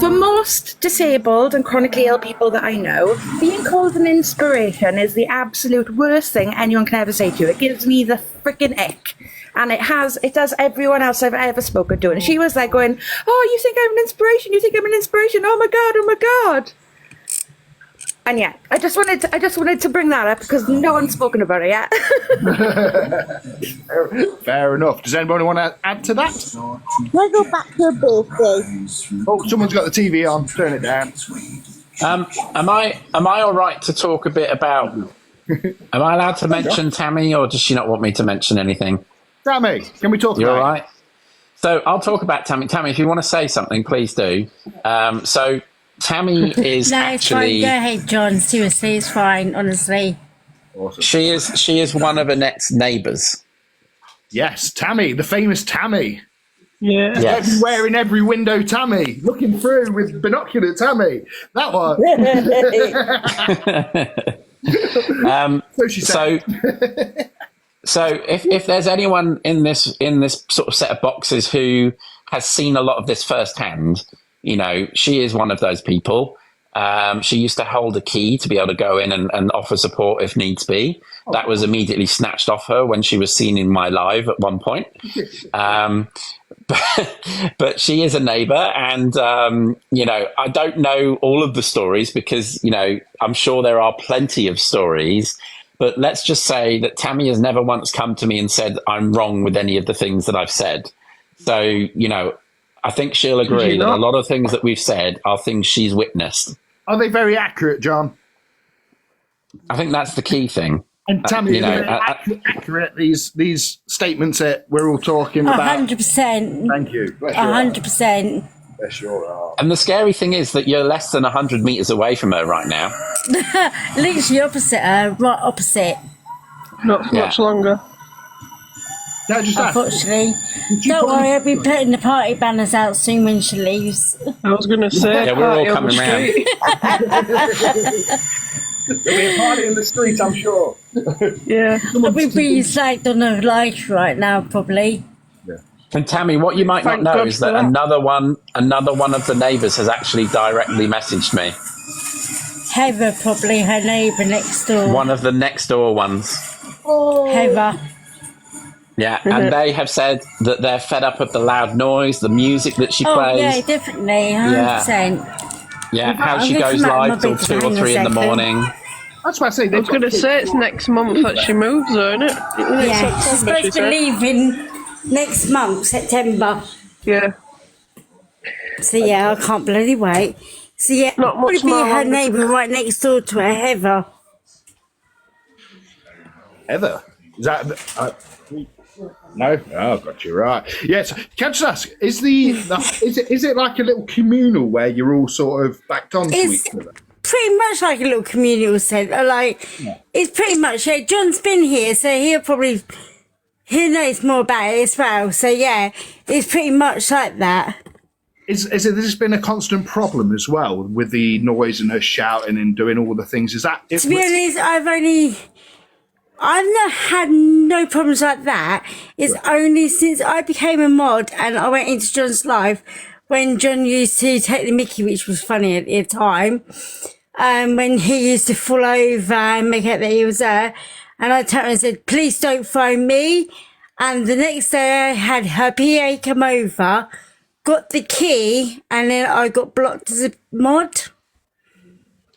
for most disabled and chronically ill people that I know, being called an inspiration is the absolute worst thing anyone can ever say to you. It gives me the freaking ick. and it has everyone else I've ever spoken to. And she was there going, "Oh, you think I'm an inspiration? You think I'm an inspiration? Oh my god!" And yeah, I just wanted to bring that up because no one's spoken about it yet. Fair enough. Does anybody want to add to that? Can I go back to a birthday? Oh, someone's got the TV on. Turn it down. Am I all right to talk a bit about? Am I allowed to mention Tammy, or does she not want me to mention anything? Tammy, can we talk? You're about all right. So I'll talk about Tammy. Tammy, if you want to say something, please do. So Tammy is no, actually. It's fine. Go ahead, John. Seriously, it's fine. Honestly. Awesome. She is one of Annette's neighbours. Yes, Tammy, the famous Tammy. Yeah. Yes. Everywhere in every window, Tammy. Looking through with binocular, Tammy. That one. So she said. So if there's anyone in this sort of set of boxes who has seen a lot of this firsthand, you know, she is one of those people. She used to hold a key to be able to go in and offer support if needs be. That was immediately snatched off her when she was seen in my live at one point. But she is a neighbour, and you know, I don't know all of the stories because, you know, I'm sure there are plenty of stories. But let's just say that Tammy has never once come to me and said I'm wrong with any of the things that I've said. So, you know, I think she'll agree that a lot of things that we've said are things she's witnessed. Are they very accurate, John? I think that's the key thing. And Tammy, you know, accurate these statements that we're all talking about. 100%. Thank you. 100%. Bless your heart. And the scary thing is that you're less than 100 metres away from her right now. Literally opposite her, right opposite. Not much longer. Unfortunately. Don't worry, I'll be putting the party banners out soon when she leaves. I was going to say, yeah, we're all coming round. There'll be a party in the street, I'm sure. Yeah. I'll be being slagged on her life right now, probably. And Tammy, what you might not know is that another one of the neighbours has actually directly messaged me. Heather, probably her neighbour next door. One of the next door ones. Heather. Yeah, and they have said that they're fed up of the loud noise, the music that she plays. Yeah, definitely, 100%. Yeah, how she goes live till 2 or 3 in the morning. That's what I say. I was going to say it's next month that she moves, isn't it? Yeah, she's supposed to be leaving next month, September. Yeah. So yeah, I can't bloody wait. So yeah, Not much probably be more her longer. neighbour right next door to her, Heather. Heather? Is that... no? Oh, got you right. Yes. Can I just ask, is it like a little communal where you're all sort of backed onto each other? Pretty much like a little communal centre. Like, it's pretty much, John's been here, so he knows more about it as well. So yeah, it's pretty much like that. Is this been a constant problem as well with the noise and her shouting and doing all the things? Is that... To be honest, I've not had no problems like that. It's only since I became a mod and I went into John's live when John used to take the mickey, which was funny at the time, when he used to fall over and make out that he was there. And I told him and said, please don't phone me. And the next day I had her PA come over, got the key, and then I got blocked as a mod.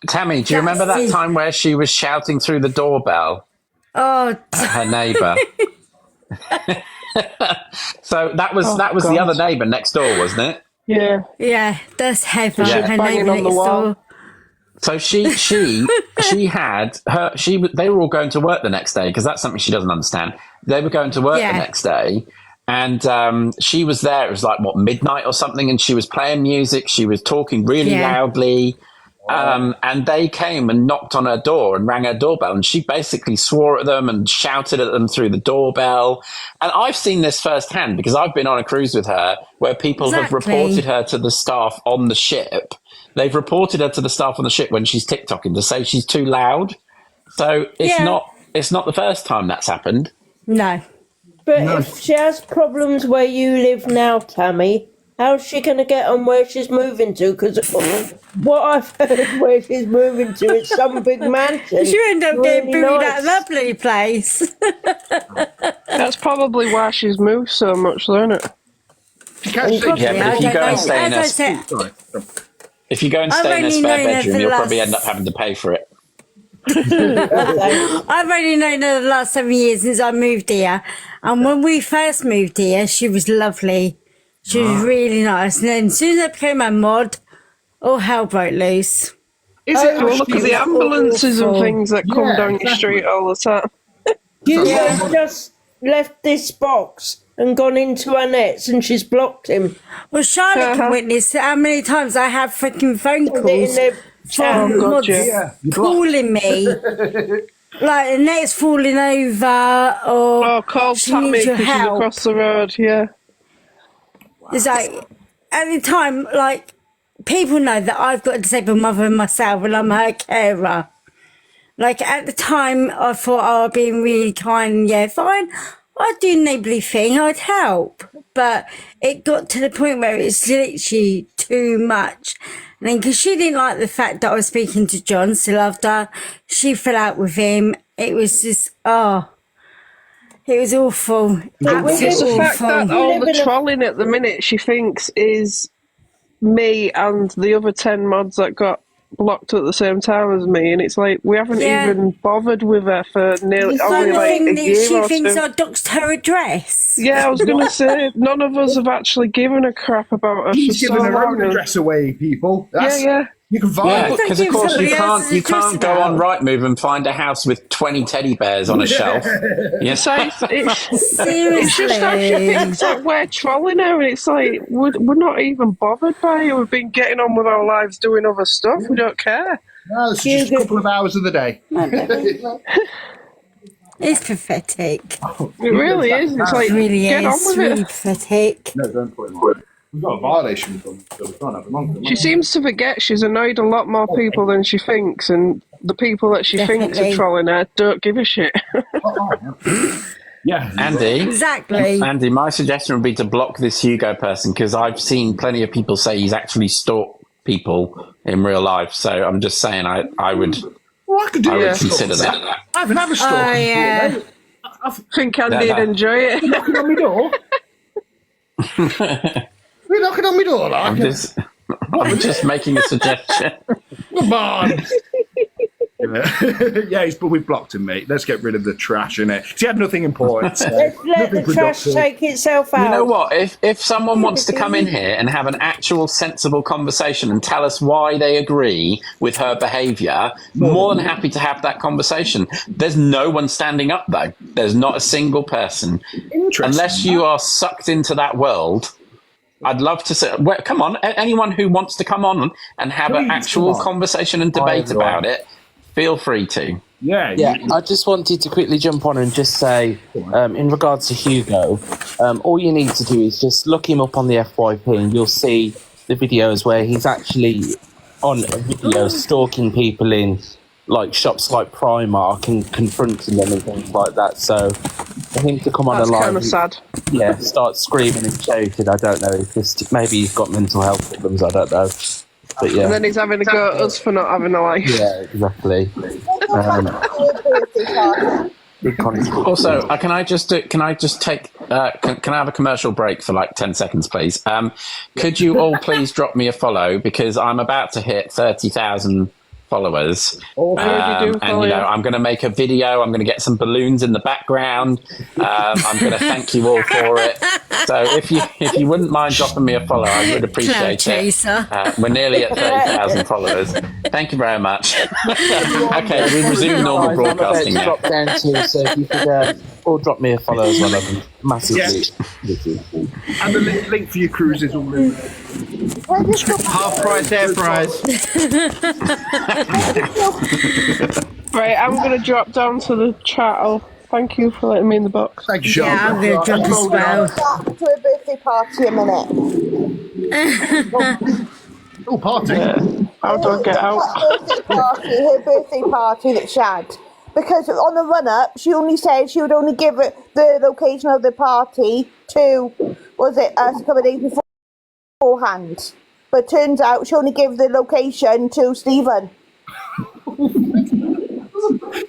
Tammy, do you remember that time where she was shouting through the doorbell? Oh, at her neighbour. So that was the other neighbour next door, wasn't it? Yeah. Yeah, that's Heather, Yeah. her neighbour next door. So she had her. They were all going to work the next day because that's something she doesn't understand. They were going to work the next day, and she was there. It was like midnight or something, and she was playing music. She was talking really loudly. And they came and knocked on her door and rang her doorbell, and she basically swore at them and shouted at them through the doorbell. And I've seen this firsthand because I've been on a cruise with her where people have reported her to the staff on the ship. They've reported her to the staff on the ship when she's TikToking to say she's too loud. So it's not the first time that's happened. No. But if she has problems where you live now, Tammy, how's she going to get on where she's moving to? Because what I've heard where she's moving to is some big mansion. She end up getting Really booed nice. out of that bloody place. That's probably why she's moved so much, isn't it? Yeah, but if you go and stay in her, if you go and stay in a spare bedroom, you'll probably end up having to pay for it. I've only known her the last 7 years since I moved here, and when we first moved here, she was lovely. She was really nice, and then as soon as I became a mod, all hell broke loose. Well, look at the ambulances and things that come down your street all the time. You have just left this box and gone into Annette's and she's blocked him. Well, Charlotte can witness how many times I have freaking phone calls from mods calling me. Like, Annette's falling over, or call she Tammy needs your because she's help. across the road, yeah. It's like, at the time, like, people know that I've got a disabled mother myself and I'm her carer. Like, at the time, I thought, oh, being really kind, yeah, fine, I'd do a neighbourly thing, I'd help. But it got to the point where it's literally too much. And then, because she didn't like the fact that I was speaking to John still after, she fell out with him. It was just, it was awful. Absolutely The fact awful. that all the trolling at the minute she thinks is me and the other 10 mods that got blocked at the same time as me, and it's like we haven't even bothered with her for nearly only like a year she or thinks two. I doxed her address. Yeah, I was going to say, none of us have actually given a crap about her He's for so giving her long. own address away, people. Yeah. You can Yeah, vibe. because of course you can't go on Rightmove and find a house with 20 teddy bears on a shelf. Yes, So it's just how she thinks that we're trolling her, and it's like we're not even bothered by it. We've been getting on with our lives, doing other stuff. We don't care. No, it's just a couple of hours of the day. It's pathetic. It really is. It's like, really get on with really it. pathetic. No, don't put it. We've got a violation from them, so we can't have them on. She seems to forget she's annoyed a lot more people than she thinks, and the people that she thinks are trolling her don't give a shit. Yeah, Andy. Exactly. Andy, my suggestion would be to block this Hugo person, because I've seen plenty of people say he's actually stalked people in real life. So I'm just saying, I would. Well, I could do I would that. consider that. I haven't had a stalker before, yeah. I think Andy'd enjoy it. You're knocking on my door. You're knocking on my door, like. I'm just making a suggestion. Come on. Yeah, but we've blocked him, mate. Let's get rid of the trash in it. He had nothing important. Let's let the trash take itself out. You know what? If someone wants to come in here and have an actual sensible conversation and tell us why they agree with her behaviour, more than happy to have that conversation. There's no one standing up, though. There's not a single person. Unless you are sucked into that world, I'd love to say, well, come on, anyone who wants to come on and have an actual conversation and debate about it, feel free to. Yeah, I just wanted to quickly jump on and just say, in regards to Hugo, all you need to do is just look him up on the FYP and you'll see the videos where he's actually on a video stalking people in like shops like Primark and confronting them and things like that. So for him to come on That's a live, kind of sad. Yeah, start screaming and shouting. I don't know. It's just, maybe he's got mental health problems. I don't know. But yeah. And then he's having a go at us for not having a life. Yeah, exactly. Also, can I just take? Can I have a commercial break for like 10 seconds, please? Could you all please drop me a follow, because I'm about to hit 30,000 followers, and I'm going to make a video. I'm going to get some balloons in the background. I'm going to thank you all for it. So if you wouldn't mind dropping me a follow, I would appreciate it. We're nearly at 30,000 followers. Thank you very much. Okay, we resume normal broadcasting now. Drop down to, so if you could all drop me a follow as well. I'd massively. And the link for your cruise is all in there. Half price air fries. Right, I'm going to drop down to the chat. Thank you for letting me in the box. Thank you, Sean. Yeah, I'm going to jump as well. To a birthday party a minute. Oh, party. How do I get out? Her birthday party that she had. Because on the run-up, she only said she would only give it the location of the party to, was it, a couple of days beforehand. But turns out she only gave the location to Stephen.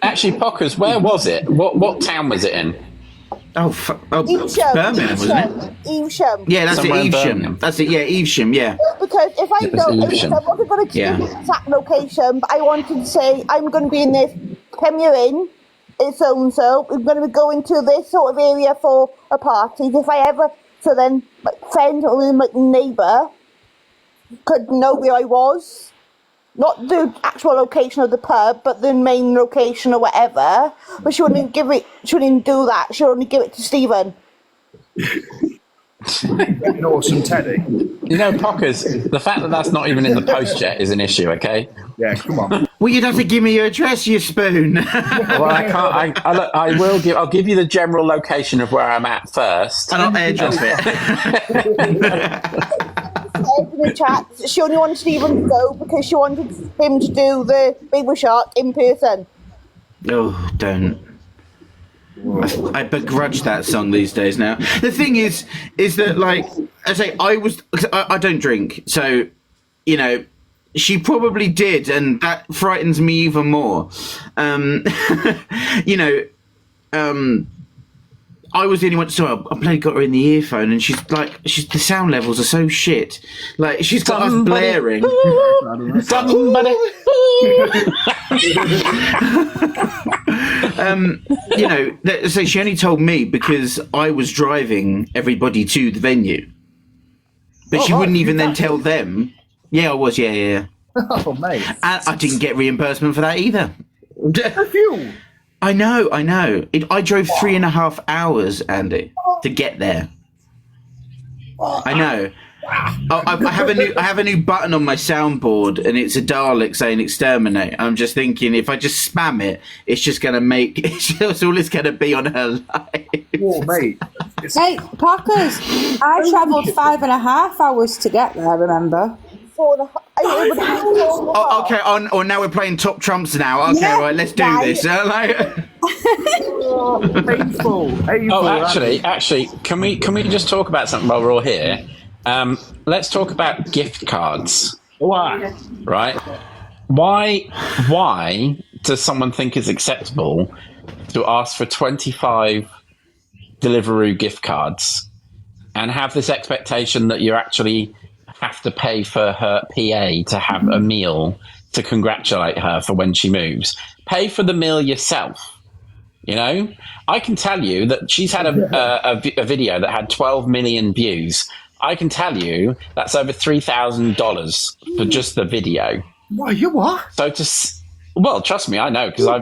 Actually, Pockers, where was it? What town was it in? Birmingham, wasn't it? Evesham. Yeah, that's Somewhere in it, Evesham. Birmingham. That's it, yeah, Evesham, yeah. Because if I wasn't going to give the exact location, but I wanted to say I'm going to be in this Premier Inn, it's so and so. We're going to go into this sort of area for a party. If I ever, so then my friend or my neighbour could know where I was. Not the actual location of the pub, but the main location or whatever. But she wouldn't give it. She wouldn't do that. She'll only give it to Stephen. Awesome, Teddy. You know, Pockers, the fact that that's not even in the post yet is an issue, okay? Yeah, come on. Well, you'd have to give me your address, you spoon. Well, I can't. I'll give you the general location of where I'm at first. And I'll airdrop In the chat, she only wanted Stephen to go because she wanted him to do the Baby Shark in person. Oh, don't. I begrudge that song these days now. The thing is that, like, I say, I don't drink, so, you know, she probably did, and that frightens me even more. You know, I was the only one. So I bloody got her in the earphone, and the sound levels are so shit. Like, she's got us blaring. Somebody. You know, so she only told me because I was driving everybody to the venue, but she wouldn't even then tell them. Yeah, I was. Yeah. Oh, mate. And I didn't get reimbursement for that either. I know. I drove 3.5 hours, Andy, to get there. I know. I have a new button on my soundboard, and it's a Dalek saying "exterminate." I'm just thinking, if I just spam it, it's just going to make it's all it's going to be on her life. Oh, mate. Hey, Parkers, I travelled 5.5 hours to get there. Remember? 4.5. Oh, okay. Or now we're playing top trumps now. Okay, Yeah, right. Let's do this. Painful. Oh, actually, can we just talk about something while we're all here? Let's talk about gift cards. Why? Right? Why does someone think it's acceptable to ask for 25 Deliveroo gift cards and have this expectation that you actually have to pay for her PA to have a meal to congratulate her for when she moves? Pay for the meal yourself. You know, I can tell you that she's had a video that had 12 million views. I can tell you that's over $3,000 for just the video. What? You what? So well, trust me, I know, because I've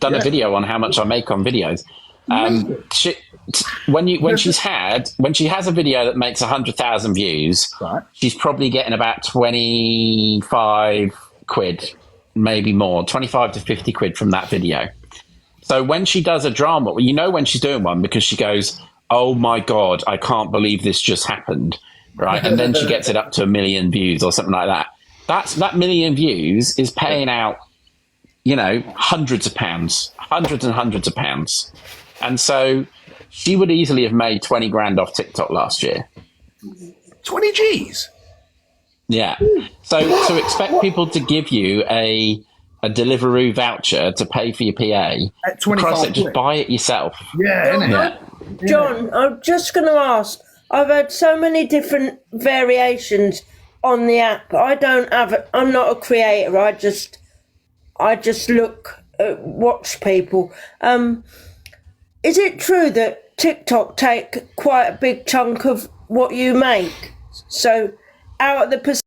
done a video on how much I make on videos. When she has a video that makes 100,000 views, right, she's probably getting about 25 quid, maybe more, 25 to 50 quid from that video. So when she does a drama, you know when she's doing one, because she goes, "Oh my God, I can't believe this just happened," right? And then she gets it up to 1 million views or something like that. That 1 million views is paying out, you know, hundreds and hundreds of pounds. And so she would easily have made 20 grand off TikTok last year. 20 G's? Yeah. So to expect people to give you a Deliveroo voucher to pay for your PA, at 25 just buy it yourself. Yeah, innit? Yeah. John, I'm just going to ask. I've had so many different variations on the app. I'm not a creator. I just watch people. Is it true that TikTok take quite a big chunk of what you make? So out of the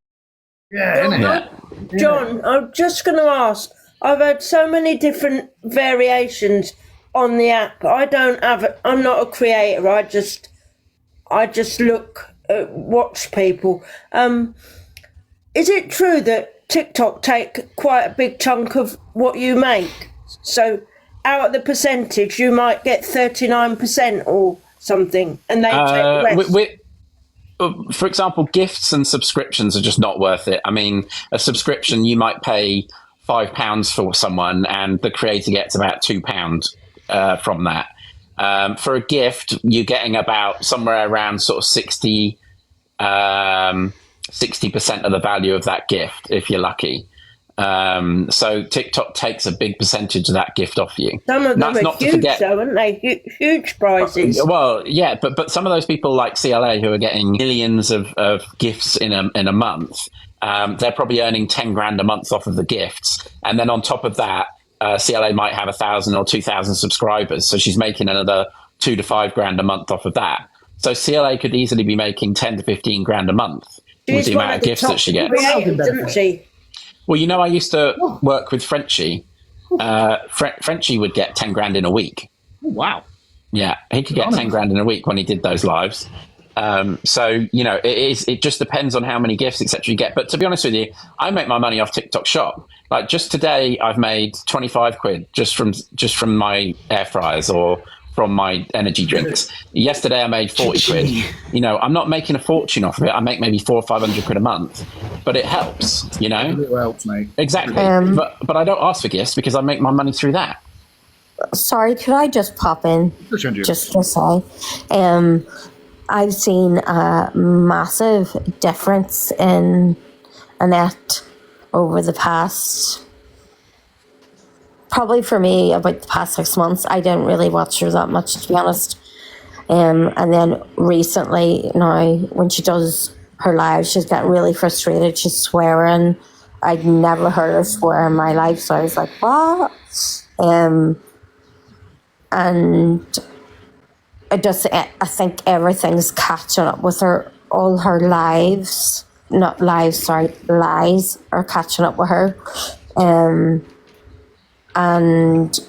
John, I'm just going to ask. I've had so many different variations on the app. I'm not a creator. I just watch people. Is it true that TikTok take quite a big chunk of what you make? So out of the percentage, you might get 39% or something, and they take the rest. For example, gifts and subscriptions are just not worth it. I mean, a subscription, you might pay £5 for someone, and the creator gets about £2 from that. For a gift, you're getting about somewhere around sort of 60% of the value of that gift, if you're lucky. So TikTok takes a big percentage of that gift off you. Some of them That's are not to huge, forget. though, aren't they? Huge prizes. Well, yeah, but some of those people like CLA who are getting millions of gifts in a month, they're probably earning 10 grand a month off of the gifts, and then on top of that, CLA might have 1,000 or 2,000 subscribers, so she's making another 2 to 5 grand a month off of that. So CLA could easily be making 10 to 15 grand a month with the amount of gifts that she gets. Isn't she? Well, I used to work with Frenchie. Frenchie would get 10 grand in a week. Oh, wow. Yeah, he could get 10 grand in a week when he did those lives. So, it just depends on how many gifts, etc. you get. But to be honest with you, I make my money off TikTok Shop. Like just today, I've made 25 quid just from my air fryers or from my energy drinks. Yesterday, I made 40 quid. I'm not making a fortune off of it. I make maybe 400 or 500 quid a month, but it helps, It helps, mate. Exactly. But I don't ask for gifts because I make my money through that. Sorry, could I just pop in? Just to say, I've seen a massive difference in Annette over the past, probably for me, about the past 6 months. I didn't really watch her that much, to be honest. And then recently, now, when she does her live, she's getting really frustrated. She's swearing. I'd never heard her swear in my life, so I was like, what? And I think everything's catching up with her. All her lies are catching up with her. And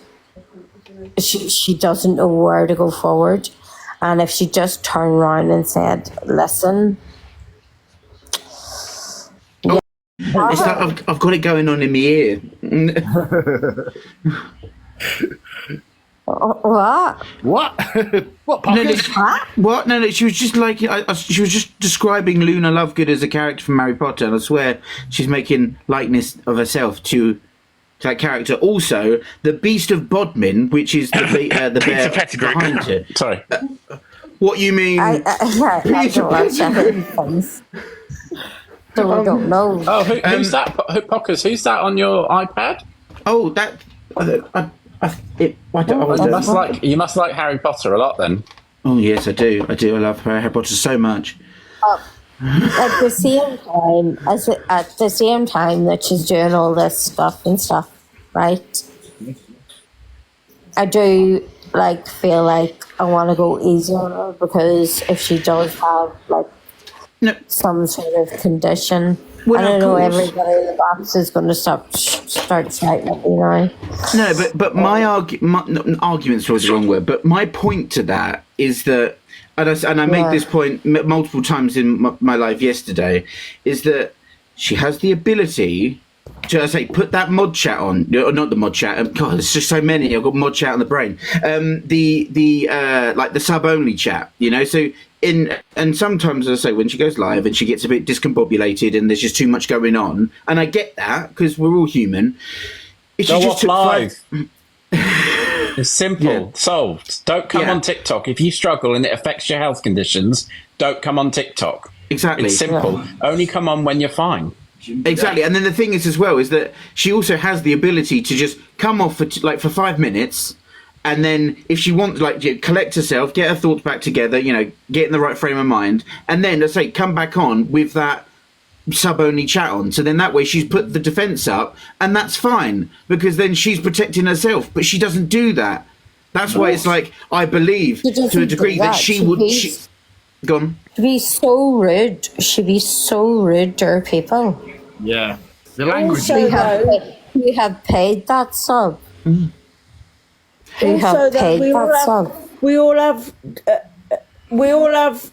she doesn't know where to go forward. And if she just turned around and said, listen. It's like I've got it going on in my ear. What? What? What? No. She was just like she was just describing Luna Lovegood as a character from Harry Potter, and I swear she's making likeness of herself to that character. Also, the Beast of Bodmin, which is the bear behind it. Sorry. What you mean? I don't watch things. So I don't know. Oh, who's that? Pockers, who's that on your iPad? Oh, that. You must like Harry Potter a lot, then. Oh yes, I do. I love Harry Potter so much. At the same time that she's doing all this stuff, right? I do feel like I want to go easy on her, because if she does have some sort of condition, I don't know, everybody in the box is going to start shouting at me now. No, but my argument's probably the wrong word, but my point to that is that, and I made this point multiple times in my life yesterday, is that she has the ability to put that mod chat on, not the mod chat. God, there's just so many. I've got mod chat on the brain. The sub only chat, So and sometimes, as I say, when she goes live and she gets a bit discombobulated and there's just too much going on, and I get that because we're all human. If she just took live. It's simple, solved. Don't come on TikTok if you struggle and it affects your health conditions. Don't come on TikTok. Exactly, it's simple. Only come on when you're fine. Exactly, and then the thing is as well is that she also has the ability to just come off for 5 minutes, and then if she wants, collect herself, get her thoughts back together, get in the right frame of mind, and then let's say come back on with that sub-only chat on. So then that way she's put the defence up, and that's fine, because then she's protecting herself. But she doesn't do that. That's why it's I believe to a degree that she would. Go on. She'd be so rude. She'd be so rude to her people. Yeah, the language. We have paid that sub. Also, we all have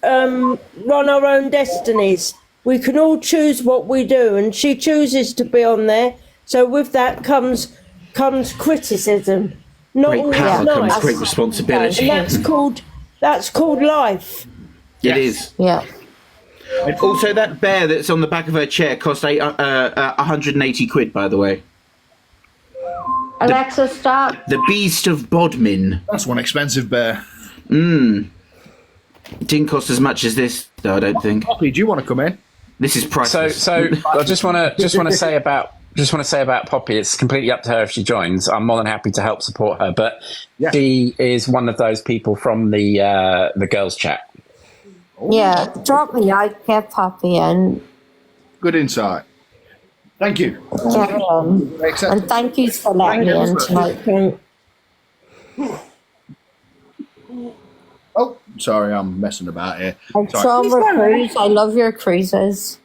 run our own destinies. We can all choose what we do, and she chooses to be on there. So with that comes criticism. Not great always power nice. comes great responsibility. And that's called life. It is. Yeah. Also, that bear that's on the back of her chair cost 180 quid, by the way. Alexa, stop. The Beast of Bodmin. That's one expensive bear. It didn't cost as much as this, though, I don't think. Poppy, do you want to come in? This is priceless. So I just want to say about just want to say about Poppy, it's completely up to her if she joins. I'm more than happy to help support her, but she is one of those people from the girls' chat. Yeah, drop me out, get Poppy in. Good insight. Thank you. Get her in. And thank you for letting me in tonight. Oh, sorry, I'm messing about here. And Sean Cruise, I love your cruises.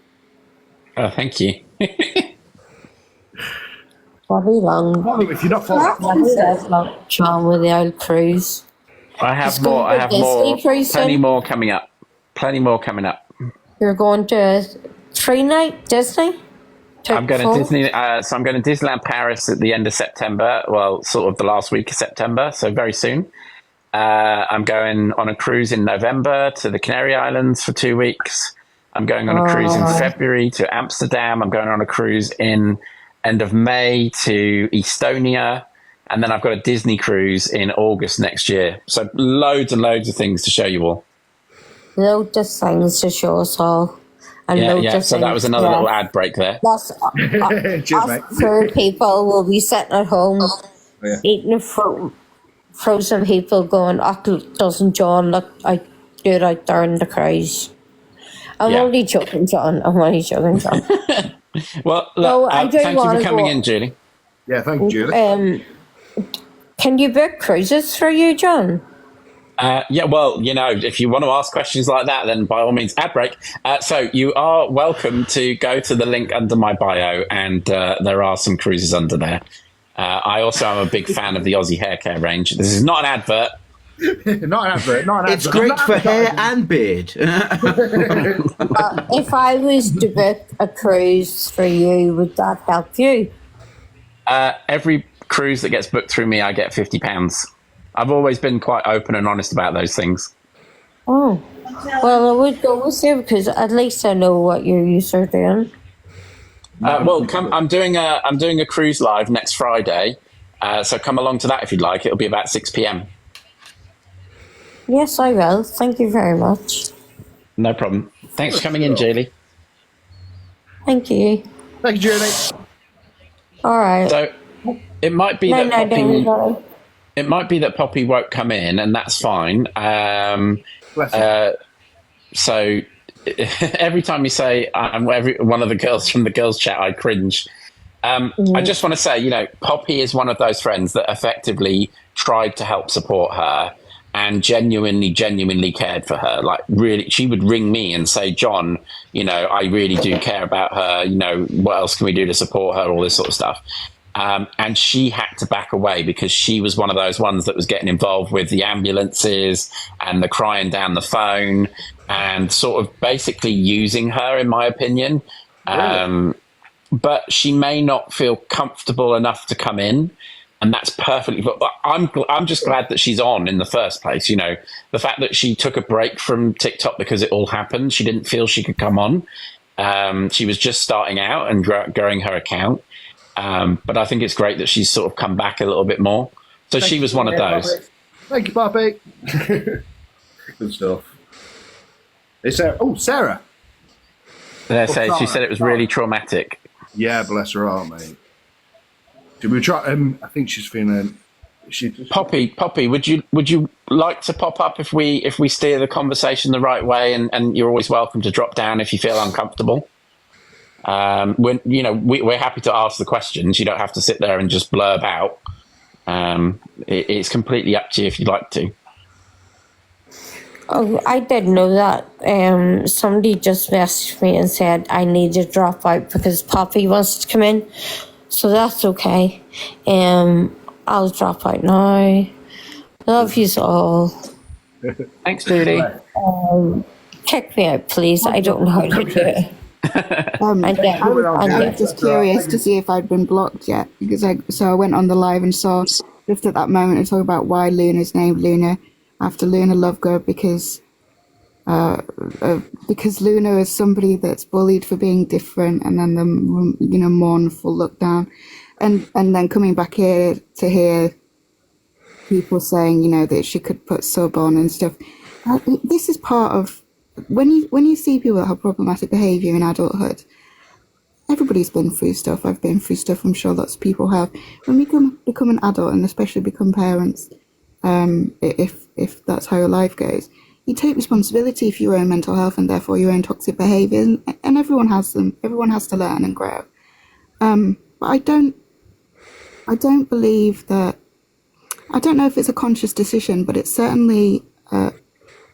Oh, thank you. Very long. If you're not following, Sean with the old cruise. I have more. I have more. Plenty more coming up. Plenty more coming up. You're going to a 3-night Disney? I'm going to Disney. So I'm going to Disneyland Paris at the end of September. Well, sort of the last week of September. So very soon. I'm going on a cruise in November to the Canary Islands for 2 weeks. I'm going on a cruise in February to Amsterdam. I'm going on a cruise in end of May to Estonia. And then I've got a Disney cruise in August next year. So loads and loads of things to show you all. Loads of things to show us all. And So that was another little ad break there. Us poor people will be sitting at home eating frozen people going, doesn't John look like good out there in the cruise? I'm only joking, John. Well, look, thank you for coming in, Julie. Yeah, thank you, Julie. Can you book cruises for you, John? Well, if you want to ask questions like that, then by all means, ad break. So you are welcome to go to the link under my bio, and there are some cruises under there. I also am a big fan of the Aussie hair care range. This is not an advert. Not an advert. It's great for hair and beard. If I was to book a cruise for you, would that help you? Every cruise that gets booked through me, I get £50. I've always been quite open and honest about those things. Oh, well, I would go with you because at least I know what you're used to doing. I'm doing a cruise live next Friday, so come along to that if you'd like. It'll be about 6 p.m. Yes, I will. Thank you very much. No problem. Thanks for coming in, Julie. Thank you. Thank you, Julie. All right. So it might be it might be that Poppy won't come in, and that's fine. So every time you say one of the girls from the girls' chat, I cringe. I just want to say, Poppy is one of those friends that effectively tried to help support her and genuinely cared for her. Like, really, she would ring me and say, John, I really do care about her. What else can we do to support her? All this sort of stuff. And she had to back away because she was one of those ones that was getting involved with the ambulances and the crying down the phone and sort of basically using her, in my opinion. Really? But she may not feel comfortable enough to come in. And that's perfectly. But I'm just glad that she's on in the first place. The fact that she took a break from TikTok because it all happened. She didn't feel she could come on. She was just starting out and growing her account. But I think it's great that she's sort of come back a little bit more. So she was one of those. Thank you, Poppy. Good stuff. Sarah. She said it was really traumatic. Yeah, bless her heart, mate. Did we try? I think she's feeling. Poppy, would you like to pop up if we steer the conversation the right way? And you're always welcome to drop down if you feel uncomfortable. We're happy to ask the questions. You don't have to sit there and just blurb out. It's completely up to you if you'd like to. Oh, I didn't know that. Somebody just messaged me and said I need to drop out because Poppy wants to come in. So that's okay. I'll drop out now. Love you all. Thanks, Judy. Kick me out, please. I don't know how to do it. I was just curious to see if I'd been blocked yet because I went on the live and saw just at that moment and talk about why Luna's named Luna after Luna Lovegood because Luna is somebody that's bullied for being different and then the mournful look down and then coming back here to hear people saying that she could put sub on and stuff. This is part of when you see people that have problematic behaviour in adulthood, everybody's been through stuff. I've been through stuff. I'm sure lots of people have. When we become an adult, and especially become parents, if that's how your life goes, you take responsibility for your own mental health and therefore your own toxic behaviours, and everyone has them. Everyone has to learn and grow. But I don't believe that. I don't know if it's a conscious decision, but it's certainly a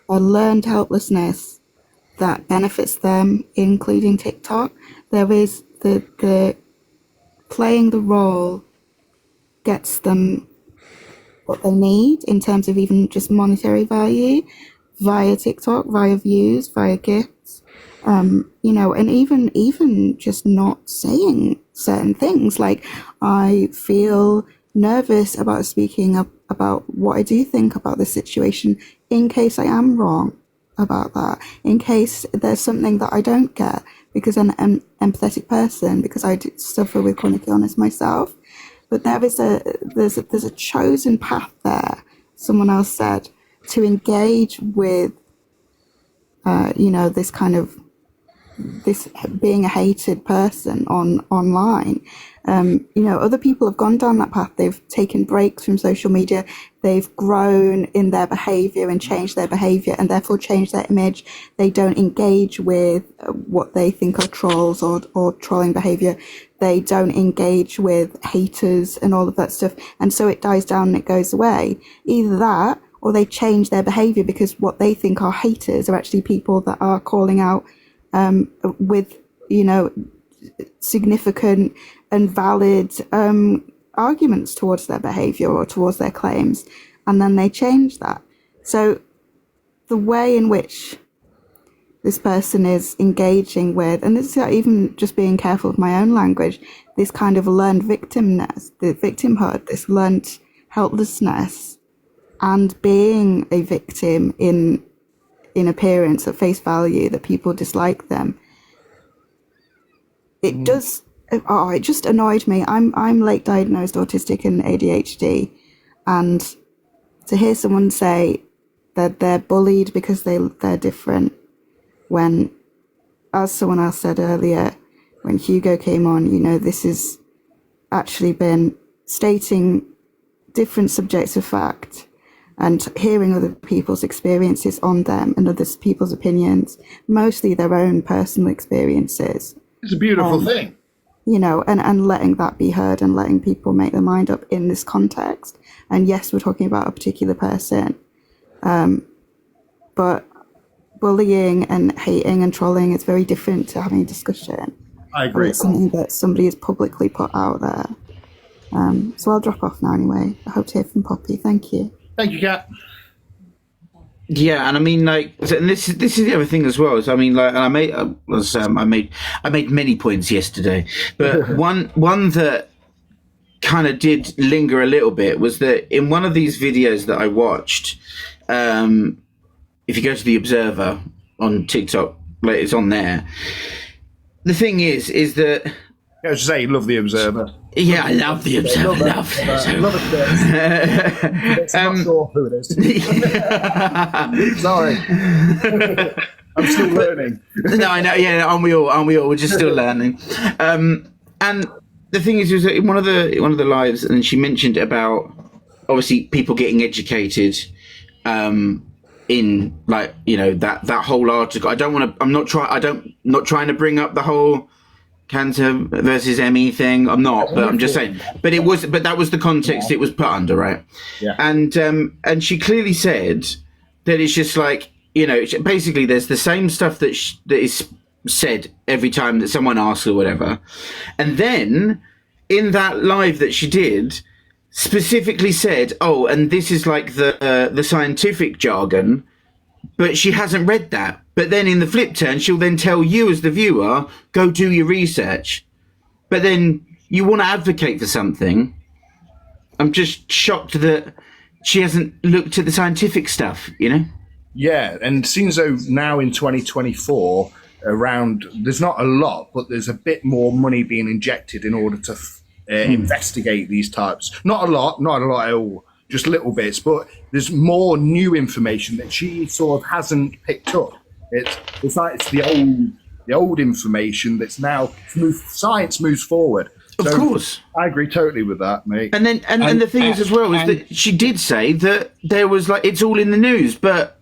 learned helplessness that benefits them, including TikTok. There is the playing the role gets them what they need in terms of even just monetary value via TikTok, via views, via gifts, and even just not saying certain things. Like, I feel nervous about speaking up about what I do think about the situation in case I am wrong about that, in case there's something that I don't get, because I'm an empathetic person, because I do suffer with chronic illness myself. But there's a chosen path there, someone else said, to engage with this kind of this being a hated person online. Other people have gone down that path. They've taken breaks from social media. They've grown in their behavior and changed their behavior, and therefore changed their image. They don't engage with what they think are trolls or trolling behavior. They don't engage with haters and all of that stuff. And so it dies down and it goes away. Either that, or they change their behavior because what they think are haters are actually people that are calling out with, significant and valid arguments towards their behavior or towards their claims, and then they change that. So the way in which this person is engaging with, and this is even just being careful of my own language, this kind of learned victimness, the victimhood, this learned helplessness, and being a victim in appearance, at face value, that people dislike them. It does. It just annoyed me. I'm late diagnosed autistic and ADHD, and to hear someone say that they're bullied because they're different, when, as someone else said earlier, when Hugo came on, this has actually been stating different subjective fact and hearing other people's experiences on them and other people's opinions, mostly their own personal experiences. It's a beautiful thing. And letting that be heard and letting people make their mind up in this context. And yes, we're talking about a particular person. But bullying and hating and trolling is very different to having a discussion. I agree. And it's something that somebody has publicly put out there. So I'll drop off now anyway. I hope to hear from Poppy. Thank you. Thank you, Kat. Yeah, and I mean, and this is the other thing as well. Is, and I made many points yesterday, but one that kind of did linger a little bit was that in one of these videos that I watched, if you go to the Observer on TikTok, it's on there. The thing is that I was just saying, love the Observer. Yeah, I love the Observer. Love it. It's not sure who it is. Sorry. I'm still learning. No, I know. Yeah, aren't we all? We're just still learning. And the thing is that in one of the lives, and she mentioned about obviously people getting educated in that whole article. I'm not trying to bring up the whole cancer versus ME thing. I'm not, but I'm just saying. But that was the context it was put under, right? Yeah. And she clearly said that it's just basically there's the same stuff that is said every time that someone asks or whatever, and then in that live that she did, specifically said, "Oh, and this is like the scientific jargon," but she hasn't read that. But then in the flip turn, she'll then tell you as the viewer, go do your research. But then you want to advocate for something. I'm just shocked that she hasn't looked at the scientific stuff, Yeah, and seems though now in 2024, there's not a lot, but there's a bit more money being injected in order to investigate these types. Not a lot at all, just little bits, but there's more new information that she sort of hasn't picked up. It's like it's the old the old information that's now science moves forward. Of course. I agree totally with that, mate. And then and the thing is as well is that she did say that there was like it's all in the news, but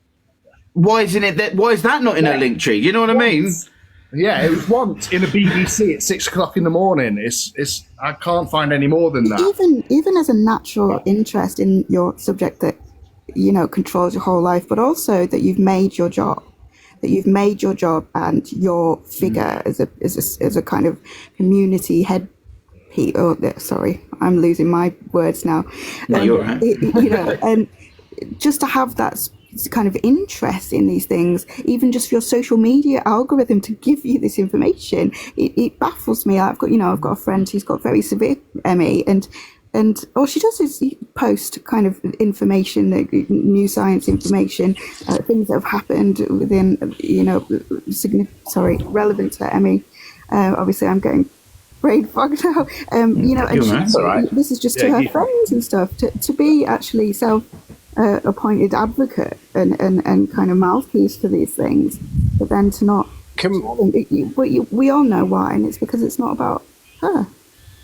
why is that not in her link tree? You know what I mean? Yeah, it was once in a BBC at 6 o'clock in the morning. It's I can't find any more than that. Even as a natural interest in your subject that controls your whole life, but also that you've made your job. And your figure as a kind of community head. Sorry, I'm losing my words now. No, you're right. And just to have that kind of interest in these things, even just for your social media algorithm to give you this information, it baffles me. I've got a friend who's got very severe ME, and all she does is post kind of information, new science information, things that have happened within, relevant to ME. Obviously, I'm getting brain fog now. This is just to her friends and stuff. To be actually appointed advocate and kind of mouthpiece for these things, but then to not. We all know why, and it's because it's not about her.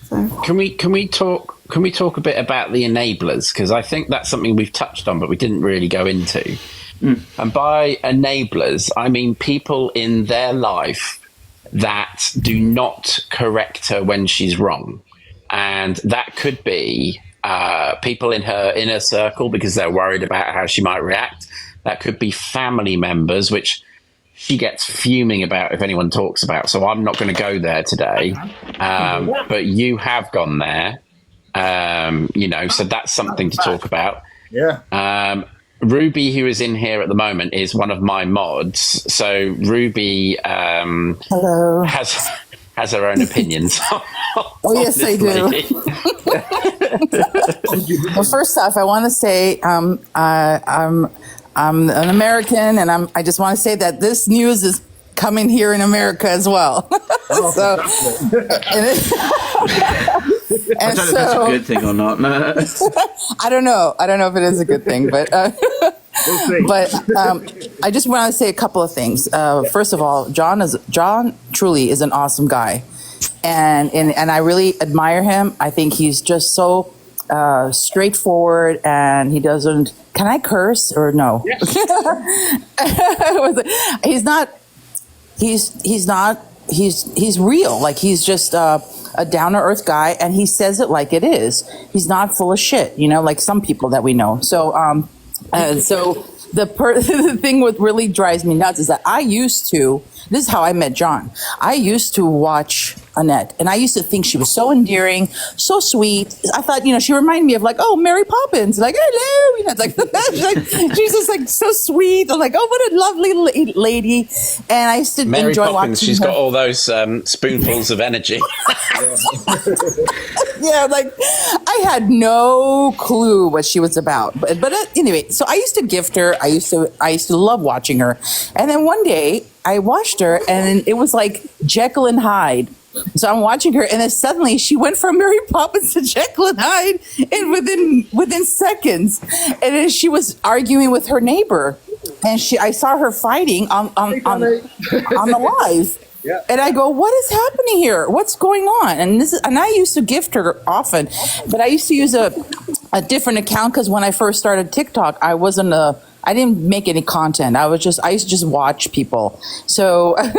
So. Can we talk a bit about the enablers? Because I think that's something we've touched on, but we didn't really go into. And by enablers, I mean people in their life that do not correct her when she's wrong. And that could be people in her inner circle because they're worried about how she might react. That could be family members, which she gets fuming about if anyone talks about. So I'm not going to go there today. But you have gone there, so that's something to talk about. Yeah. Ruby, who is in here at the moment, is one of my mods. So Ruby hello. has her own opinions. Oh, yes, I do. Well, first off, I want to say I'm an American, and I just want to say that this news is coming here in America as well. I don't know if that's a good thing or not. I don't know if it is a good thing, but I just want to say a couple of things. First of all, John truly is an awesome guy, and I really admire him. I think he's just so straightforward, and he doesn't. Can I curse or no? Yes. He's real. Like, he's just a down to earth guy, and he says it like it is. He's not full of shit, like some people that we know. So the thing what really drives me nuts is that this is how I met John. I used to watch Annette, and I used to think she was so endearing, so sweet. I thought, she reminded me of Mary Poppins, hello, she's just so sweet. I'm like, oh, what a lovely lady. And I used to Mary enjoy Poppins, watching she's her. got all those spoonfuls of energy. Yeah, I had no clue what she was about. But anyway, so I used to gift her. I used to love watching her. And then one day I watched her, and it was like Jekyll and Hyde. So I'm watching her, and then suddenly she went from Mary Poppins to Jekyll and Hyde within seconds. And then she was arguing with her neighbor, and I saw her fighting on the live. Yeah. And I go, what is happening here? What's going on? And I used to gift her often, but I used to use a different account because when I first started TikTok, I didn't make any content. I used to just watch people. So I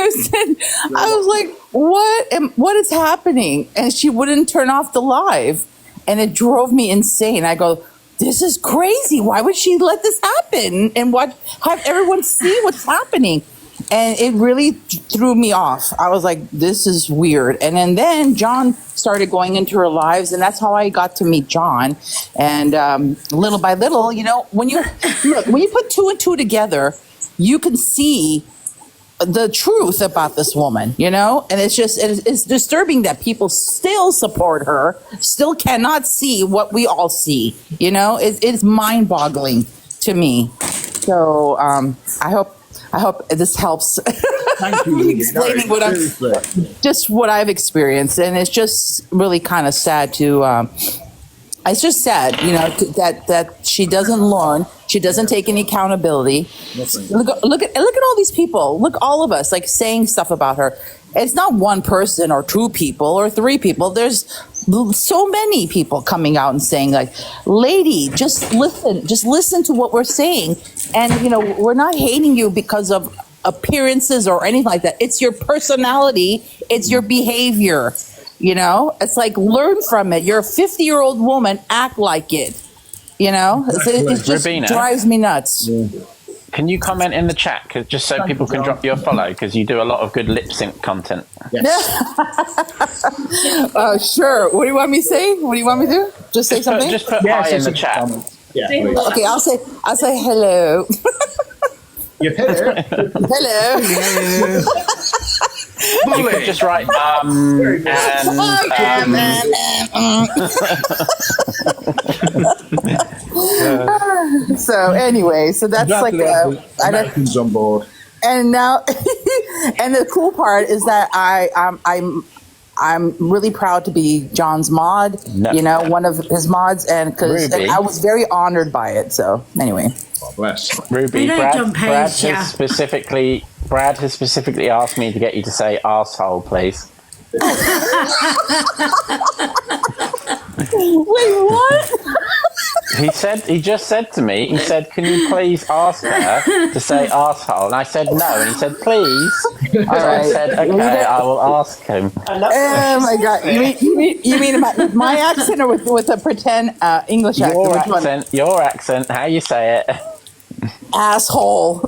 was like, what is happening? And she wouldn't turn off the live, and it drove me insane. I go, this is crazy. Why would she let this happen and have everyone see what's happening? And it really threw me off. I was like, this is weird. And then John started going into her lives, and that's how I got to meet John. And little by little, when you put two and two together, you can see the truth about this woman, and it's disturbing that people still support her, still cannot see what we all see. It's mind-boggling to me. So I hope this helps. Thank you. Explaining what I've experienced, and it's just really kind of sad to it's just sad, that she doesn't learn. She doesn't take any accountability. Look at all these people. Look, all of us like saying stuff about her. It's not one person or two people or three people. There's so many people coming out and saying like, lady, just listen to what we're saying. And, we're not hating you because of appearances or anything like that. It's your personality. It's your behavior. It's like, learn from it. You're a 50-year-old woman. Act like it. It just Rabina, drives me nuts. Can you comment in the chat, just so people can drop you a follow, because you do a lot of good lip sync content. Sure. What do you want me to say? What do you want me to do? Just say something? Just put hi in the chat. Yeah, okay, I'll say hello. Hello. Hello. You could just write So anyway, so that's like Americans on board. And now, and the cool part is that I'm really proud to be John's mod. No. One of his mods, and I was very honored by it. So anyway, God bless. Ruby, Brad has specifically asked me to get you to say arsehole, please. Wait, what? He just said to me, can you please ask her to say arsehole? And I said no, and he said, please. All right. I said, okay, I will ask him. Oh my God. You mean my accent or with a pretend English accent? Your accent, how you say it. Asshole.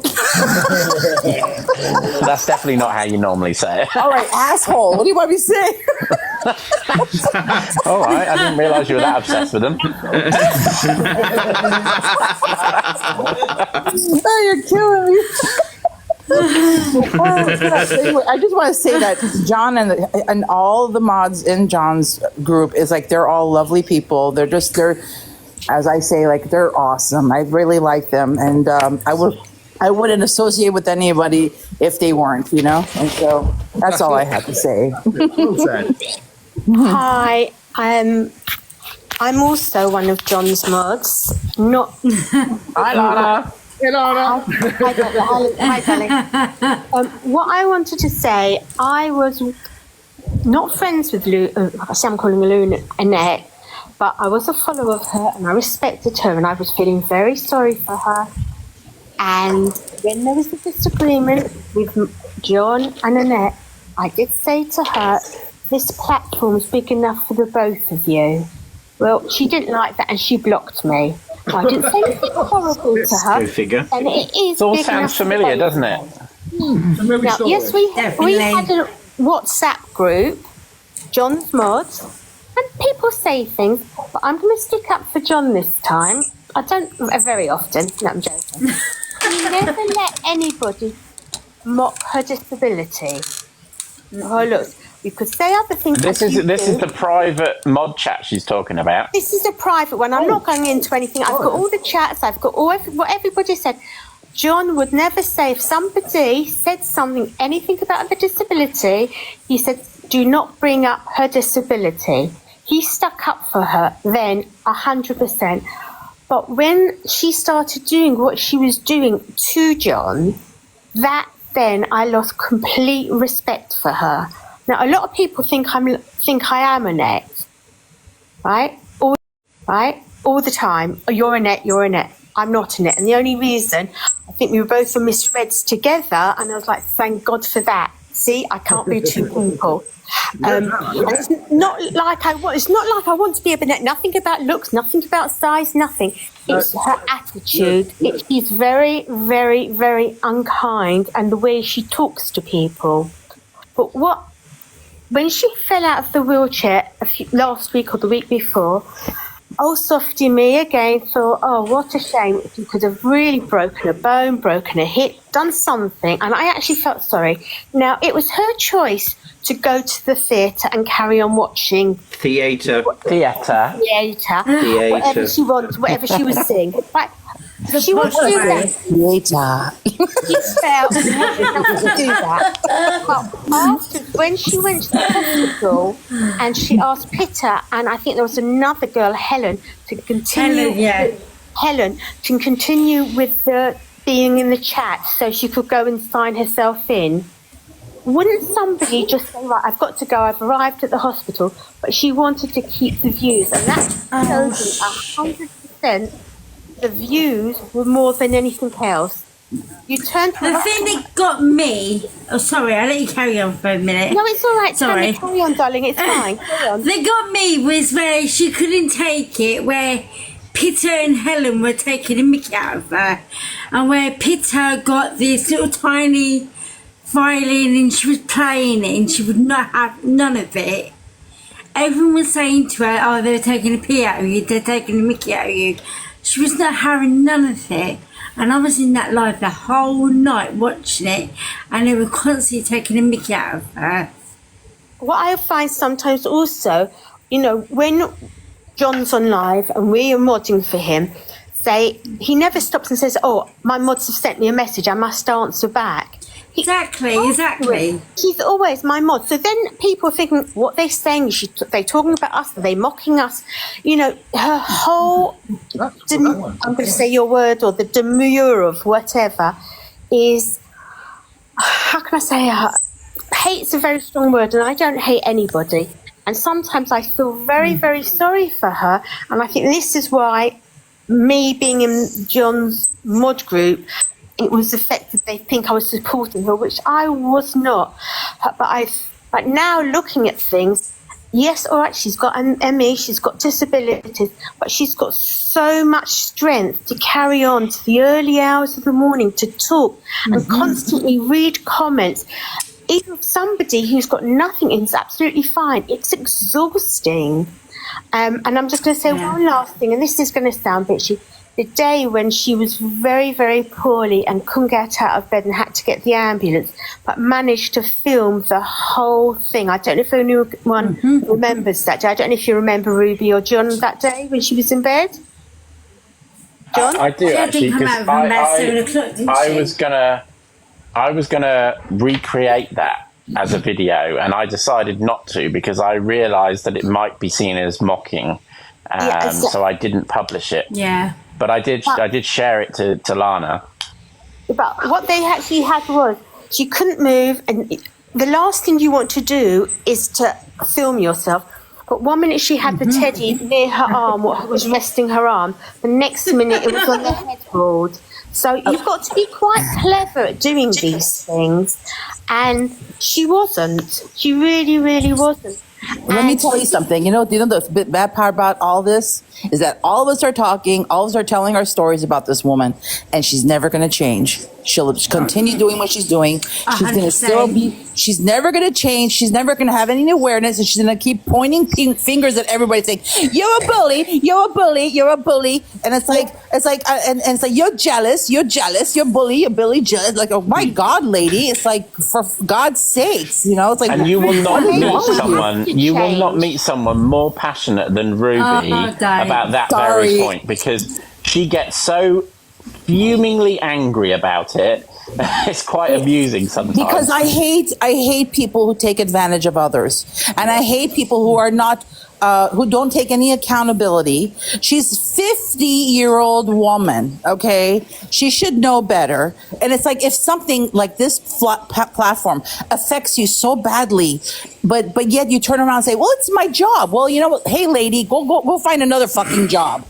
That's definitely not how you normally say it. All right, asshole. What do you want me to say? All right, I didn't realise you were that obsessed with them. Oh, you're killing me. I just want to say that John and all the mods in John's group is like, they're all lovely people. They're as I say, like, they're awesome. I really like them, and I wouldn't associate with anybody if they weren't, And so that's all I have to say. Hi, I'm also one of John's mods. Not. Hi, Lana. Hi, darling. What I wanted to say, I was not friends with I'm calling her Annette. But I was a follower of her, and I respected her, and I was feeling very sorry for her. And when there was a disagreement with John and Annette, I did say to her, this platform is big enough for the both of you. Well, she didn't like that, and she blocked me. I didn't say anything horrible to her. Go figure. And it is. It all sounds familiar, doesn't it? Now, yes, we had a WhatsApp group, John's mods. And people say things, but I'm going to stick up for John this time. I don't very often. No, I'm joking. Never let anybody mock her disability. Oh, look, you could say other things. This is the private mod chat she's talking about. This is a private one. I'm not going into anything. I've got all the chats. I've got what everybody said. John would never say if somebody said anything about the disability. He said, "Do not bring up her disability." He stuck up for her then 100%. But when she started doing what she was doing to John, then I lost complete respect for her. Now, a lot of people think I am Annette, right? All the time. Oh, you're Annette. I'm not Annette. And the only reason, I think we were both on misreads together, and I was like, thank God for that. See, I can't be two people. And it's not like I want to be a Annette. Nothing about looks, nothing about size, nothing. It's her attitude. She's very, very, very unkind, and the way she talks to people. But when she fell out of the wheelchair last week or the week before, old Softy me again thought, oh, what a shame. She could have really broken a bone, broken a hip, done something. And I actually felt sorry. Now, it was her choice to go to the theatre and carry on watching. Theatre. Whatever she wants, whatever she was seeing. Right? She wants to do that. Theatre. She felt not enough to do that. But after, when she went to the hospital and she asked Pitta, and I think there was another girl, Helen, to continue. Helen to continue with the being in the chat, so she could go and sign herself in. Wouldn't somebody just say, right, I've got to go, I've arrived at the hospital, but she wanted to keep the views, and that tells you 100% the views were more than anything else. You turned to the thing that got me. Oh, sorry, I'll let you carry on for a minute. No, it's all right. Sorry, carry on, darling. It's fine. Carry on. That got me was where she couldn't take it, where Pitta and Helen were taking a mickey out of her, and where Pitta got this little tiny violin and she was playing it and she would not have none of it. Everyone was saying to her, oh, they're taking a pee out of you, they're taking a mickey out of you. She was not having none of it. And I was in that live the whole night watching it, and they were constantly taking a mickey out of her. What I find sometimes also, you know, when John's on live and we are modding for him, he never stops and says, oh, my mods have sent me a message, I must answer back. Exactly. He's always my mod. So then people are thinking, what they're saying, they're talking about us, are they mocking us? You know, her whole, I'm going to say your word, or the demure of whatever, is, how can I say, hate's a very strong word, and I don't hate anybody. And sometimes I feel very, very sorry for her. And I think this is why me being in John's mod group, it was affected. They think I was supporting her, which I was not. But now looking at things, yes, all right, she's got an ME, she's got disabilities, but she's got so much strength to carry on to the early hours of the morning, to talk and constantly read comments. Even somebody who's got nothing is absolutely fine. It's exhausting. And I'm just going to say one last thing, and this is going to sound bitchy. The day when she was very, very poorly and couldn't get out of bed and had to get the ambulance, but managed to film the whole thing. I don't know if anyone remembers that day. I don't know if you remember Ruby or John that day when she was in bed. John? I do actually, because I was gonna recreate that as a video, and I decided not to because I realised that it might be seen as mocking, so I didn't publish it. Yeah. But I did share it to Lana. But what they actually had was, she couldn't move, and the last thing you want to do is to film yourself. But 1 minute she had the teddy near her arm, what was resting her arm. The next minute it was on the headboard. So you've got to be quite clever at doing these things. And she wasn't. She really, really wasn't. Let me tell you something. You know the bad part about all this is that all of us are talking, all of us are telling our stories about this woman, and she's never going to change. She'll continue doing what she's doing. She's going to still be, she's never going to change. She's never going to have any awareness, and she's going to keep pointing fingers at everybody saying, you're a bully, you're a bully, you're a bully. And it's like, it's like, you're jealous, you're bully, you're Billy jealous. Like, oh my God, lady. It's like, for God's sakes, you know, it's like. And you will not meet someone, you will not meet someone more passionate than Ruby about that very point, because she gets so fumingly angry about it. It's quite amusing sometimes. Because I hate people who take advantage of others, and I hate people who are not who don't take any accountability. She's a 50-year-old woman, okay? She should know better. And it's like, if something like this platform affects you so badly, but yet you turn around and say, well, it's my job. Well, you know what? Hey, lady, go find another fucking job.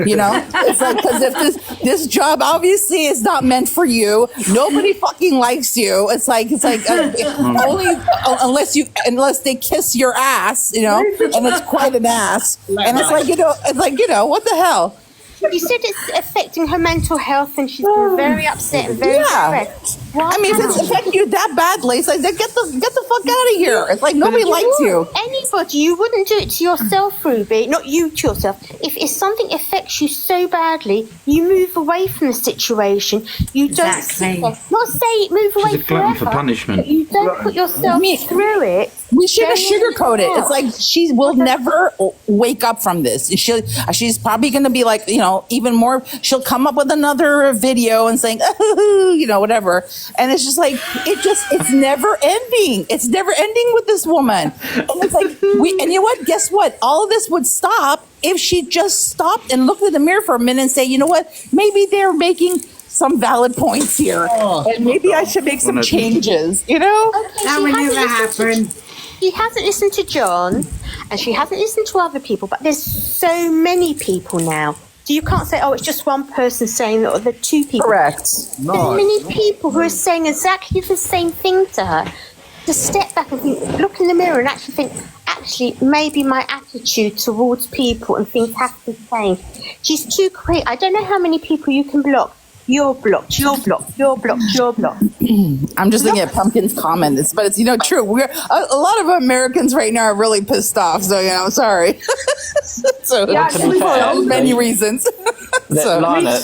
You know, it's like, because if this job obviously is not meant for you, nobody fucking likes you. It's like only unless they kiss your ass, you know, and it's quite an ass, and it's like you know what the hell. You said it's affecting her mental health, and she's been very upset and very depressed. I mean, if it's affecting you that badly, it's like, get the fuck out of here. It's like nobody likes you. Anybody, you wouldn't do it to yourself, Ruby. Not you to yourself. If something affects you so badly, you move away from the situation. You don't sit there. Not say move away She's a glutton for forever, punishment. but you don't put yourself through it We shouldn't sugarcoat it. It's like she will never wake up from this. She's probably going to be like, even more. She'll come up with another video and saying, whatever. And it's just like, it's never ending. It's never ending with this woman. And it's like, and you know what? Guess what? All of this would stop if she just stopped and looked in the mirror for a minute and say, you know what? Maybe they're making some valid points here. And maybe I should make some changes, Okay, that would never happen. She hasn't listened to John, and she hasn't listened to other people, but there's so many people now. So you can't say, it's just one person saying that, or the two people. Correct. So many people who are saying exactly the same thing to her. To step back and think, look in the mirror and actually think, maybe my attitude towards people and things have to change. She's too quick. I don't know how many people you can block. You're blocked, you're blocked, you're blocked, you're blocked. I'm just looking at Pumpkin's comments, but it's, true. We're a lot of Americans right now are really pissed off. So, I'm sorry. So, for many reasons. Lana,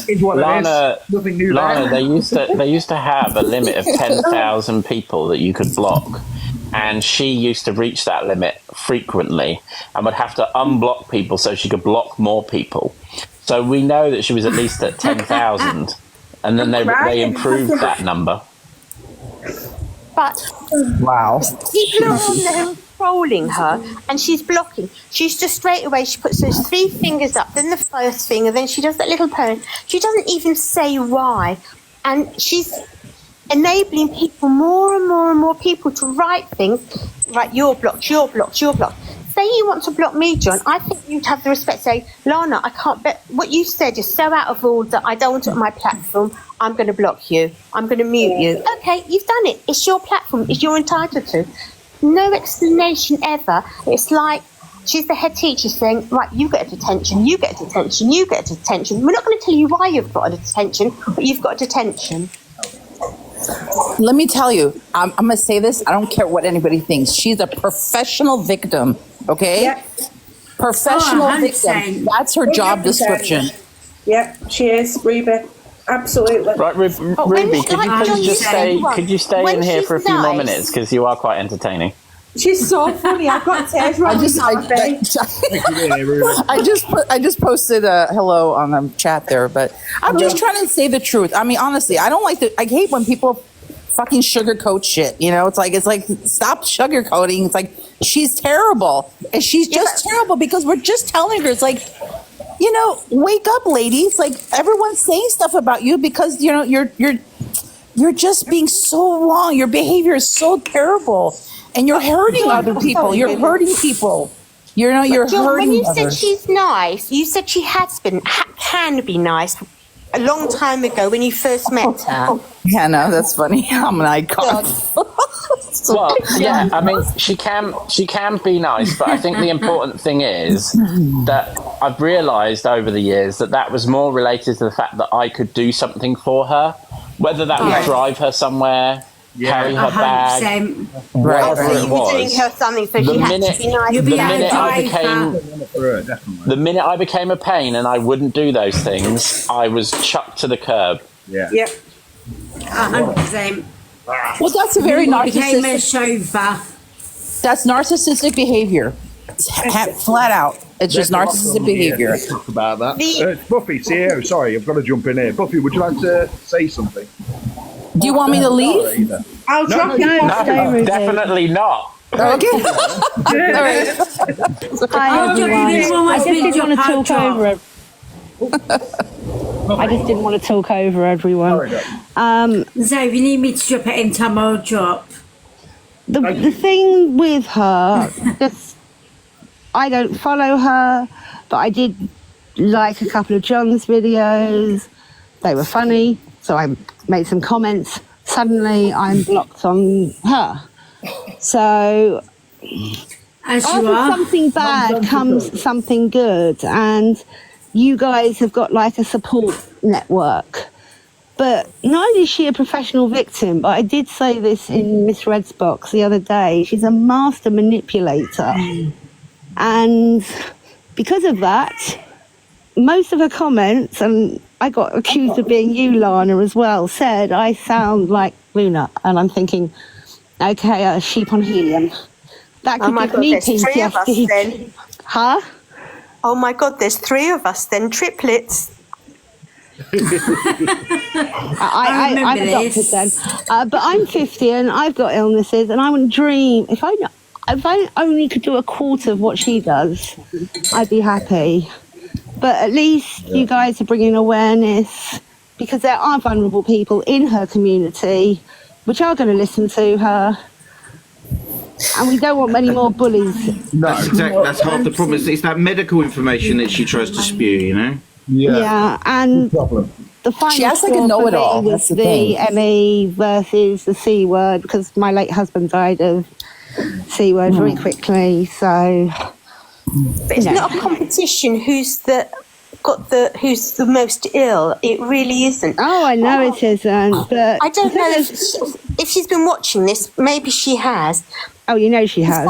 they used to have a limit of 10,000 people that you could block. And she used to reach that limit frequently and would have to unblock people so she could block more people. So we know that she was at least at 10,000. And then they improved that number. But wow, people are on there trolling her, and she's blocking. She's just straight away. She puts those 3 fingers up, then the first finger, then she does that little poem. She doesn't even say why, and she's enabling people, more and more and more people, to write things. Right, you're blocked. You're blocked. You're blocked. Say you want to block me, John, I think you'd have the respect to say, Lana, I can't bet what you said is so out of order. I don't want it on my platform. I'm going to block you. I'm going to mute you. Okay, you've done it. It's your platform. It's you're entitled to. No explanation ever. It's like she's the head teacher saying, right, you get a detention, you get a detention, you get a detention. We're not going to tell you why you've got a detention, but you've got a detention. Let me tell you, I'm going to say this. I don't care what anybody thinks. She's a professional victim. Okay? Yep. Professional victim. That's her job description. Yep, she is, Ruby. Absolutely. Right, Ruby, could you stay in here for a few more minutes, because you are quite entertaining. She's so funny. I've got tears running down my face. I just posted a hello on the chat there, but I'm just trying to say the truth. I mean, honestly, I hate when people fucking sugarcoat shit. It's like stop sugarcoating. It's like she's terrible, and she's just terrible because we're just telling her. It's like, wake up, ladies. Like, everyone's saying stuff about you because you're just being so wrong. Your behavior is so terrible. And you're hurting other people. You're hurting people. You're John, hurting when you others. said she's nice, you said she can be nice a long time ago when you first met her. Yeah, no, that's funny. I'm an icon. Well, yeah, I mean, she can be nice, but I think the important thing is that I've realised over the years that was more related to the fact that I could do something for her, whether that would drive her somewhere, carry her bag, whatever it was. Doing her something, so she had to be nice. The minute I became a pain and I wouldn't do those things, I was chucked to the curb. Yeah. Yep. 100%. Well, that's a very became a chauffeur. That's narcissistic behavior. Flat out. It's just narcissistic behavior. Talk about that. Buffy, CEO, sorry, I've got to jump in here. Buffy, would you like to say something? Do you want me to leave? I'll drop you. No, definitely not. Okay. All right. Hi, everyone. I just didn't want to talk over. I just didn't want to talk over everyone. So if you need me to drop it in time, I'll drop. The thing with her, I don't follow her, but I did like a couple of John's videos. They were funny, so I made some comments. Suddenly, I'm blocked on her. So, after something bad comes something good, and you guys have got like a support network. But not only is she a professional victim, but I did say this in Miss Red's box the other day, she's a master manipulator. And because of that, most of her comments, and I got accused of being you, Lana, as well, said I sound like Luna. And I'm thinking, okay, a sheep on helium. That Oh could my give God, me there's 3 of us PTSD. then. Huh? Oh my God, there's 3 of us then, triplets. I'm adopted then. But I'm 50 and I've got illnesses, and I wouldn't dream if I only could do a quarter of what she does, I'd be happy. But at least you guys are bringing awareness, because there are vulnerable people in her community which are going to listen to her, and we don't want many more bullies. That's exactly, that's half the problem. It's that medical information that she tries to spew, you know? Yeah, and the final She acts like a straw for know-it-all, me that's was the thing. the ME versus the C word, because my late husband died of C word very quickly, so... But it's not a competition who's the most ill. It really isn't. Oh, I know it isn't, but... I don't know if she's been watching this. Maybe she has. Oh, you know she has.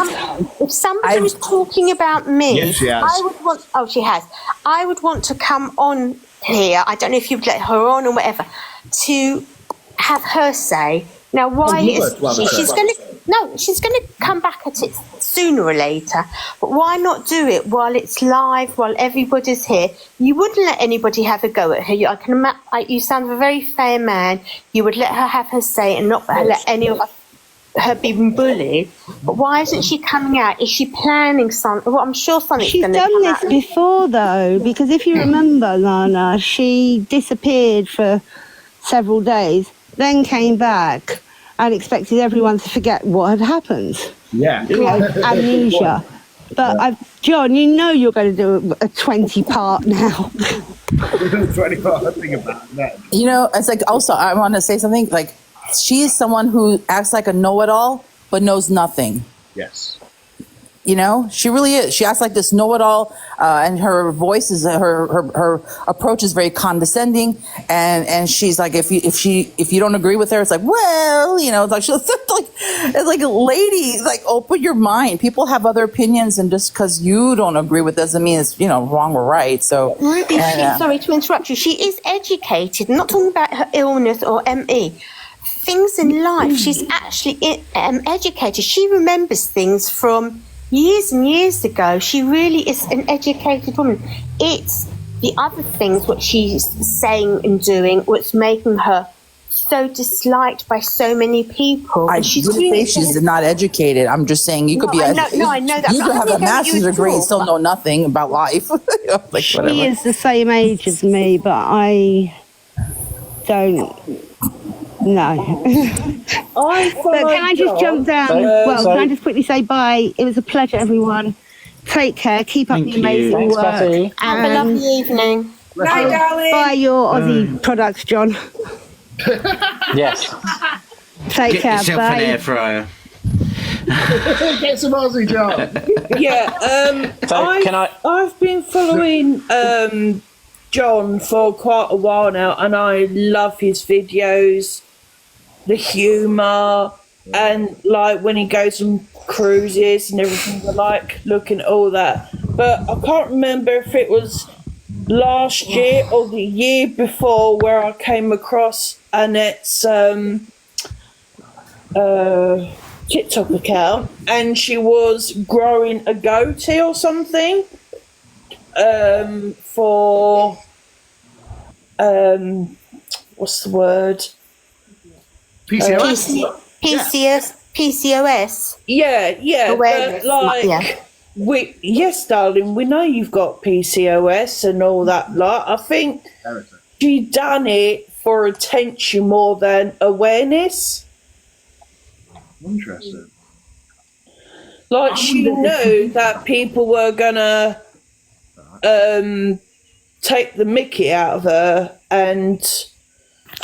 If somebody was talking about me, Yes, she has. I would want... Oh, she has. I would want to come on here, I don't know if you'd let her on or whatever, to have her say. Now, why is she's going to... No, she's going to come back at it sooner or later. But why not do it while it's live, while everybody's here? You wouldn't let anybody have a go at her. You sound a very fair man. You would let her have her say and not let any of her be bullied. But why isn't she coming out? Is she planning something? Well, I'm sure something's going to come out. She's done this before, though, because if you remember, Lana, she disappeared for several days, then came back and expected everyone to forget what had happened. Yeah. Like amnesia. But John, you know you're going to do a 20-part now. 20-part thing about that. You know, it's like, also, I want to say something, like, she is someone who acts like a know-it-all, but knows nothing. Yes. You know, she really is. She acts like this know-it-all, and her voice is her approach is very condescending, and she's like, if you don't agree with her, it's like, well, you know, it's like it's like a lady, like, open your mind. People have other opinions, and just because you don't agree with doesn't mean it's, you know, wrong or right. So, Ruby, sorry to interrupt you. She is educated. I'm not talking about her illness or ME. Things in life. She's actually educated. She remembers things from years and years ago. She really is an educated woman. It's the other things what she's saying and doing what's making her so disliked by so many people. I didn't say she's not educated. I'm just saying you could be. I know that. You could have a master's degree and still know nothing about life. Like, she whatever. is the same age as me, but I don't. No. But can I just jump down? Can I just quickly say bye? It was a pleasure, everyone. Take care. Keep up the amazing work. Have a lovely evening. Bye, darling. Buy your Aussie products, John. Yes. Get Take care. yourself Bye. an air fryer. Get some Aussie, John. I've been following John for quite a while now, and I love his videos, the humour, and like when he goes on cruises and everything. I like looking at all that. But I can't remember if it was last year or the year before where I came across Annette's TikTok account, and she was growing a goatee or something for what's the word? PCOS. Yeah. Awareness. But like, yes, darling, we know you've got PCOS and all that lot. I think she done it for attention more than awareness. Interesting. Like, she knew that people were gonna take the mickey out of her, and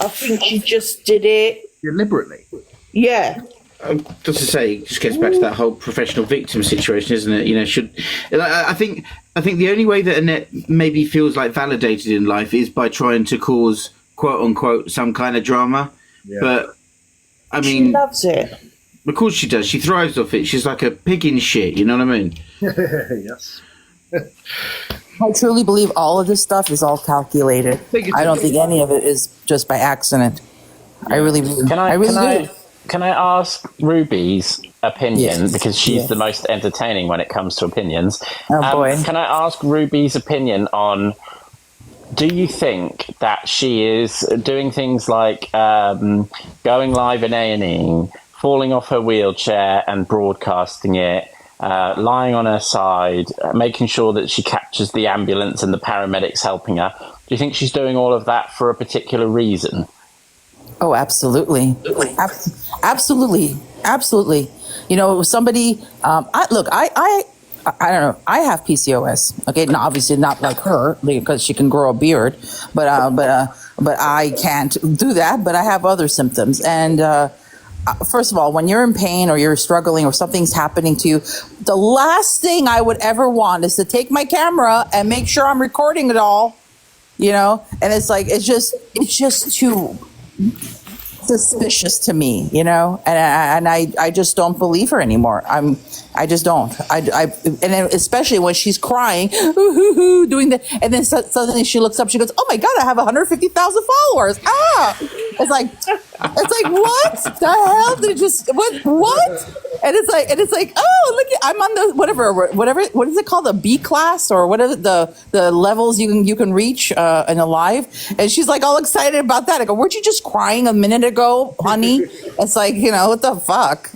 I think she just did it deliberately. Yeah. Just to say, it just gets back to that whole professional victim situation, isn't it? You know, I think the only way that Annette maybe feels like validated in life is by trying to cause quote unquote some kind of drama. Yeah. But I mean, she loves it. Of course she does. She thrives off it. She's like a pig in shit. You know what I mean? Yes. I truly believe all of this stuff is all calculated. I don't think any of it is just by accident. I really do. Can I can I ask Ruby's opinion, Yes. because she's Yes. the most entertaining when it comes to opinions. Oh, boy. Can I ask Ruby's opinion on, do you think that she is doing things like going live in A&E, falling off her wheelchair and broadcasting it, lying on her side, making sure that she captures the ambulance and the paramedics helping her? Do you think she's doing all of that for a particular reason? Oh, absolutely. Absolutely. Absolutely. You know, somebody, I don't know. I have PCOS. Okay. Now, obviously not like her because she can grow a beard, but I can't do that, but I have other symptoms. And, first of all, when you're in pain or you're struggling or something's happening to you, the last thing I would ever want is to take my camera and make sure I'm recording it all, you know? And it's like, it's just too suspicious to me, you know, and I just don't believe her anymore. I just don't. And then especially when she's crying, doing that, and then suddenly she looks up, she goes, "Oh my God, I have 150,000 followers!" It's like what the hell? They just what? And it's like, oh, look, I'm on the whatever, what is it called, the B class or whatever the levels you can reach in a live, and she's like all excited about that. I go, weren't you just crying a minute ago, honey? It's like, you know, what the fuck?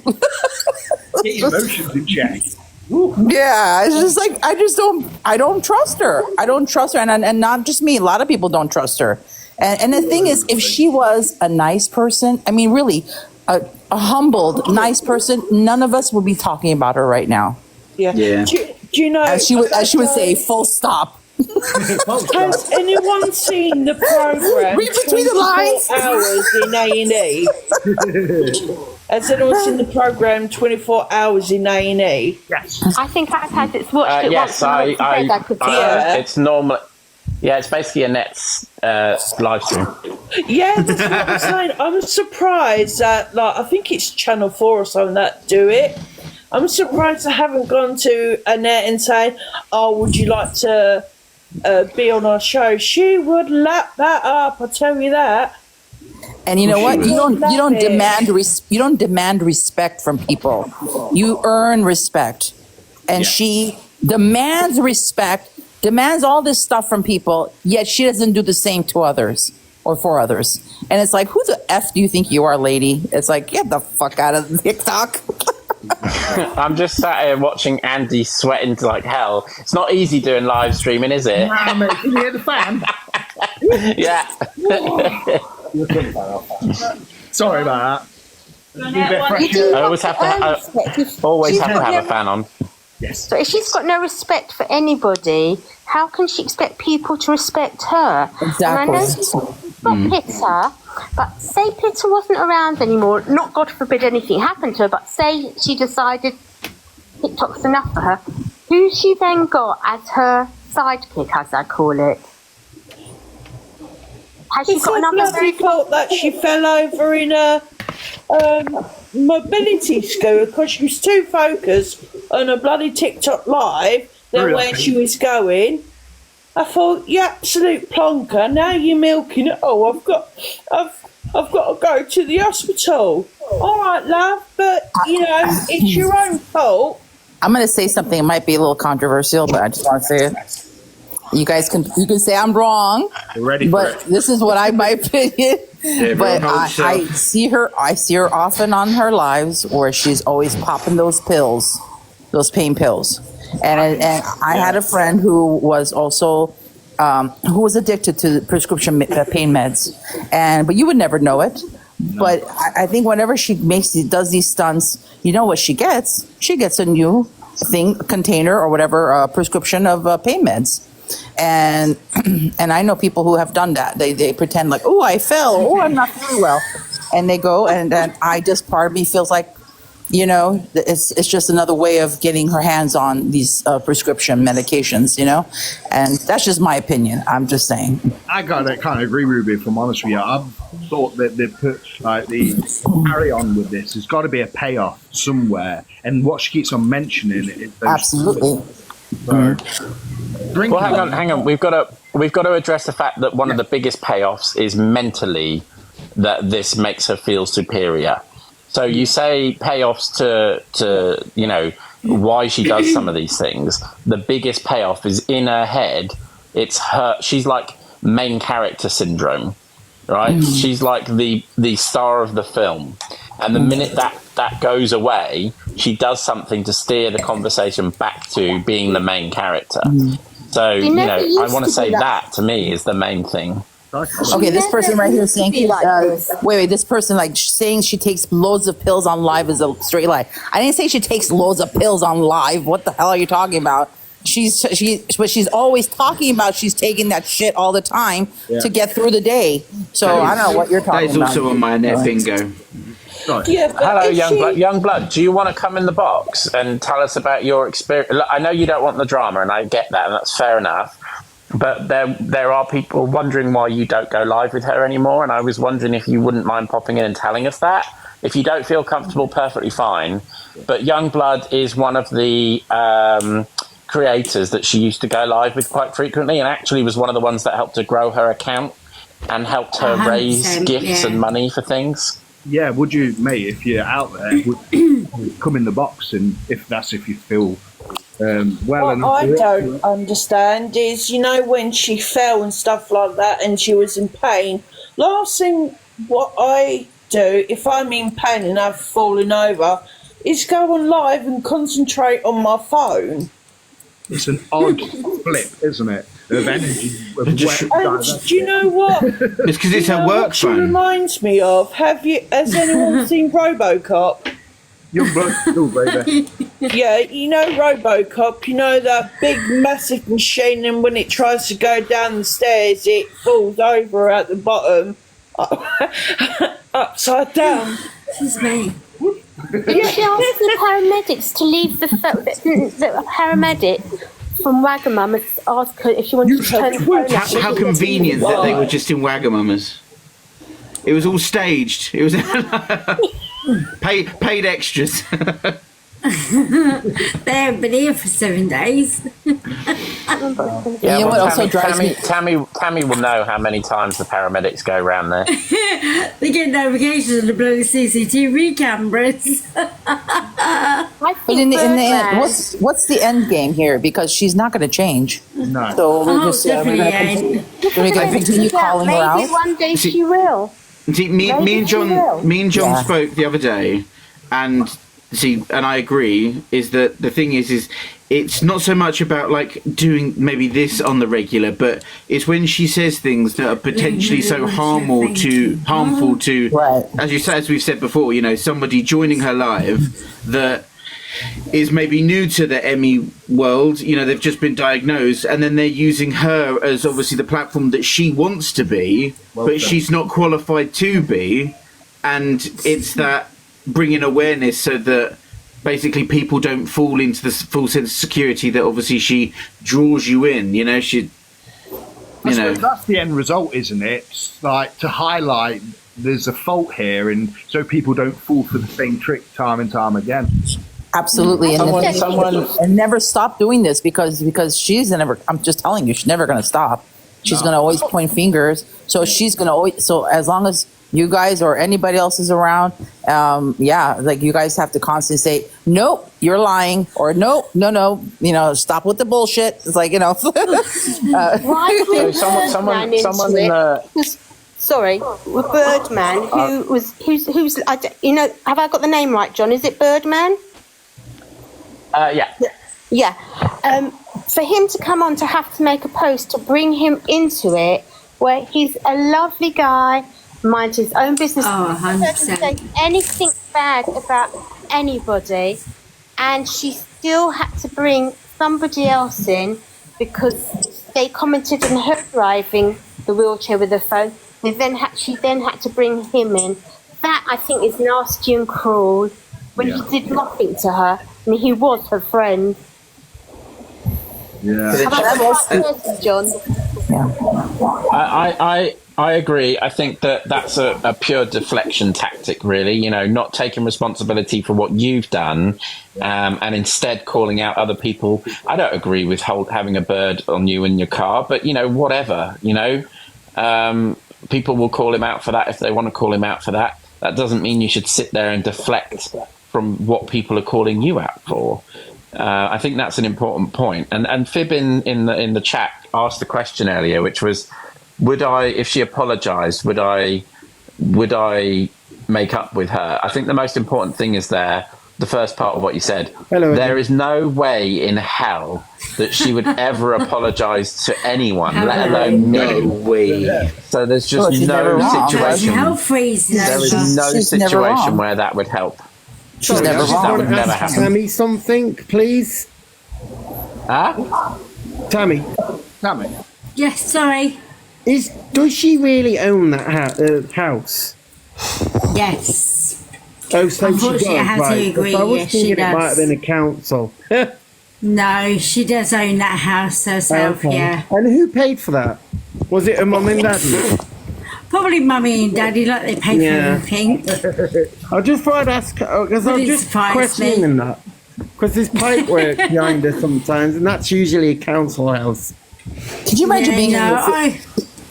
Get your emotions in check. Yeah, it's just like I don't trust her. I don't trust her, and not just me. A lot of people don't trust her. And the thing is, if she was a nice person, I mean, really, a humbled, nice person, none of us would be talking about her right now. Yeah. Do you know? As she would say, full stop. Has anyone seen the program? Read between the lines. 24 hours in A&E. Has anyone seen the program 24 hours in A&E? Yes. I think I've had it. Watched it Yes, once. it's normal. Yeah, it's basically Annette's live stream. Yeah, that's what I'm saying. I'm surprised that, like, I think it's Channel 4 or something that do it. I'm surprised I haven't gone to Annette and say, "Oh, would you like to be on our show?" She would lap that up. I tell you that. And you know what? You don't demand respect from people. You earn respect, and she demands respect, demands all this stuff from people. Yet she doesn't do the same to others or for others. And it's like, who the F do you think you are, lady? It's like, get the fuck out of TikTok. I'm just sat here watching Andy sweating like hell. It's not easy doing live streaming, is it? Nah, mate, can you hear the fan? Yeah. Sorry about that. I always have to have a fan on. Yes. So if she's got no respect for anybody, how can she expect people to respect her? Exactly. And I know she's got Pitta, but say Pitta wasn't around anymore, not God forbid anything happened to her, but say she decided TikTok's enough for her, who she then got as her sidekick, as I call it? Has she got another bloody fault that she fell over in a mobility scooter because she was too focused on a bloody TikTok live than where she was going? I thought, you absolute plonker, now you're milking it. Oh, I've got to go to the hospital. All right, love, but you know, it's your own fault. I'm going to say something. It might be a little controversial, but I just want to say it. You can say I'm wrong. We're ready for but it. this is what my opinion. But I see her often on her lives where she's always popping those pills, those pain pills. And I had a friend who was also who was addicted to prescription pain meds, but you would never know it. But I think whenever she does these stunts, you know what she gets? She gets a new container or whatever, prescription of pain meds. And I know people who have done that. They pretend like, oh, I fell, oh, I'm not feeling well, and they go, and part of me feels like, you know, it's just another way of getting her hands on these prescription medications, you know, and that's just my opinion. I'm just saying. I kind of agree, Ruby. If I'm honest with you, I've thought that they put the carry on with this. There's got to be a payoff somewhere, and what she keeps on mentioning is absolutely. Well, hang on. We've got to address the fact that one of the biggest payoffs is mentally that this makes her feel superior. So you say payoffs to why she does some of these things. The biggest payoff is in her head. It's her. She's like main character syndrome, right? She's like the star of the film, and the minute that goes away, she does something to steer the conversation back to being the main character. So I want to say that to me is the main thing. Okay, this person right here is saying, wait, this person like saying she takes loads of pills on live is a straight lie. I didn't say she takes loads of pills on live. What the hell are you talking about? But she's always talking about she's taking that shit all the time to get through the day. So I don't know what you're talking about. That is also on my Annette bingo. Yeah, hello, Youngblood. Do you want to come in the box and tell us about your experience? Look, I know you don't want the drama, and I get that, and that's fair enough. But there are people wondering why you don't go live with her anymore, and I was wondering if you wouldn't mind popping in and telling us that. If you don't feel comfortable, perfectly fine. But Youngblood is one of the creators that she used to go live with quite frequently, and actually was one of the ones that helped to grow her account and helped her raise gifts and money for things. Yeah, would you, mate, if you're out there, would come in the box, and if you feel what I don't understand is, when she fell and stuff like that and she was in pain, last thing what I do if I'm in pain and I've fallen over is go on live and concentrate on my phone. It's an odd flip, isn't it, of energy. And do you know what? It's because it's her work she phone. reminds me of. Has anyone seen RoboCop? baby. Yeah, RoboCop, that big massive machine, and when it tries to go down the stairs it falls over at the bottom upside down. Excuse me. Did she ask the paramedics to leave the paramedic from Wagamama's, ask her if she wanted to turn the phone off? How convenient that they were just in Wagamama's. It was all staged. It was paid extras. They haven't been here for 7 days. Yeah, well, Tammy will know how many times the paramedics go around there. They get notifications of the bloody CCTV cameras. But in the end, what's the end game here? Because she's not going to change. No. So we're just we're going to continue calling her out. Maybe one day she will. See, me and John spoke the other day, and I agree. Is that the thing is it's not so much about like doing maybe this on the regular, but it's when she says things that are potentially so harmful to, as we've said before, somebody joining her live that is maybe new to the Emmy world. They've just been diagnosed, and then they're using her as obviously the platform that she wants to be, but she's not qualified to be, and it's that bringing awareness so that basically people don't fall into the false sense of security that obviously she draws you in. I suppose that's the end result, isn't it? It's like to highlight there's a fault here, and so people don't fall for the same trick time and time again. Absolutely, and never stop doing this because she's never. I'm just telling you, she's never going to stop. She's going to always point fingers. So she's going to always. So as long as you guys or anybody else is around, like you guys have to constantly say, nope, you're lying, or nope, no, stop with the bullshit. It's like someone in the. Sorry, Birdman, who's have I got the name right, John? Is it Birdman? Yeah. Yeah. For him to come on to have to make a post to bring him into it, where he's a lovely guy, minds his own business, doesn't say anything bad about anybody, and she still had to bring somebody else in because they commented on her driving the wheelchair with her phone. She then had to bring him in. That I think is nasty and cruel when he did nothing to her. I mean, he was her friend. Yeah. John? I agree. I think that's a pure deflection tactic, really. Not taking responsibility for what you've done, and instead calling out other people. I don't agree with having a bird on you in your car, but whatever. People will call him out for that if they want to call him out for that. that doesn't mean you should sit there and deflect from what people are calling you out for. I think that's an important point. And Fib in the chat asked the question earlier, which was, would I, if she apologised, would I make up with her? I think the most important thing is the first part of what you said. There is no way in hell that she would ever apologise to anyone, let alone me. No way. So there's just no situation. There is no She's never situation wrong. where that would help. She's That would never ask happen. Tammy something, please. Huh? Tammy. Yes, sorry. Does she really own that house? Yes. Oh, so she Unfortunately, does, I have to right. agree, I was yes, she thinking it might does. have been a council. No, she does own that house herself, Okay. yeah. And who paid for that? Was it her mum and daddy? Probably mummy and daddy, like they pay Yeah. for everything. I just thought I'd ask, because I'm Wouldn't just surprise questioning me. that. Because there's pipework behind her sometimes, and that's usually a council house. Could you imagine being in your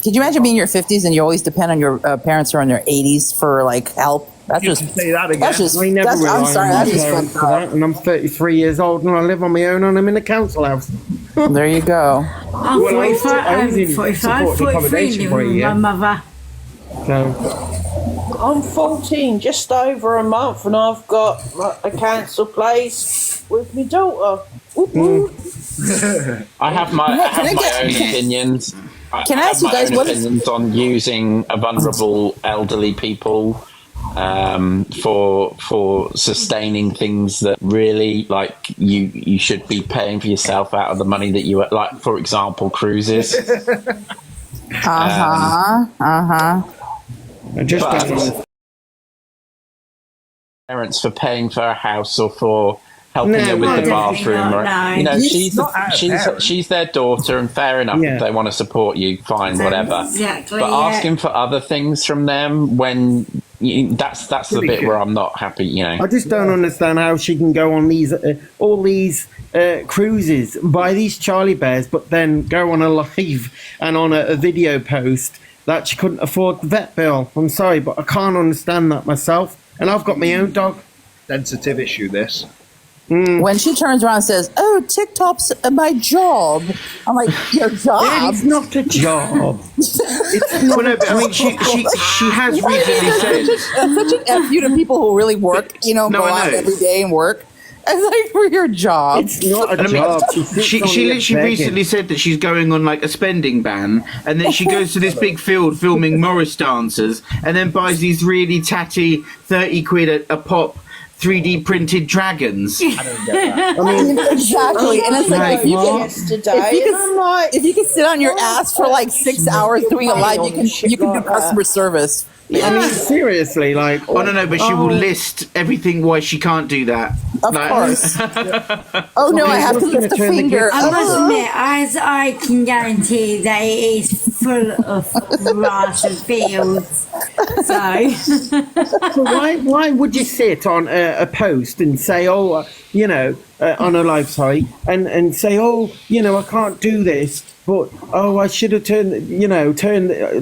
Could you imagine being in your 50s and you always depend on your parents who are in their 80s for like help? That's just say that again. That's just. I never That's, rely I'm sorry. on my That's just parents fucked for up. that, and I'm 33 years old and I live on my own and I'm in a council house. There you go. I'm Well, I 45, was in I'm 45, supported 43 accommodation living for a with year. my mother. So, I'm 14, just over a month, and I've got a council place with my daughter. Whoop, whoop. I have my own opinions. Can I ask you guys what is- opinions on using vulnerable elderly people for sustaining things that really, like, you should be paying for yourself out of the money that you, like, for example, cruises. Parents for paying for a house or for helping her with the bathroom, or you know, she's their daughter, and fair enough if they want to support you, fine, whatever. Exactly, But yeah. asking for other things from them when that's the bit where I'm not happy, you know. I just don't understand how she can go on these all these cruises, buy these Charlie Bears, but then go on a live and on a video post that she couldn't afford the vet bill. I'm sorry, but I can't understand that myself. And I've got my own dog. Sensitive issue, this. When she turns around and says, "Oh, TikTok's my job," I'm like, "Your job? It's not a job." It's not. Well, no, but I mean, she has recently said. That's such an F you to people who really work. You know, No, go I out know. every day and work. It's like for your job. It's not a And I mean, job. she literally recently said that she's going on like a spending ban, and then she goes to this big field filming Morris dancers, and then buys these really tatty 30 quid a pop 3D printed dragons. I mean, exactly. And it's like, if you can sit on your ass for like 6 hours doing a live, you can do customer service. I mean, seriously, like. Oh no, but she will list everything why she can't do that. Of course. Oh no, I have to lift the finger. I must admit, as I can guarantee that it is full of grass and fields. So why would you sit on a post and say, oh, you know, on a live site and say, oh, you know, I can't do this, but oh, I should have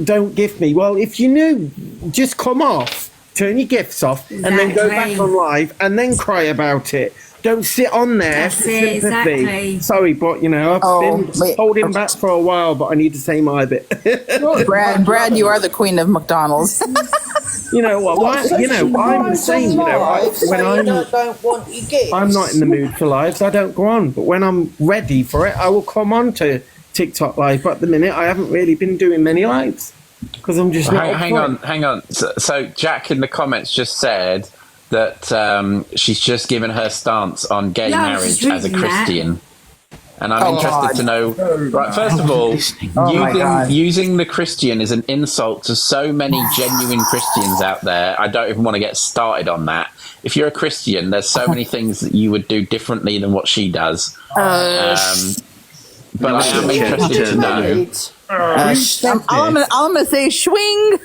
don't gift me. Well, if you knew, just come off, turn your gifts off, and then go back on live and then cry about it. Don't sit on there for sympathy. Exactly. Sorry, but you know, I've been holding back for a while, but I need to say my bit. Brad, you are the queen of McDonald's. You know what? I'm the same. You know, when don't want your gift. I'm not in the mood for lives, I don't go on. But when I'm ready for it, I will come on to TikTok live. But at the minute, I haven't really been doing many lives because I'm just not. Hang on. So Jack in the comments just said that she's just given her stance on gay marriage as a Christian. And I'm interested to know, right, first of all, using the Christian is an insult to so many genuine Christians out there. I don't even want to get started on that. If you're a Christian, there's so many things that you would do differently than what she does. But I am interested to know. I'm gonna say swing.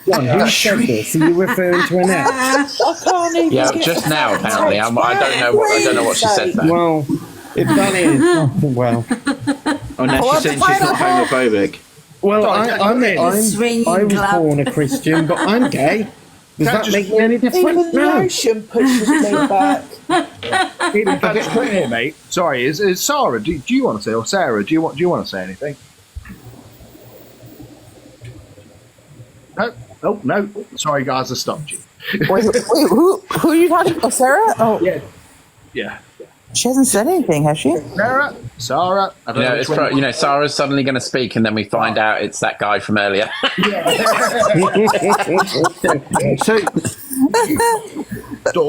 Who said this? Are you referring to Annette? I can't even Yeah, get just now apparently. I don't know what she said there. Well, if that is well. Oh, now she's saying she's not homophobic. Well, I was born a Christian, but I'm gay. Does that make me any different? Even the ocean pushes me back. Come here, mate. Sorry, is Sarah? Do you want to say, or Sarah? Do you want to say anything? No. Oh no. Sorry, guys, I stopped you. Wait, who are you talking about? Sarah? Oh, yeah. She hasn't said anything, has she? Sarah. I don't know Sarah's suddenly going to speak, and then we find out it's that guy from earlier. So,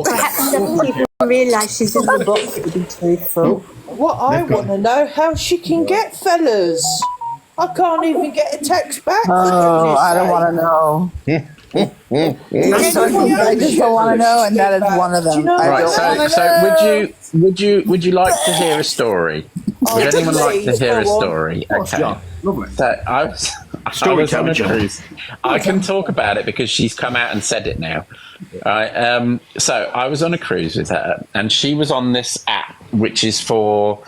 perhaps some people realise she's in the box to be truthful. What I want to know, how she can get fellas. I can't even get a text back. Oh, I don't want to know. I just don't want to know, and that is one of them. Right. So would you like to hear a story? Would anyone like to hear a story? Okay. Lovely. So I was on a cruise. I can talk about it because she's come out and said it now. Right. So I was on a cruise with her, and she was on this app, which is for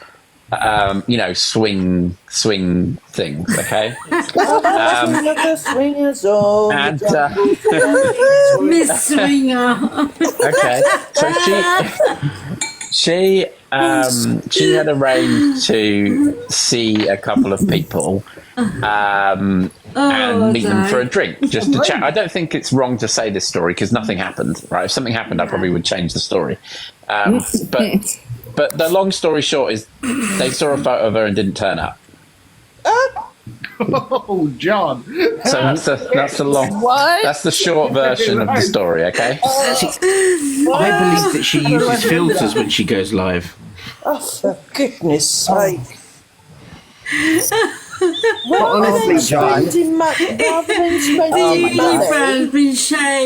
swing things, okay? And Miss Swinger. Okay, so she had arranged to see a couple of people and meet them for a drink, just to chat. I don't think it's wrong to say this story because nothing happened, right? If something happened, I probably would change the story. But the long story short is they saw a photo of her and didn't turn up. Oh, John. So that's the short version of the story, okay? I believe that she uses filters when she goes live. Oh, for goodness sake. Honestly, John. Rather than spending money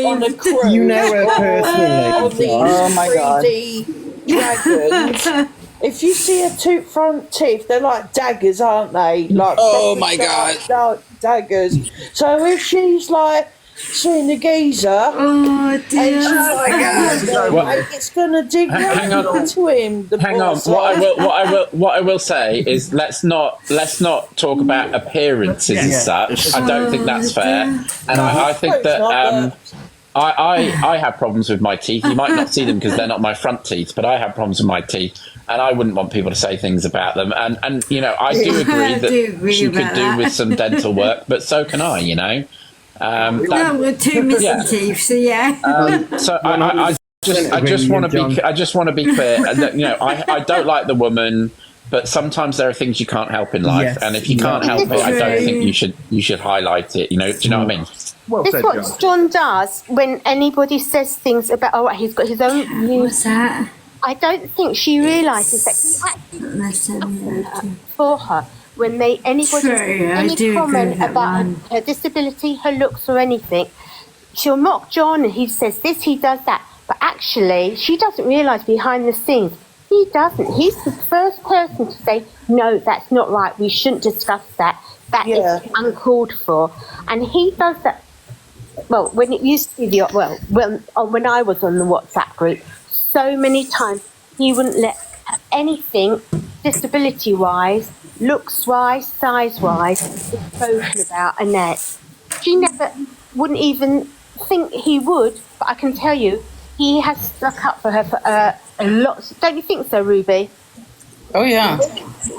on a cruise, you know her personally. Oh my God. Dragons. If you see a front teeth, they're like daggers, aren't they? Like my God. Daggers. So if she's like seeing the geezer, and she's like, it's gonna dig right into him. Hang on. What I will say is let's not talk about appearances and such. I don't think that's fair, and I think that I have problems with my teeth. You might not see them because they're not my front teeth, but I have problems with my teeth, and I wouldn't want people to say things about them. And I do agree that she could do with some dental work, but so can I. We're two missing teeth, so yeah. So I just want to be clear that I don't like the woman, but sometimes there are things you can't help in life, and if you can't help it, I don't think you should highlight it. Do you know what I mean? This is what John does when anybody says things about, he's got his own views. What's that? I don't think she realises that for her when anybody any comment about her disability, her looks or anything, she'll mock John and he says this, he does that. But actually, she doesn't realise behind the scenes, he doesn't. He's the first person to say, no, that's not right. We shouldn't discuss that. That is uncalled for. And he does that. Well, when it used to be when I was on the WhatsApp group, so many times he wouldn't let anything disability-wise, looks-wise, size-wise, be spoken about Annette. She never wouldn't even think he would, but I can tell you, he has stuck up for her for a lot. Don't you think so, Ruby? Oh yeah.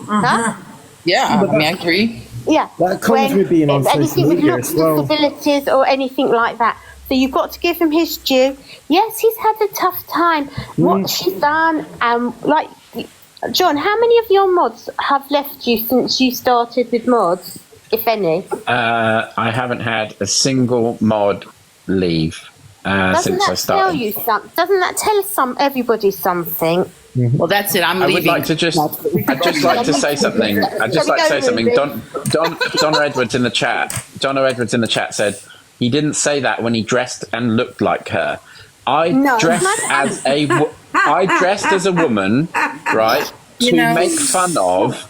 Huh? Yeah, I mean, I agree. Yeah. That comes with being on social media as well. Disabilities or anything like that. So you've got to give him his due. Yes, he's had a tough time. What she's done, John, how many of your mods have left you since you started with mods, if any? I haven't had a single mod leave since I started. Doesn't that tell everybody something? Well, that's it. I'm leaving. I'd just like to say something. I'd just like to say something. Donna Edwards in the chat. Donna Edwards in the chat said he didn't say that when he dressed and looked like her. I dressed as a woman, right? To make fun of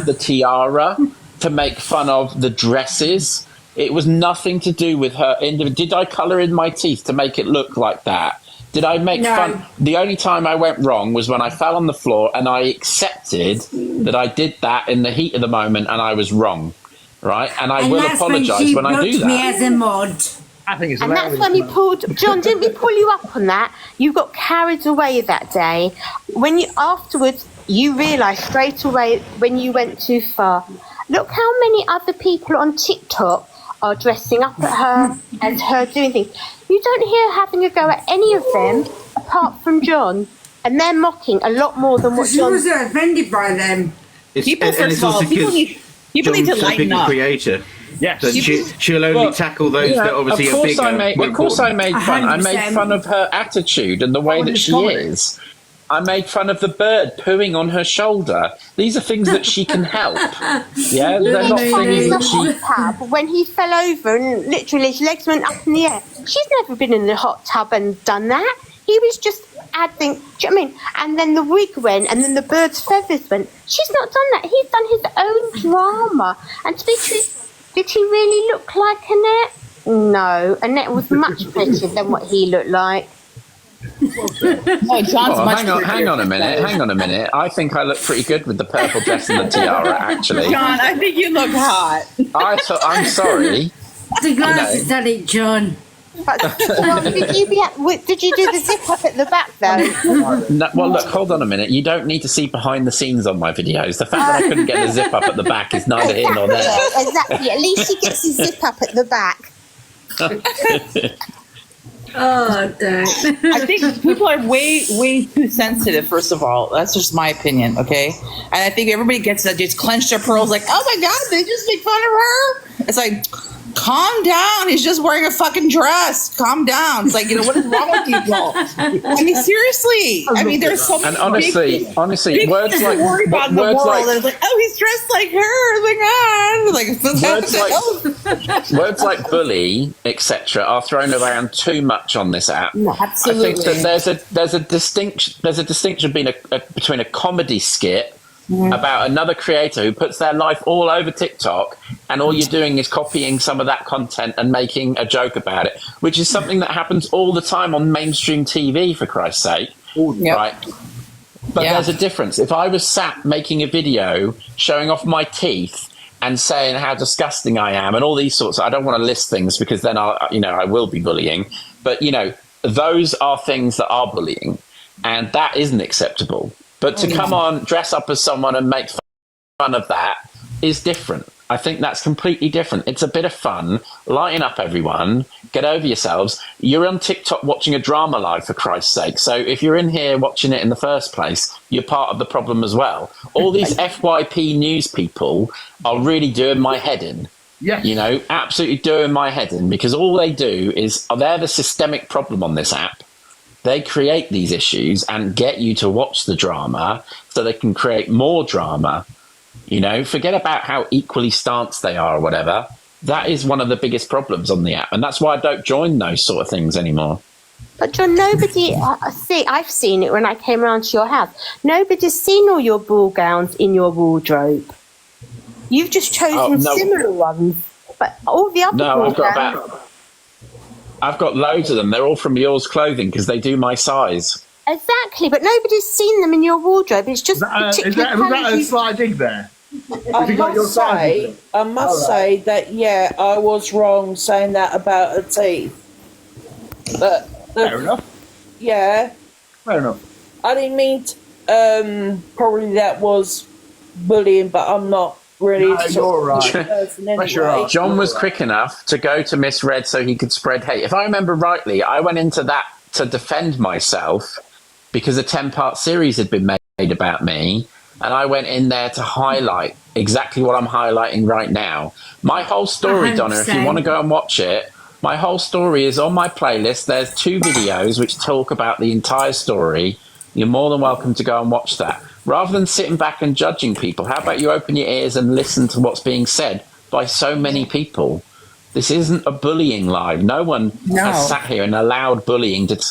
the tiara, to make fun of the dresses. It was nothing to do with her. Did I colour in my teeth to make it look like that? Did I make fun? The only time I went wrong was when I fell on the floor and I accepted that I did that in the heat of the moment and I was wrong, right? And I will apologise when I do that. Me as a mod. I think it's And that's when we pulled, John, didn't we pull you up on that? You got carried away that day. When you, afterwards, you realised straight away when you went too far. Look how many other people on TikTok are dressing up at her and her doing things. You don't hear having a go at any of them apart from John. And they're mocking a lot more than what John... She was offended by them. People, first of all, people need to lighten up. Creator. Yes. So she'll only tackle those that obviously are bigger. Of course I made fun. 100%. I made fun of her attitude and the way that she is. I made fun of the bird pooing on her shoulder. These are things that she can help. Yeah, they're not things that she... When he fell over and literally his legs went up in the air. She's never been in the hot tub and done that. He was just adding, do you know what I mean? And then the wig went, and then the bird's feathers went. She's not done that. He's done his own drama. And to be true, did he really look like Annette? No. Annette was much prettier than what he looked like. No, John's hang on a minute. I think I look pretty good with the purple dress and the tiara, actually. John, I think you look hot. I'm sorry. The glasses done it, John. But did you do the zip up at the back though? No, well, look, hold on a minute. You don't need to see behind the scenes on my videos. The fact that I couldn't get the zip up at the back is neither here nor there. Exactly. At least he gets his zip up at the back. Oh, dang. I think people are way too sensitive, first of all. That's just my opinion, okay? And I think everybody gets that, just clench their pearls like, oh my God, they just make fun of her? It's like, calm down. He's just wearing a fucking dress. Calm down. It's like, what is wrong with people? I mean, seriously. I mean, there's so many honestly, words like about the world. And it's like, oh, he's dressed like her. Oh my God. Words like bully, etc., are thrown around too much on this app. No, absolutely. I think that there's a distinction between a comedy skit about another creator who puts their life all over TikTok, and all you're doing is copying some of that content and making a joke about it, which is something that happens all the time on mainstream TV, for Christ's sake. Right? But there's a difference. If I was sat making a video showing off my teeth and saying how disgusting I am and all these sorts I don't want to list things because then I will be bullying. But, those are things that are bullying, and that isn't acceptable. But to come on, dress up as someone and make fun of that is different. I think that's completely different. It's a bit of fun. Lighten up, everyone. Get over yourselves. You're on TikTok watching a drama live, for Christ's sake. So if you're in here watching it in the first place, you're part of the problem as well. All these FYP news people are really doing my head in. Yeah. Absolutely doing my head in, because all they do is, they're the systemic problem on this app. They create these issues and get you to watch the drama so they can create more drama. Forget about how equally stanced they are or whatever. That is one of the biggest problems on the app. And that's why I don't join those sort of things anymore. But John, nobody, I've seen it when I came around to your house. Nobody's seen all your ball gowns in your wardrobe. You've just chosen similar ones. But all the other ball gowns... I've got loads of them. They're all from Yours Clothing because they do my size. Exactly, but nobody's seen them in your wardrobe. It's just was that a slight dig there? I must say that I was wrong saying that about her teeth. But fair enough. Yeah. Fair enough. I didn't mean to, probably that was bullying, but I'm not really. No, you're right. Anyway. John was quick enough to go to misread so he could spread hate. If I remember rightly, I went into that to defend myself because a 10-part series had been made about me, and I went in there to highlight exactly what I'm highlighting right now. My whole story, 100%. Donna, if you want to go and watch it, my whole story is on my playlist. There's 2 videos which talk about the entire story. You're more than welcome to go and watch that. Rather than sitting back and judging people, how about you open your ears and listen to what's being said by so many people? This isn't a bullying live. No one has sat here and allowed bullying to...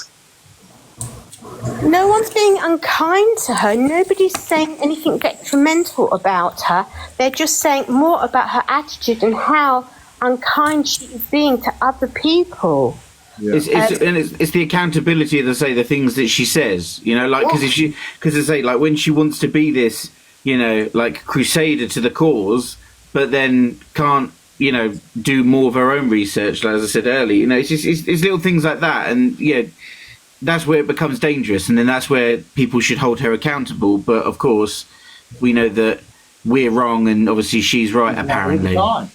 No one's being unkind to her. Nobody's saying anything detrimental about her. They're just saying more about her attitude and how unkind she is being to other people. Yeah. It's the accountability of the things that she says, because like when she wants to be this, like crusader to the cause, but then can't you know, do more of her own research, as I said earlier. You know, it's little things like that, and yeah, that's where it becomes dangerous, and then that's where people should hold her accountable. But of course, we know that we're wrong, and obviously she's right. Apparently, I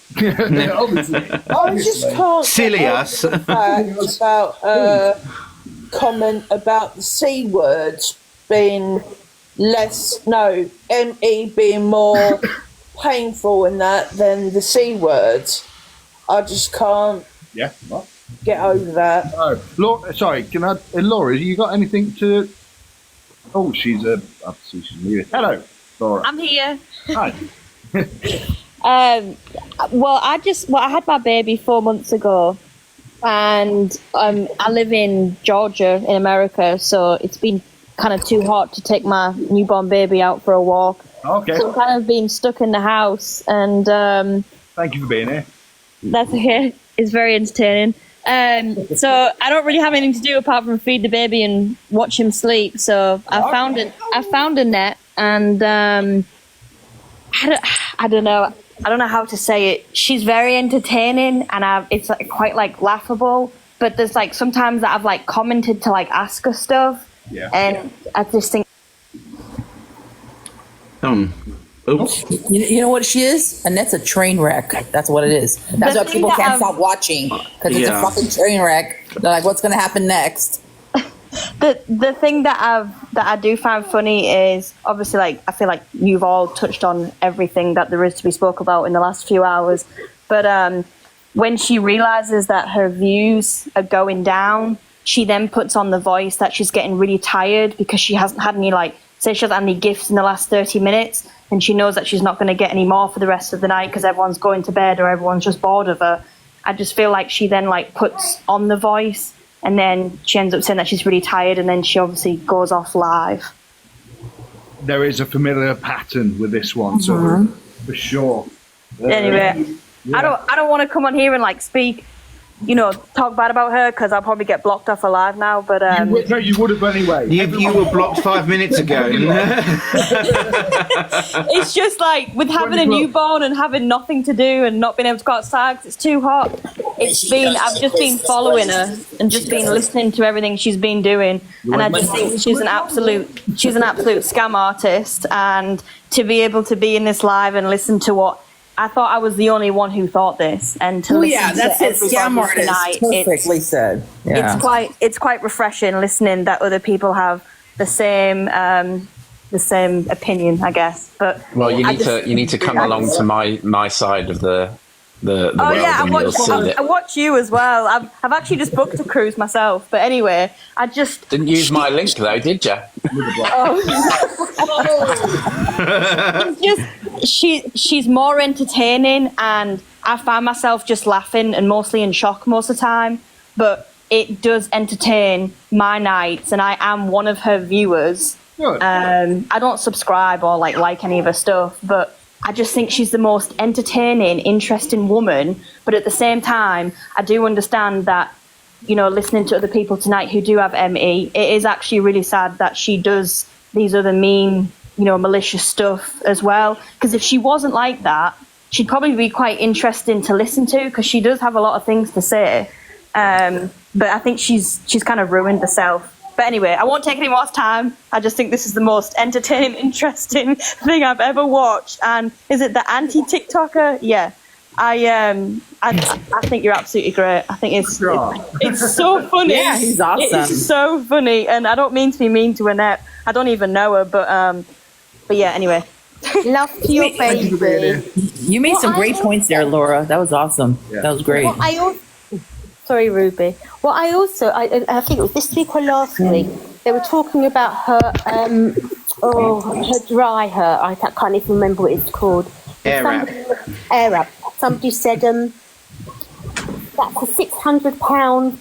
just can't silly us. About comment about the C words being ME being more painful in that than the C words. I just can't get over that. Oh, Laura, sorry, can I, Laura, you got anything to? Oh, she's leaving. Hello, Laura. I'm here. Hi. Well, I had my baby 4 months ago, and I live in Georgia in America, so it's been kind of too hot to take my newborn baby out for a walk. Okay. So I'm kind of being stuck in the house, and thank you for being here. that's okay. It's very entertaining. So I don't really have anything to do apart from feed the baby and watch him sleep. So I found Annette, and I don't know how to say it. She's very entertaining, and it's like quite like laughable. But there's like sometimes that I've like commented to like ask her stuff, and I just think. Oops. You know what she is? Annette's a train wreck. That's what it is. That's why people can't stop watching, because it's a fucking train wreck. They're like, what's going to happen next? The thing that I do find funny is obviously, like, I feel like you've all touched on everything that there is to be spoke about in the last few hours. But when she realizes that her views are going down, she then puts on the voice that she's getting really tired because she hasn't had any, like, say she hasn't had any gifts in the last 30 minutes, and she knows that she's not going to get any more for the rest of the night because everyone's going to bed or everyone's just bored of her. I just feel like she then like puts on the voice, and then she ends up saying that she's really tired, and then she obviously goes off live. There is a familiar pattern with this one, so for sure. Anyway, I don't want to come on here and like speak, talk bad about her, because I'll probably get blocked off alive now. But you would have anyway. You were blocked 5 minutes ago. It's just like with having a newborn and having nothing to do and not being able to go outside 'cause it's too hot. I've just been following her and just been listening to everything she's been doing, and I just think she's an absolute scam artist. And to be able to be in this live and listen to what. I thought I was the only one who thought this, and to listen that's to it. Scam artist. Tonight, Perfectly said. Yeah. It's quite refreshing listening that other people have the same opinion, I guess. But you need to come along to my side of the world. I watch you as well. I've actually just booked a cruise myself. But anyway, I just didn't use my link though, did you? She's more entertaining, and I find myself just laughing and mostly in shock most of the time. But it does entertain my nights, and I am one of her viewers. Good. I don't subscribe or like any of her stuff, but I just think she's the most entertaining, interesting woman. But at the same time, I do understand that, listening to other people tonight who do have ME, it is actually really sad that she does these other mean, malicious stuff as well. Because if she wasn't like that, she'd probably be quite interesting to listen to, because she does have a lot of things to say. But I think she's kind of ruined herself. But anyway, I won't take any more time. I just think this is the most entertaining, interesting thing I've ever watched. And is it the anti-TikToker? Yeah. I think you're absolutely great. I think it's so funny. Yeah, he's awesome. It's so funny, and I don't mean to be mean to Annette. I don't even know her, but yeah. Anyway, love to your baby. You made some great points there, Laura. That was awesome. Yeah. That was great. Sorry, Ruby. Well, I think it was this week or last week, they were talking about her, her dry hair. I can't even remember what it's called. Air wrap. Somebody said, that's a £600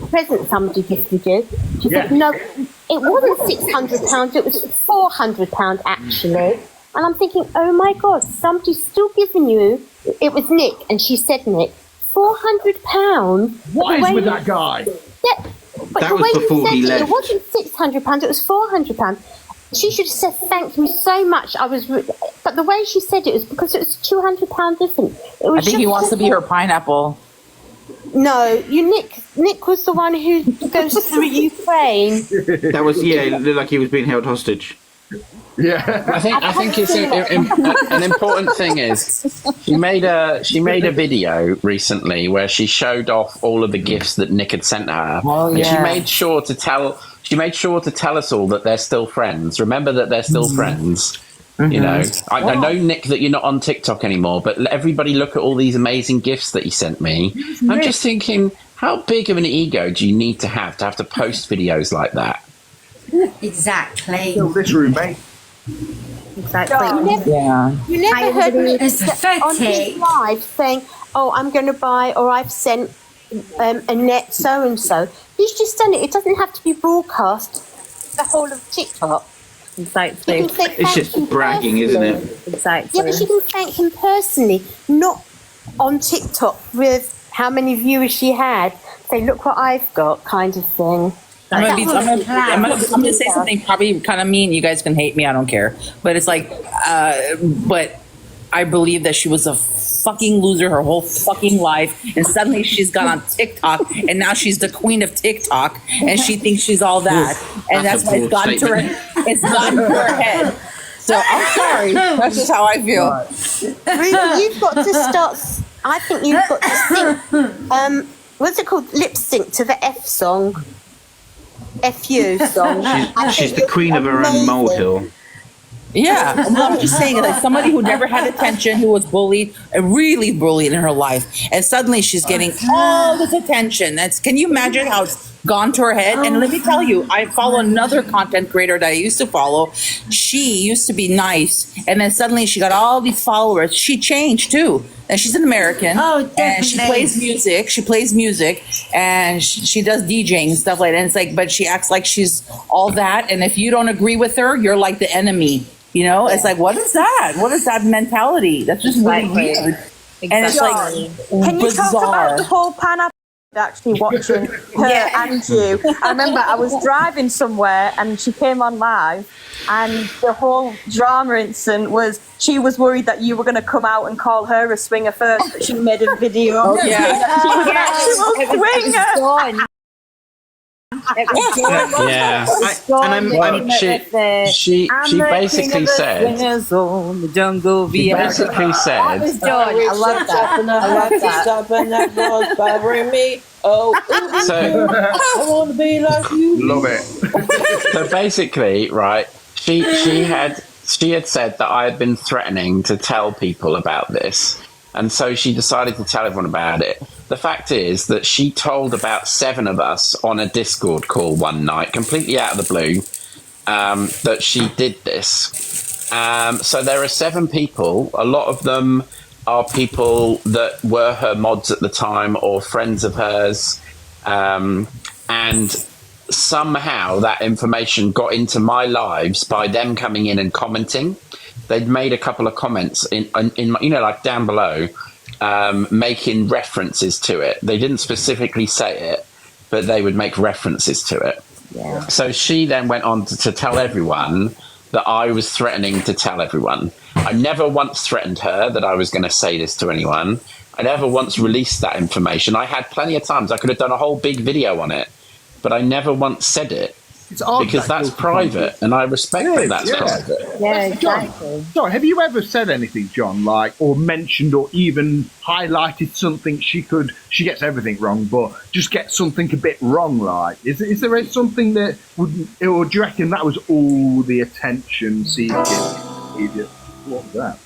present somebody gifted you. She said, no, it wasn't £600, it was £400 actually. And I'm thinking, oh my God, somebody's still giving you, it was Nick, and she said Nick, £400. What is with that guy? Yeah, but that the was way before you said he left. It wasn't £600, it was £400. She should have said thank you so much. But the way she said it was because it was £200 different. I think he wants to be her pineapple. No, Nick was the one who goes through Ukraine. That was it looked like he was being held hostage. Yeah, I think it's an important thing is she made a video recently where she showed off all of the gifts that Nick had sent her. And she made sure to tell us all that they're still friends. Remember that they're still friends. You know, I know, Nick, that you're not on TikTok anymore, but let everybody look at all these amazing gifts that you sent me. I'm just thinking, how big of an ego do you need to have to post videos like that? Exactly. Fill this room, mate. Exactly. You never heard me on his pathetic. live saying, "Oh, I'm going to buy," or "I've sent Annette so and so." He's just done it. It doesn't have to be broadcast the whole of TikTok. Exactly. It's just bragging, isn't it? Exactly. Yeah, but she can thank him personally, not on TikTok with how many viewers she had. Say, look what I've got, kind of thing. I'm gonna say something probably kind of mean. You guys can hate me. I don't care. But it's like, but I believe that she was a fucking loser her whole fucking life, and suddenly she's got on TikTok, and now she's the queen of TikTok, and she thinks she's all that, and that's why it's gotten to her. It's gotten to her head. So I'm sorry. That's just how I feel. Ruby, you've got to start. I think you've got to sing. What's it called? Lip sync to the F song. FU song. She's the queen of her own molehill. Yeah, I'm just saying, like somebody who never had attention, who was bullied, really bullied in her life, and suddenly she's getting all this attention. Can you imagine how it's gone to her head? And let me tell you, I follow another content creator that I used to follow. She used to be nice, and then suddenly she got all these followers. She changed too, and she's an American. Oh, and she plays music. She plays music, and she does DJing and stuff like that. And it's like, but she acts like she's all that, and if you don't agree with her, you're like the enemy. You know, it's like, what is that? What is that mentality? That's just really weird. Exactly. And it's like Can you bizarre. talk about the whole pineapple? Actually watching her and you. I remember I was driving somewhere and she came on live, and the whole drama incident was she was worried that you were going to come out and call her a swinger first, but she made a video. Oh, yeah. She was an actual swinger. She basically said. The jungle she basically said. That was Dawn. I love that. I love that. And that was bothering me. Oh, So I want to be like you. Love it. So basically, right? She had said that I had been threatening to tell people about this, and so she decided to tell everyone about it. The fact is that she told about 7 of us on a Discord call one night, completely out of the blue, that she did this. So there are 7 people. A lot of them are people that were her mods at the time or friends of hers. And somehow that information got into my lives by them coming in and commenting. They'd made a couple of comments in like down below, making references to it. They didn't specifically say it, but they would make references to it. Yeah. So she then went on to tell everyone that I was threatening to tell everyone. I never once threatened her that I was going to say this to anyone. I never once released that information. I had plenty of times. I could have done a whole big video on it, but I never once said it. It's odd because that's private, and I respect that that's private. Yeah, exactly. John, have you ever said anything, John, like, or mentioned or even highlighted something she gets everything wrong, but just gets something a bit wrong, like? Is there something that would, or do you reckon that was all the attention seeking? What was that?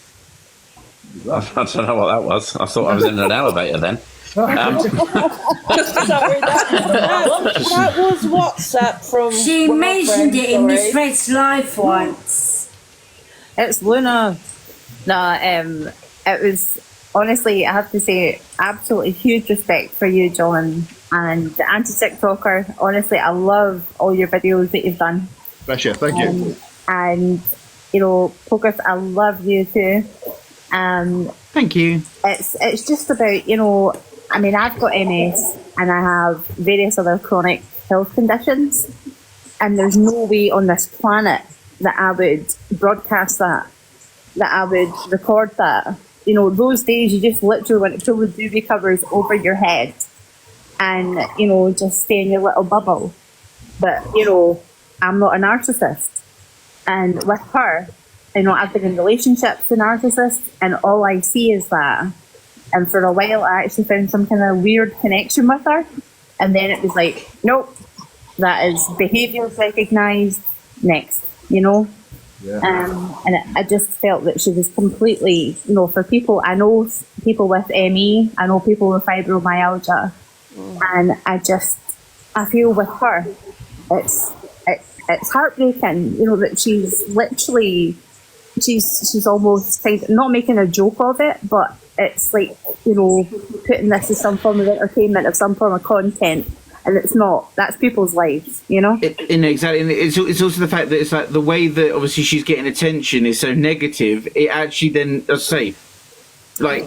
I don't know what that was. I thought I was in an elevator then. Sorry, that was WhatsApp from. She mentioned it in Miss Red's live once. It's Luna. No, it was honestly, I have to say, absolutely huge respect for you, John, and the anti-TikToker. Honestly, I love all your videos that you've done. Bless you, thank you. And you know, Focus, I love you too. Thank you. It's just about, you know, I mean, I've got MS and I have various other chronic health conditions, and there's no way on this planet that I would broadcast that I would record that. You know, those days you just literally want to pull the duvet covers over your head and, you know, just stay in your little bubble. But, you know, I'm not a narcissist. And with her, you know, I've been in relationships with narcissists and all I see is that. And for a while I actually found some kind of weird connection with her. And then it was like, nope, that is behaviours recognised, next, you know? Yeah. And I just felt that she was completely, you know, for people, I know people with ME, I know people with fibromyalgia, and I feel with her, it's heartbreaking, you know, that she's literally, she's almost kind of not making a joke of it, but it's like, you know, putting this as some form of entertainment, of some form of content. And it's not, that's people's lives, you know? Exactly. And it's also the fact that it's like the way that obviously she's getting attention is so negative, it actually then, as I say, like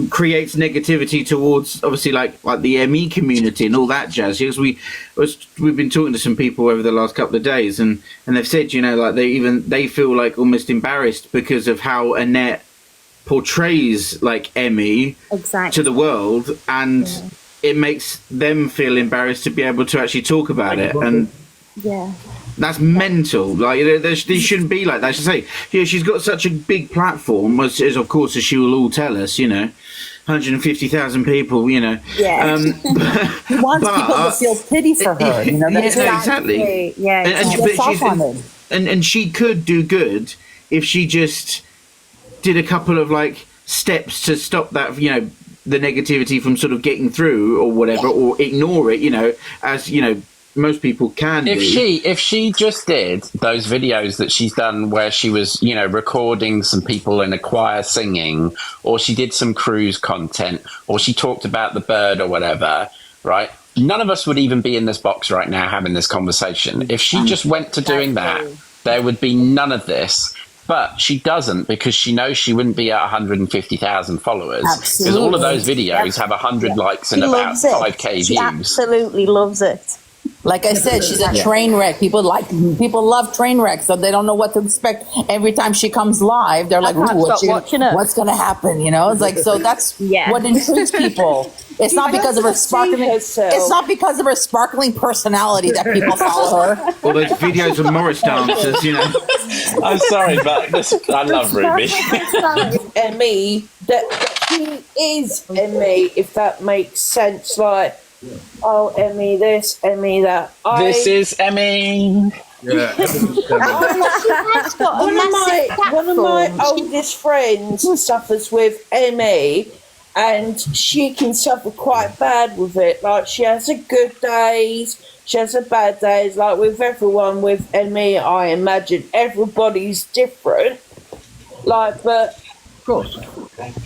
creates negativity towards obviously like the ME community and all that jazz. Because we've been talking to some people over the last couple of days and they've said, you know, like they feel like almost embarrassed because of how Annette portrays like ME to the world, and it makes them feel embarrassed to be able to actually talk about it. And that's mental. Like they shouldn't be like that. I should say, yeah, she's got such a big platform, as of course as she will all tell us, you know, 150,000 people, you know. Yeah. He wants people to feel pity for her, you know. That's exactly. Yeah. And she could do good if she just did a couple of like steps to stop that, you know, the negativity from sort of getting through or whatever, or ignore it, you know, as, you know, most people can if she just did those videos that she's done where she was, you know, recording some people in a choir singing, or she did some cruise content, or she talked about the bird or whatever, right? None of us would even be in this box right now having this conversation. If she just went to doing that, there would be none of this. But she doesn't, because she knows she wouldn't be at 150,000 followers. Because all of those videos have 100 likes and about 5k views. She absolutely loves it. Like I said, she's a train wreck. People love train wrecks, so they don't know what to expect. Every time she comes live, they're like, what's going to happen? You know, it's like, so that's what intrigues people. It's not because of her sparkling. It's not because of her sparkling personality that people follow her. All those videos of Morris dancers, you know. I'm sorry, but I love Ruby. ME, that she is ME, if that makes sense. Like, oh, ME this, ME that. This is ME. Yeah. One of my oldest friends suffers with ME, and she can suffer quite bad with it. Like, she has her good days, she has her bad days. Like with everyone with ME, I imagine everybody's different. Like, but of course,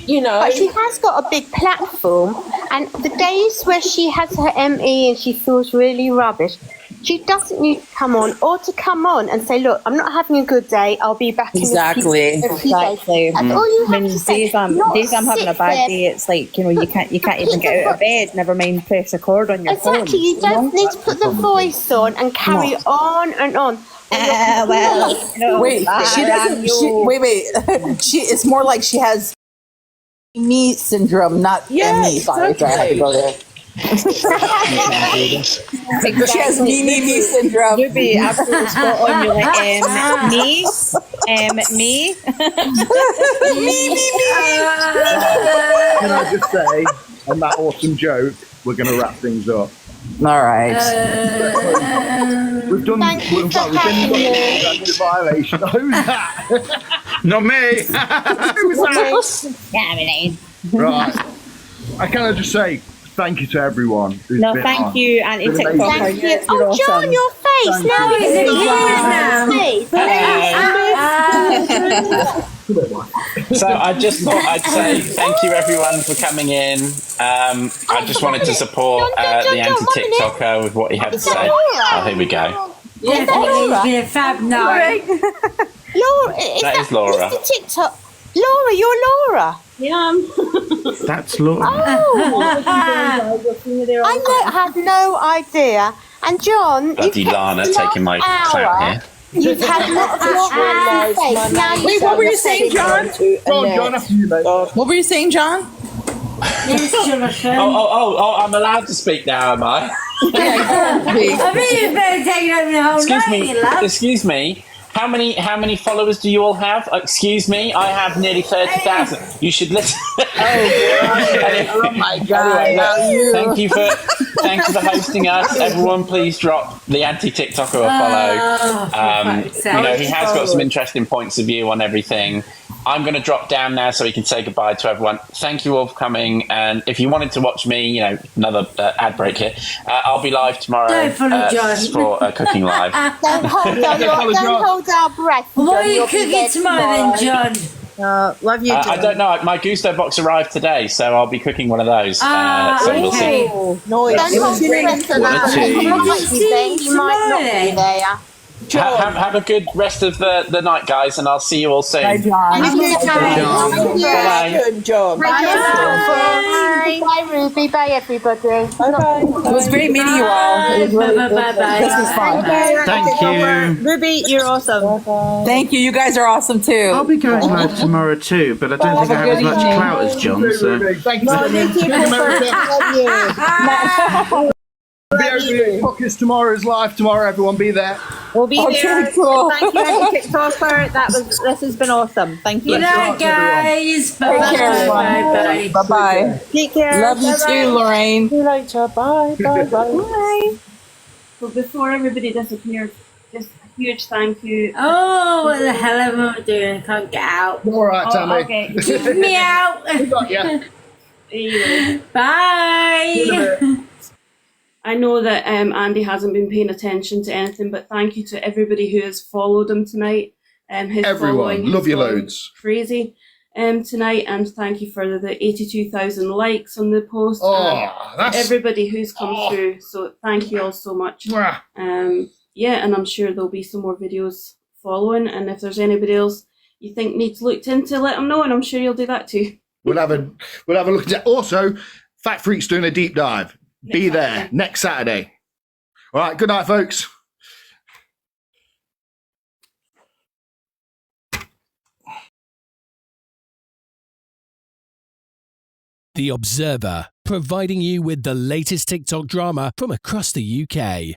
you know. But she has got a big platform, and the days where she has her ME and she feels really rubbish, she doesn't need to come on, or to come on and say, look, I'm not having a good day, I'll be back in a few days. That's all you have to say. Days I'm having a bad day, it's like, you know, you can't even get out of bed, never mind press record on your phone. Exactly, you don't need to put the voice on and carry on and on. Wait, she doesn't. Wait. It's more like she has me syndrome, not ME. Sorry, I have to go there. She has me syndrome. You'd be absolutely spot on. You're like, me. Can I just say, on that awesome joke, we're going to wrap things up. All right. We've done. We've been violation. Who's that? Not me. Who's that? Right. I kind of just say thank you to everyone. No, thank you, and it's thank you. Oh, John, your face. Now So I just thought I'd say thank you everyone for coming in. I just wanted to support the anti-TikToker with what he had to say. Oh, here we go. Yeah, that would be a fab night. Laura, that is Laura. Mr. TikTok. Laura, you're Laura. Yeah. That's Laura. Oh. I had no idea. And John, Bloody Lana taking my clout here. You've had lots of now you Wait, what were you saying, John? John, after you, mate. What were you saying, John? Yes, Jonathan. Oh, I'm allowed to speak now, am I? I think you've better take over the whole night, you love. Excuse me. How many followers do you all have? Excuse me, I have nearly 30,000. You should listen. Oh my God! Anyway, thank you for hosting us. Everyone, please drop the anti-TikToker a follow. He has got some interesting points of view on everything. I'm going to drop down now so we can say goodbye to everyone. Thank you all for coming. And if you wanted to watch me, another ad break here, I'll be live tomorrow for Cooking Live. Don't hold our breath. What are you cooking tomorrow then, John? Love you, John. I don't know. My Gusto box arrived today, so I'll be cooking one of those. So we'll see. No, don't hold your breath for that. You might not be there. Have a good rest of the night, guys, and I'll see you all soon. Bye, John. Bye, John. Bye, Ruby. Bye, everybody. Bye. It was great meeting you all. Bye. This was fun. Thank you. Ruby, you're awesome. Thank you. You guys are awesome too. I'll be going live tomorrow too, but I don't think I have as much clout as John. So. Thank you. Focus tomorrow's live tomorrow. Everyone, be there. We'll be there. Cool. Thank you, TikToker. This has been awesome. Thank you. Good night, guys. Bye. Bye. Take care. Love you too, Lorraine. See you later. Bye. Bye. But before everybody disappears, just a huge thank you. Oh, what the hell am I doing? I can't get out. All right, Tammy. Okay. Keep me out. We got you. Bye. I know that Andy hasn't been paying attention to anything, but thank you to everybody who has followed him tonight. His following Everyone, love you gone loads. crazy tonight, and thank you for the 82,000 likes on the post. That's everybody who's come through. So thank you all so much. And I'm sure there'll be some more videos following. And if there's anybody else you think needs looked into, let them know, and I'm sure you'll do that too. We'll have a look at it. Also, Fat Freak's doing a deep dive. Be there next Saturday. All right, good night, folks. The Observer, providing you with the latest TikTok drama from across the UK.